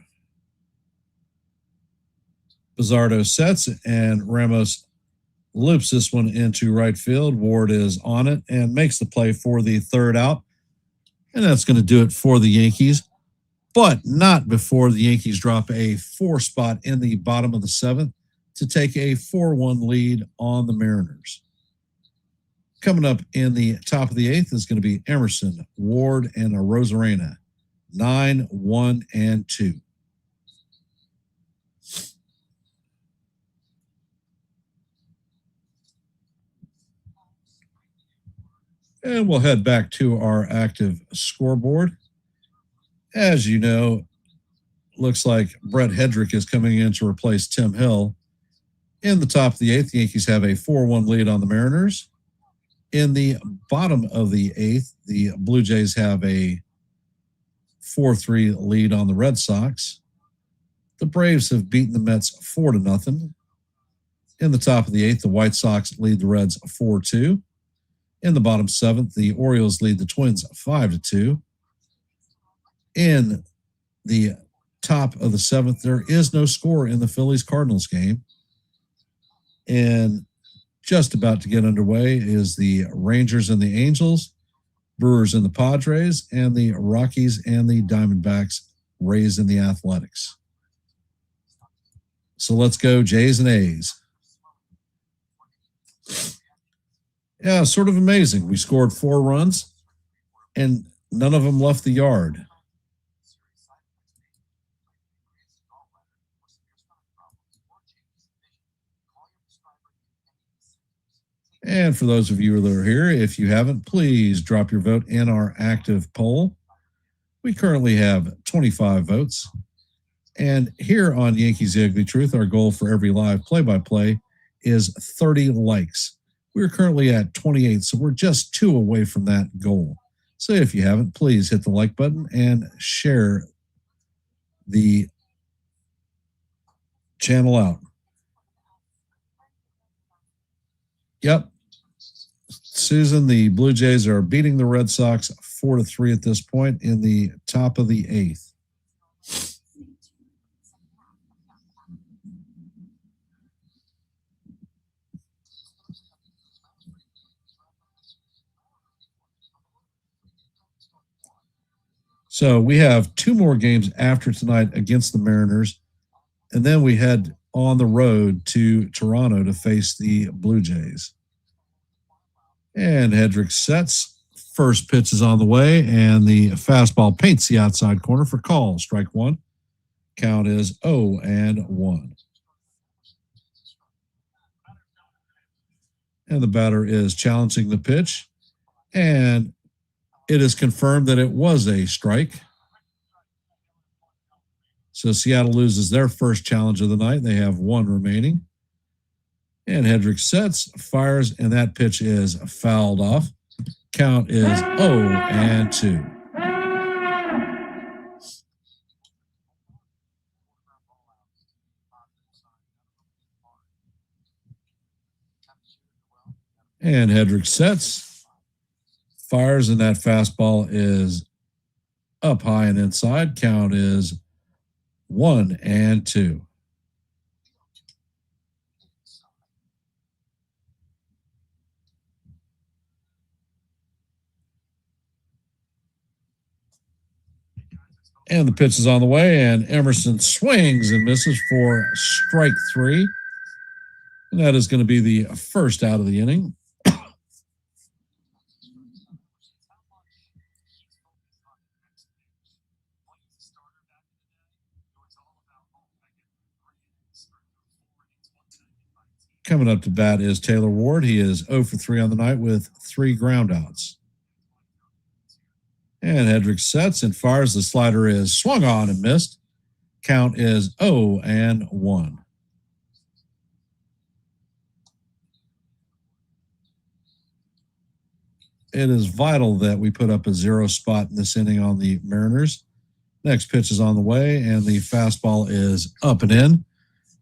Bizzardo sets and Ramos loops this one into right field. Ward is on it and makes the play for the third out. And that's going to do it for the Yankees, but not before the Yankees drop a 4 spot in the bottom of the 7th to take a 4-1 lead on the Mariners. Coming up in the top of the 8th is going to be Emerson, Ward, and Rosarena, 9, 1, and 2. And we'll head back to our active scoreboard. As you know, looks like Brett Hedrick is coming in to replace Tim Hill. In the top of the 8th, the Yankees have a 4-1 lead on the Mariners. In the bottom of the 8th, the Blue Jays have a 4-3 lead on the Red Sox. The Braves have beaten the Mets 4-0. In the top of the 8th, the White Sox lead the Reds 4-2. In the bottom 7th, the Orioles lead the Twins 5-2. In the top of the 7th, there is no score in the Phillies-Cardinals game. And just about to get underway is the Rangers and the Angels, Brewers and the Padres, and the Rockies and the Diamondbacks, Rays and the Athletics. So let's go Jays and A's. Yeah, sort of amazing. We scored 4 runs, and none of them left the yard. And for those of you that are here, if you haven't, please drop your vote in our active poll. We currently have 25 votes. And here on Yankees The Ugly Truth, our goal for every live play-by-play is 30 likes. We're currently at 28, so we're just 2 away from that goal. So if you haven't, please hit the like button and share the channel out. Yep. Susan, the Blue Jays are beating the Red Sox 4-3 at this point in the top of the 8th. So we have 2 more games after tonight against the Mariners, and then we head on the road to Toronto to face the Blue Jays. And Hedrick sets. First pitch is on the way, and the fastball paints the outside corner for call. Strike 1. Count is 0-1. And the batter is challenging the pitch, and it is confirmed that it was a strike. So Seattle loses their first challenge of the night. They have 1 remaining. And Hedrick sets, fires, and that pitch is fouled off. Count is 0-2. And Hedrick sets, fires, and that fastball is up high and inside. Count is 1-2. And the pitch is on the way, and Emerson swings and misses for strike 3. And that is going to be the first out of the inning. Coming up to bat is Taylor Ward. He is 0 for 3 on the night with 3 groundouts. And Hedrick sets and fires. The slider is swung on and missed. Count is 0-1. It is vital that we put up a 0 spot in this inning on the Mariners. Next pitch is on the way, and the fastball is up and in.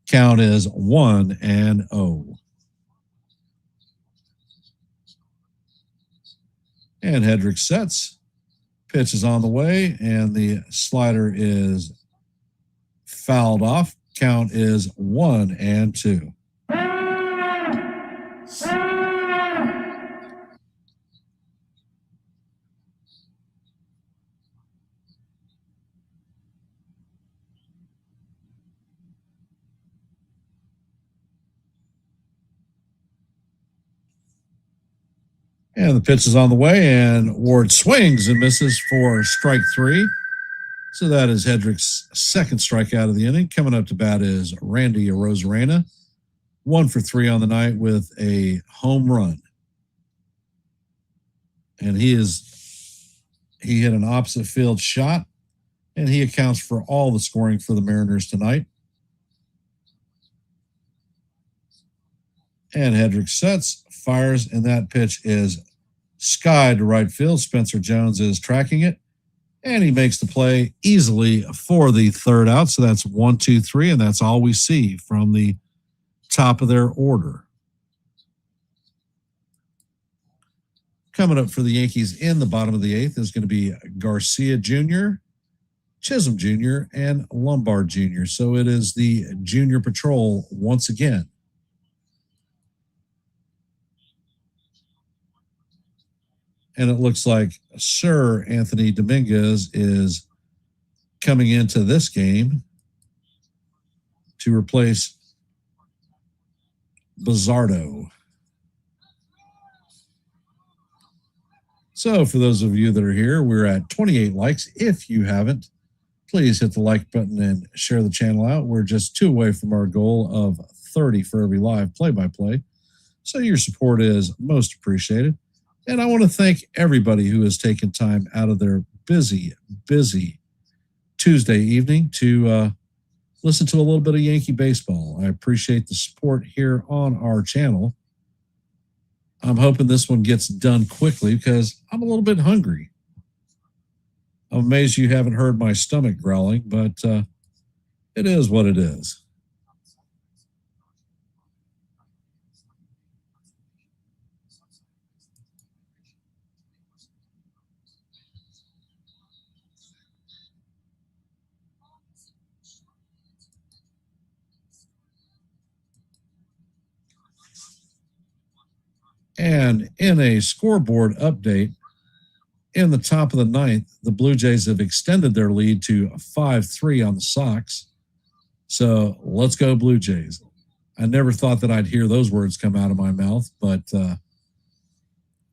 Count is 1-0. And Hedrick sets. Pitch is on the way, and the slider is fouled off. Count is 1-2. And the pitch is on the way, and Ward swings and misses for strike 3. So that is Hedrick's second strikeout of the inning. Coming up to bat is Randy Arozarena, 1 for 3 on the night with a home run. And he hit an opposite field shot, and he accounts for all the scoring for the Mariners tonight. And Hedrick sets, fires, and that pitch is sky to right field. Spencer Jones is tracking it, and he makes the play easily for the third out. So that's 1, 2, 3, and that's all we see from the top of their order. Coming up for the Yankees in the bottom of the 8th is going to be Garcia Jr., Chisholm Jr., and Lombard Jr. So it is the junior patrol once again. And it looks like Sir Anthony Dominguez is coming into this game to replace Bizzardo. So for those of you that are here, we're at 28 likes. If you haven't, please hit the like button and share the channel out. We're just 2 away from our goal of 30 for every live play-by-play. So your support is most appreciated. And I want to thank everybody who has taken time out of their busy Tuesday evening to listen to a little bit of Yankee baseball. I appreciate the support here on our channel. I'm hoping this one gets done quickly because I'm a little bit hungry. I'm amazed you haven't heard my stomach growling, but it is what it is. And in a scoreboard update, in the top of the 9th, the Blue Jays have extended their lead to 5-3 on the Sox. So let's go Blue Jays. I never thought that I'd hear those words come out of my mouth, but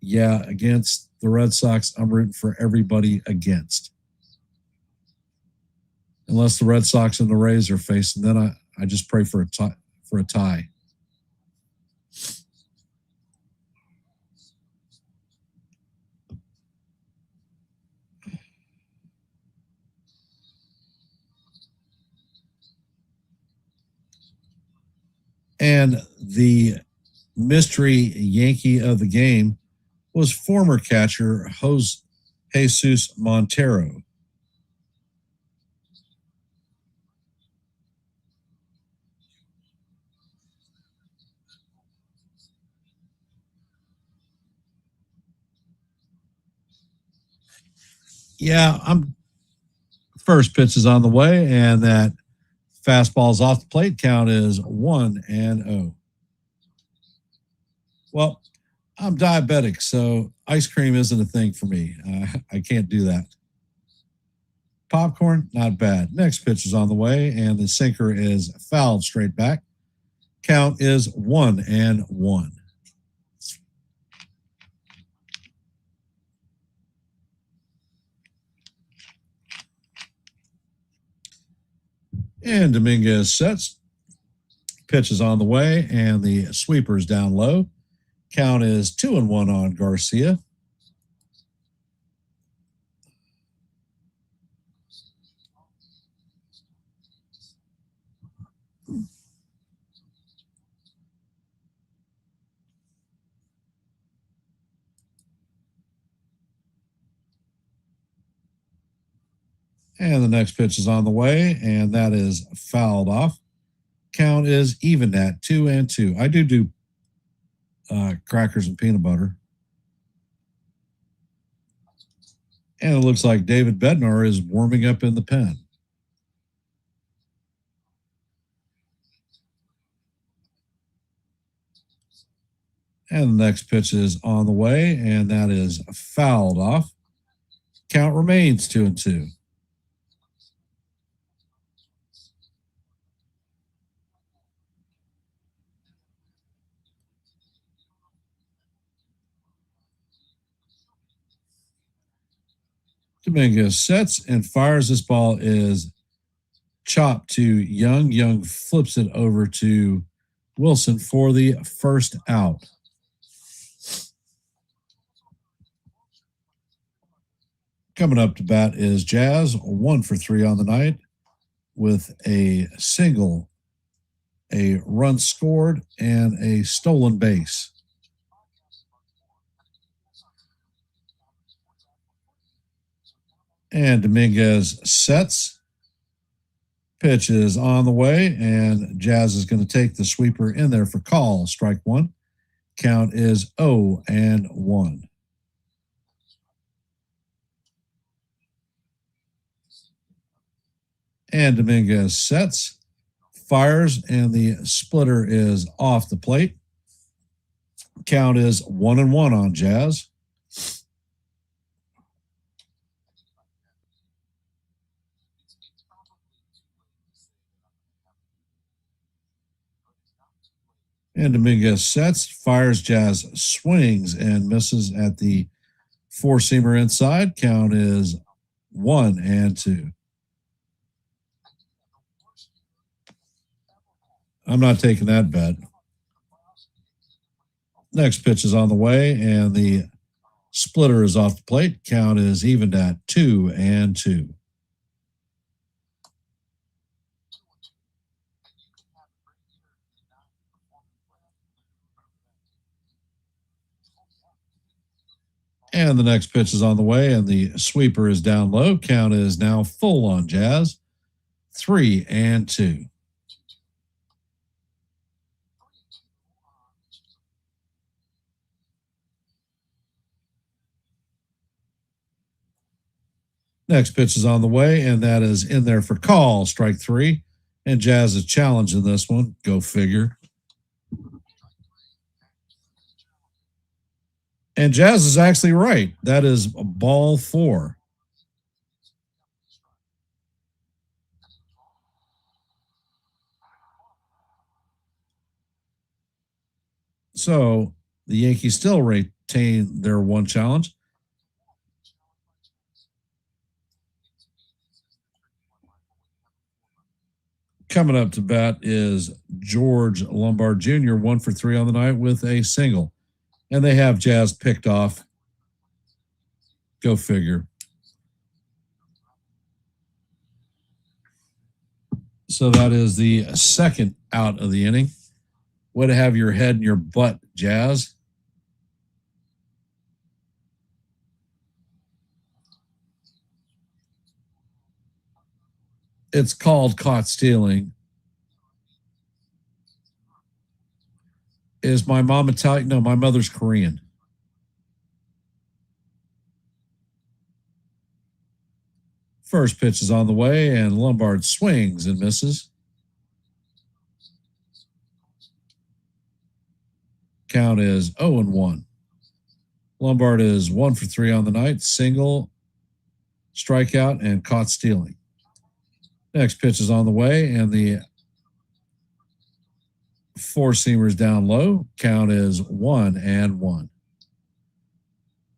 yeah, against the Red Sox, I'm rooting for everybody against. Unless the Red Sox and the Rays are facing, then I just pray for a tie. And the mystery Yankee of the game was former catcher Jesus Montero. Yeah, first pitch is on the way, and that fastball's off the plate. Count is 1-0. Well, I'm diabetic, so ice cream isn't a thing for me. I can't do that. Popcorn, not bad. Next pitch is on the way, and the sinker is fouled straight back. Count is 1-1. And Dominguez sets. Pitch is on the way, and the sweeper is down low. Count is 2-1 on Garcia. And the next pitch is on the way, and that is fouled off. Count is even at 2-2. I do crackers and peanut butter. And it looks like David Bednar is warming up in the pen. And the next pitch is on the way, and that is fouled off. Count remains 2-2. Dominguez sets and fires. This ball is chopped to Young. Young flips it over to Wilson for the first out. Coming up to bat is Jazz, 1 for 3 on the night with a single, a run scored, and a stolen base. And Dominguez sets. Pitch is on the way, and Jazz is going to take the sweeper in there for call. Strike one. Count is 0-1. And Dominguez sets, fires, and the splitter is off the plate. Count is 1-1 on Jazz. And Dominguez sets, fires. Jazz swings and misses at the four-seamer inside. Count is 1-2. I'm not taking that bet. Next pitch is on the way, and the splitter is off the plate. Count is evened at 2-2. And the next pitch is on the way, and the sweeper is down low. Count is now full on Jazz, 3-2. Next pitch is on the way, and that is in there for call, strike 3. And Jazz is challenging this one. Go figure. And Jazz is actually right. That is ball 4. So the Yankees still retain their one challenge. Coming up to bat is George Lombard Jr., 1 for 3 on the night with a single. And they have Jazz picked off. Go figure. So that is the second out of the inning. Way to have your head in your butt, Jazz. It's called caught stealing. Is my mom Italian? No, my mother's Korean. First pitch is on the way, and Lombard swings and misses. Count is 0-1. Lombard is 1 for 3 on the night, single, strikeout, and caught stealing. Next pitch is on the way, and the four-seamers down low. Count is 1-1.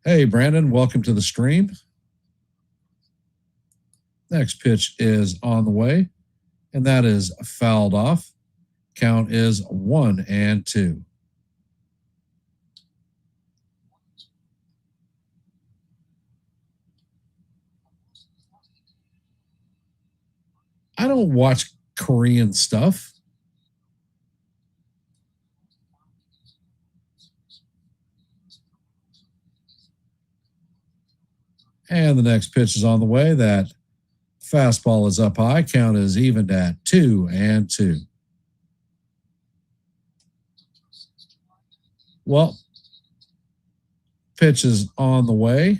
Hey, Brandon, welcome to the stream. Next pitch is on the way, and that is fouled off. Count is 1-2. I don't watch Korean stuff. And the next pitch is on the way. That fastball is up high. Count is evened at 2-2. Well, pitch is on the way.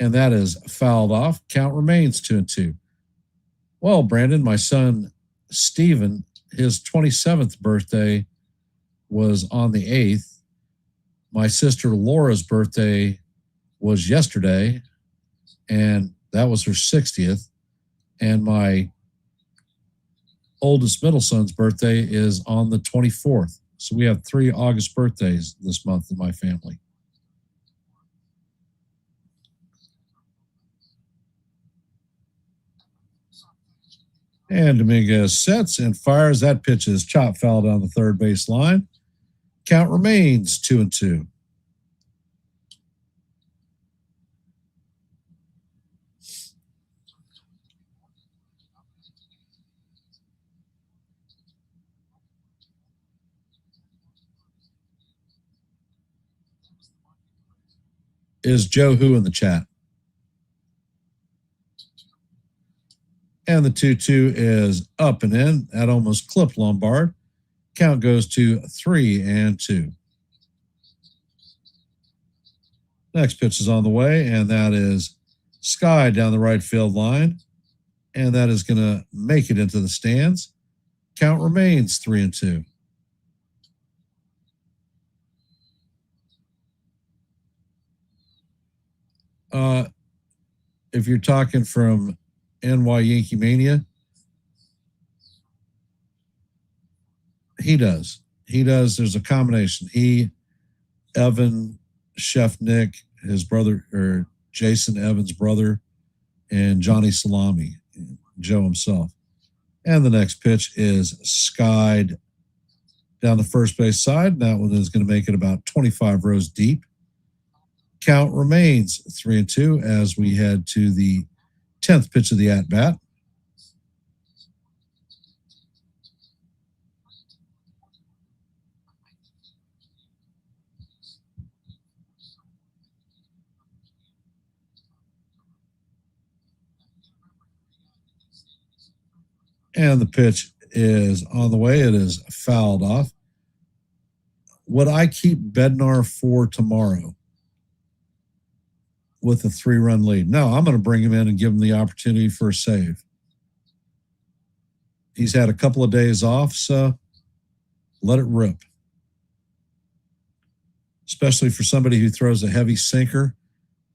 and that is fouled off. Count remains 2-2. Well, Brandon, my son Stephen, his 27th birthday was on the 8th. My sister Laura's birthday was yesterday, and that was her 60th. And my oldest middle son's birthday is on the 24th. So we have 3 August birthdays this month in my family. And Dominguez sets and fires. That pitch is chop foul down the third base line. Count remains 2-2. Is Joe Who in the chat? And the 2-2 is up and in. That almost clipped Lombard. Count goes to 3-2. Next pitch is on the way, and that is Sky down the right field line. And that is going to make it into the stands. Count remains 3-2. If you're talking from NY Yankee Mania, he does. There's a combination. He, Evan, Chef Nick, his brother, or Jason Evans' brother, and Johnny Salami, Joe himself. And the next pitch is skied down the first base side. That one is going to make it about 25 rows deep. Count remains 3-2 as we head to the 10th pitch of the at-bat. And the pitch is on the way. It is fouled off. Would I keep Bednar for tomorrow with a 3-run lead? No, I'm going to bring him in and give him the opportunity for a save. He's had a couple of days off, so let it rip. Especially for somebody who throws a heavy sinker,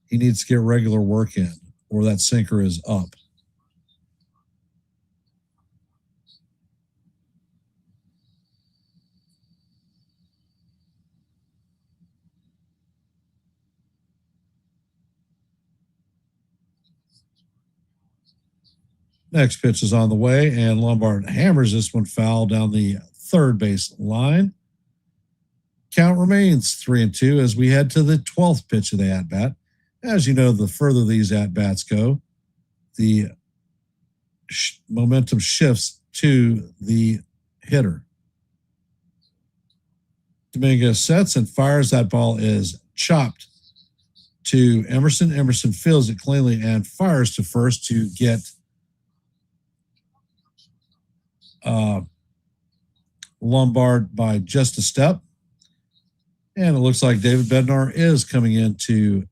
he needs to get regular work in, or that sinker is up. Next pitch is on the way, and Lombard hammers this one foul down the third base line. Count remains 3-2 as we head to the 12th pitch of the at-bat. As you know, the further these at-bats go, the momentum shifts to the hitter. Dominguez sets and fires. That ball is chopped to Emerson. Emerson fields it cleanly and fires to first to get Lombard by just a step. And it looks like David Bednar is coming in to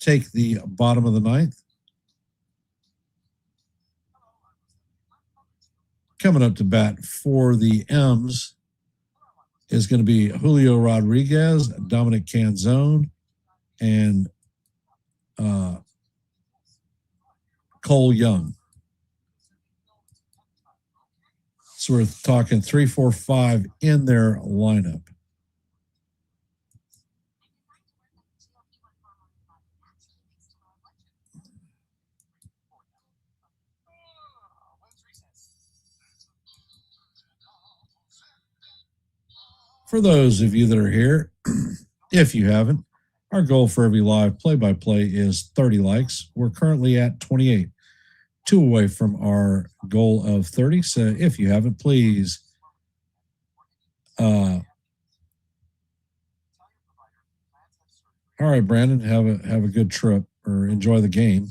take the bottom of the ninth. Coming up to bat for the M's is going to be Julio Rodriguez, Dominic Canzone, and Cole Young. So we're talking 3, 4, 5 in their lineup. For those of you that are here, if you haven't, our goal for every live play-by-play is 30 likes. We're currently at 28, 2 away from our goal of 30. So if you haven't, please all right, Brandon, have a good trip or enjoy the game.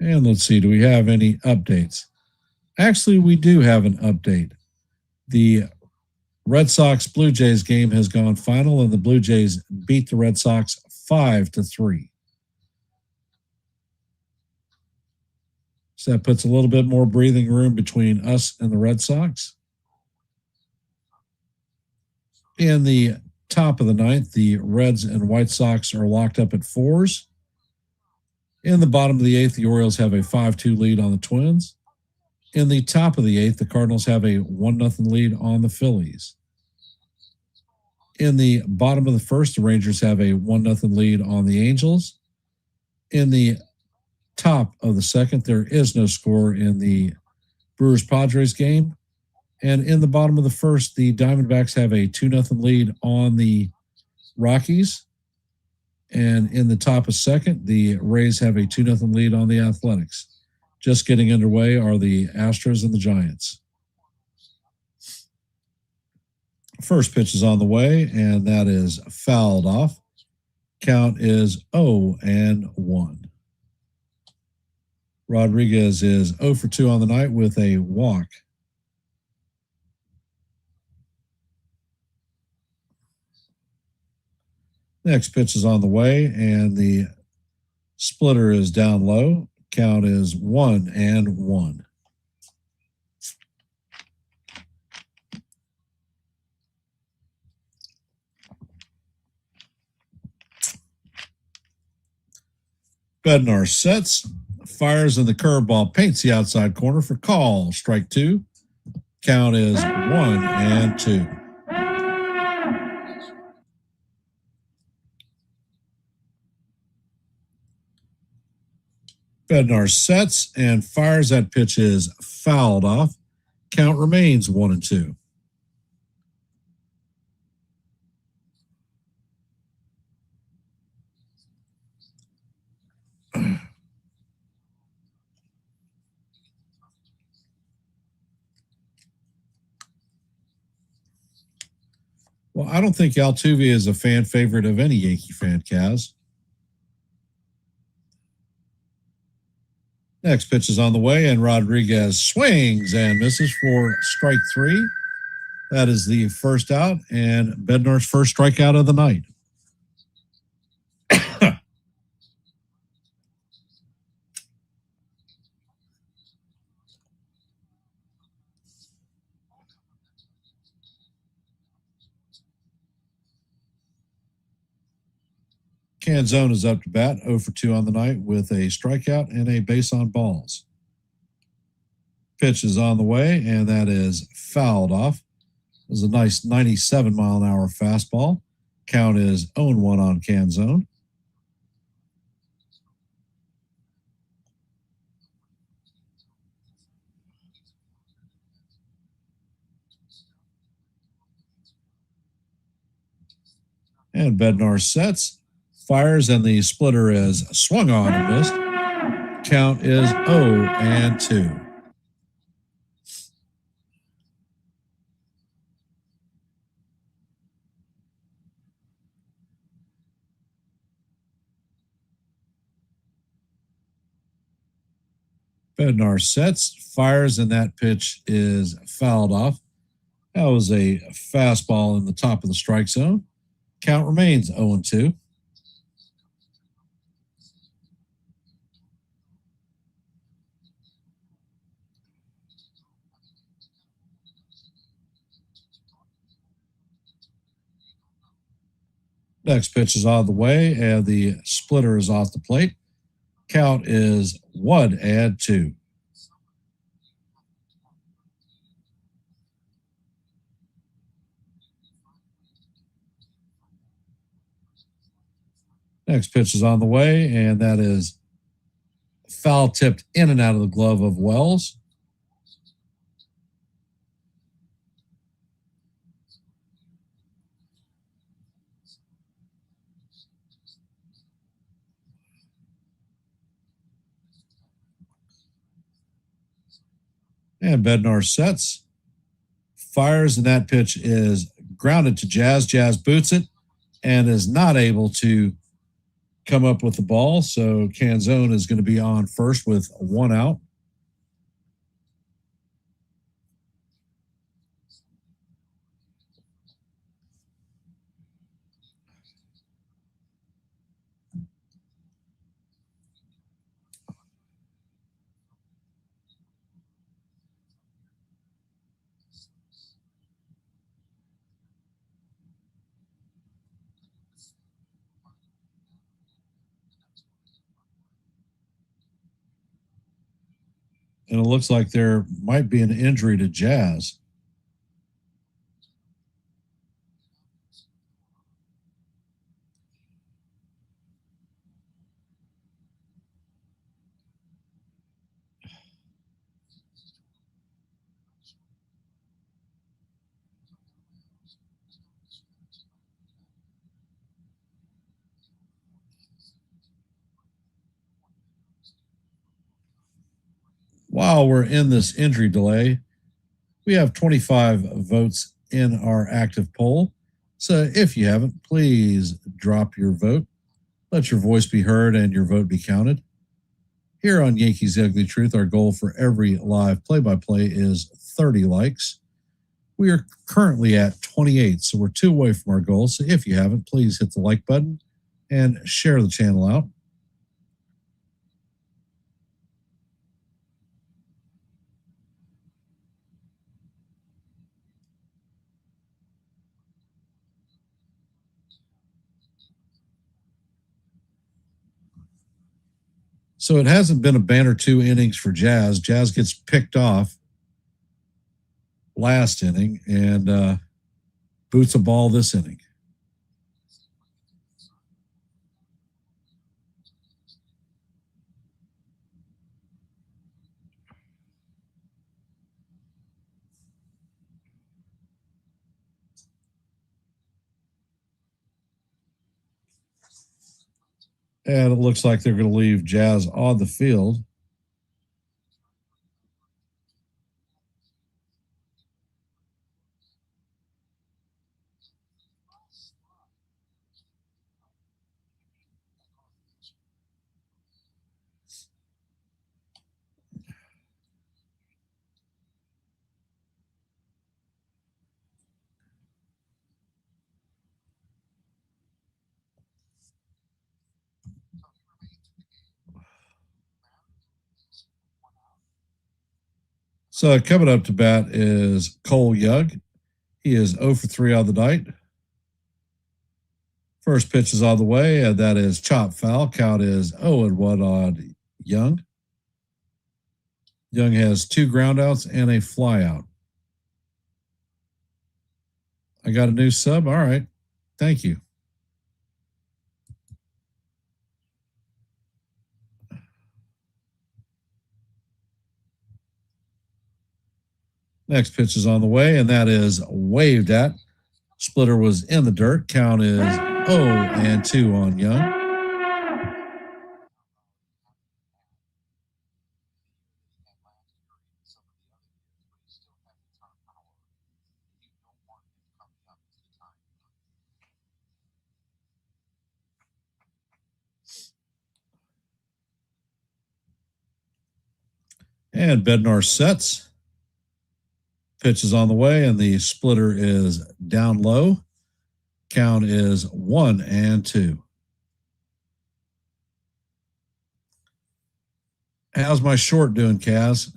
And let's see, do we have any updates? Actually, we do have an update. The Red Sox Blue Jays game has gone final, and the Blue Jays beat the Red Sox 5-3. So that puts a little bit more breathing room between us and the Red Sox. In the top of the ninth, the Reds and White Sox are locked up at 4s. In the bottom of the eighth, the Orioles have a 5-2 lead on the Twins. In the top of the eighth, the Cardinals have a 1-0 lead on the Phillies. In the bottom of the first, the Rangers have a 1-0 lead on the Angels. In the top of the second, there is no score in the Brewers-Padres game. And in the bottom of the first, the Diamondbacks have a 2-0 lead on the Rockies. And in the top of second, the Rays have a 2-0 lead on the Athletics. Just getting underway are the Astros and the Giants. First pitch is on the way, and that is fouled off. Count is 0-1. Rodriguez is 0 for 2 on the night with a walk. Next pitch is on the way, and the splitter is down low. Count is 1-1. Bednar sets, fires in the curveball, paints the outside corner for call. Strike 2. Count is 1-2. Bednar sets and fires. That pitch is fouled off. Count remains 1-2. Well, I don't think Altuve is a fan favorite of any Yankee fan, Kaz. Next pitch is on the way, and Rodriguez swings and misses for strike 3. That is the first out, and Bednar's first strikeout of the night. Canzone is up to bat, 0 for 2 on the night with a strikeout and a base on balls. Pitch is on the way, and that is fouled off. It was a nice 97-mile-an-hour fastball. Count is 0-1 on Canzone. And Bednar sets, fires, and the splitter is swung on and missed. Count is 0-2. Bednar sets, fires, and that pitch is fouled off. That was a fastball in the top of the strike zone. Count remains 0-2. Next pitch is out of the way, and the splitter is off the plate. Count is 1-2. Next pitch is on the way, and that is foul tipped in and out of the glove of Wells. And Bednar sets, fires, and that pitch is grounded to Jazz. Jazz boots it and is not able to come up with the ball. So Canzone is going to be on first with 1 out. And it looks like there might be an injury to Jazz. While we're in this injury delay, we have 25 votes in our active poll. So if you haven't, please drop your vote. Let your voice be heard and your vote be counted. Here on Yankees Ugly Truth, our goal for every live play-by-play is 30 likes. We are currently at 28, so we're 2 away from our goal. So if you haven't, please hit the like button and share the channel out. So it hasn't been a banner 2 innings for Jazz. Jazz gets picked off last inning and boots a ball this inning. And it looks like they're going to leave Jazz on the field. So coming up to bat is Cole Young. He is 0 for 3 on the night. First pitch is on the way, and that is chop foul. Count is 0-1 on Young. Young has 2 groundouts and a flyout. I got a new sub. All right. Thank you. Next pitch is on the way, and that is waved at. Splitter was in the dirt. Count is 0-2 on Young. And Bednar sets. Pitch is on the way, and the splitter is down low. Count is 1-2. How's my short doing, Kaz?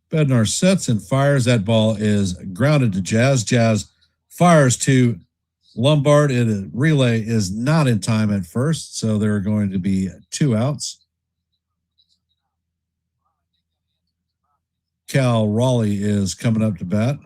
Bednar sets and fires. That ball is grounded to Jazz. Jazz fires to Lombard. A relay is not in time at first, so there are going to be 2 outs. Cal Raleigh is coming up to bat.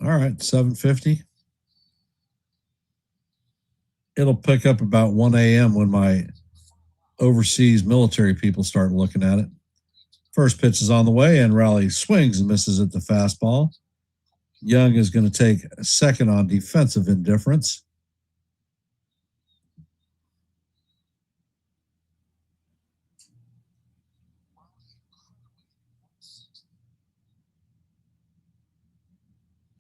All right, 750. it'll pick up about 1 a.m. when my overseas military people start looking at it. First pitch is on the way, and Raleigh swings and misses at the fastball. Young is going to take a second on defensive indifference.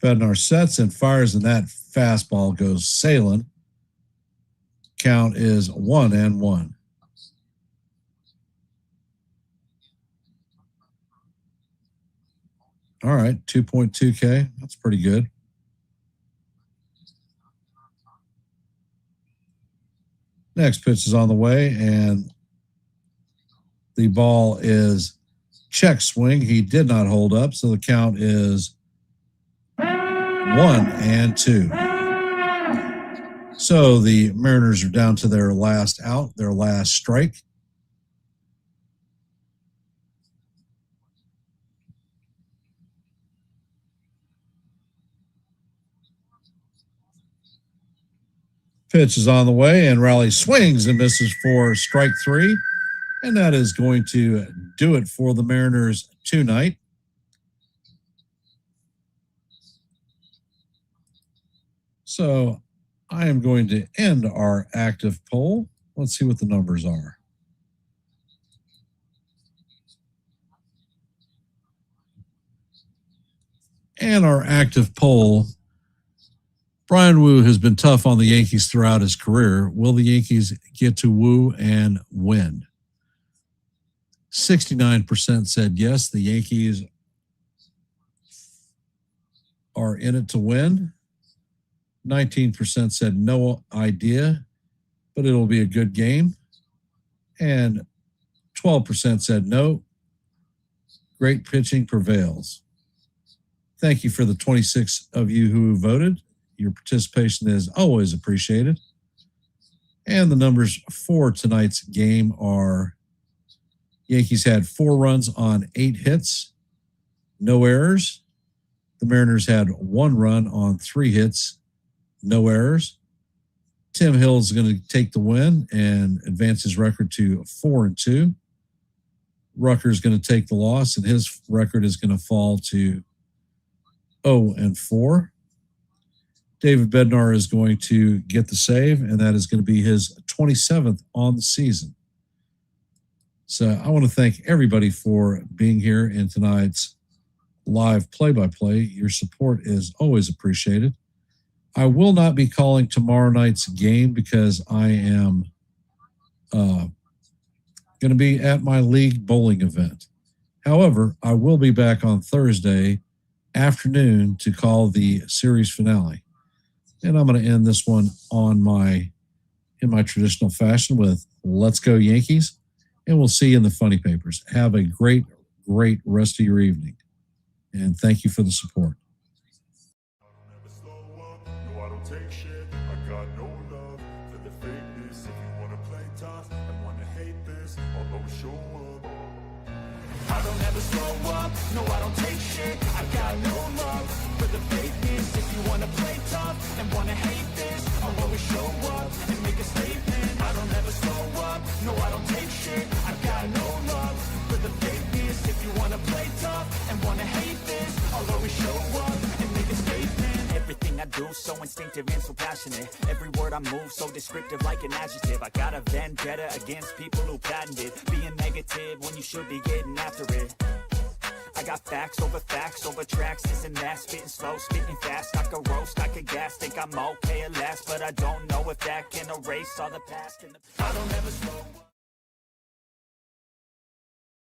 Bednar sets and fires, and that fastball goes sailing. Count is 1-1. All right, 2.2K. That's pretty good. Next pitch is on the way, and the ball is check swing. He did not hold up, so the count is 1-2. So the Mariners are down to their last out, their last strike. Pitch is on the way, and Raleigh swings and misses for strike 3. And that is going to do it for the Mariners tonight. So I am going to end our active poll. Let's see what the numbers are. And our active poll, Brian Wu has been tough on the Yankees throughout his career. Will the Yankees get to Wu and win? 69% said yes, the Yankees are in it to win. 19% said no idea, but it'll be a good game. And 12% said no. Great pitching prevails. Thank you for the 26 of you who voted. Your participation is always appreciated. And the numbers for tonight's game are: Yankees had 4 runs on 8 hits, no errors. The Mariners had 1 run on 3 hits, no errors. Tim Hill is going to take the win and advance his record to 4-2. Rucker is going to take the loss, and his record is going to fall to 0-4. David Bednar is going to get the save, and that is going to be his 27th on the season. So I want to thank everybody for being here in tonight's live play-by-play. Your support is always appreciated. I will not be calling tomorrow night's game because I am going to be at my league bowling event. However, I will be back on Thursday afternoon to call the series finale. And I'm going to end this one in my traditional fashion with "Let's go Yankees." And we'll see you in the funny papers. Have a great, great rest of your evening. And thank you for the support. I don't ever slow up, no I don't take shit. I got no love for the fakeness. If you wanna play tough and wanna hate this, I'll always show up. I don't ever slow up, no I don't take shit. I got no love for the fakeness. If you wanna play tough and wanna hate this, I'll always show up and make a statement. I don't ever slow up, no I don't take shit. I got no love for the fakeness. If you wanna play tough and wanna hate this, I'll always show up and make a statement. Everything I do so instinctive and so passionate. Every word I move so descriptive like an adjective. I got a vendetta against people who patented being negative when you should be getting after it. I got facts over tracks, this and that. Spitting slow, spitting fast. I could roast, I could gas. Think I'm okay at last, but I don't know if that can erase all the past. I don't ever slow up.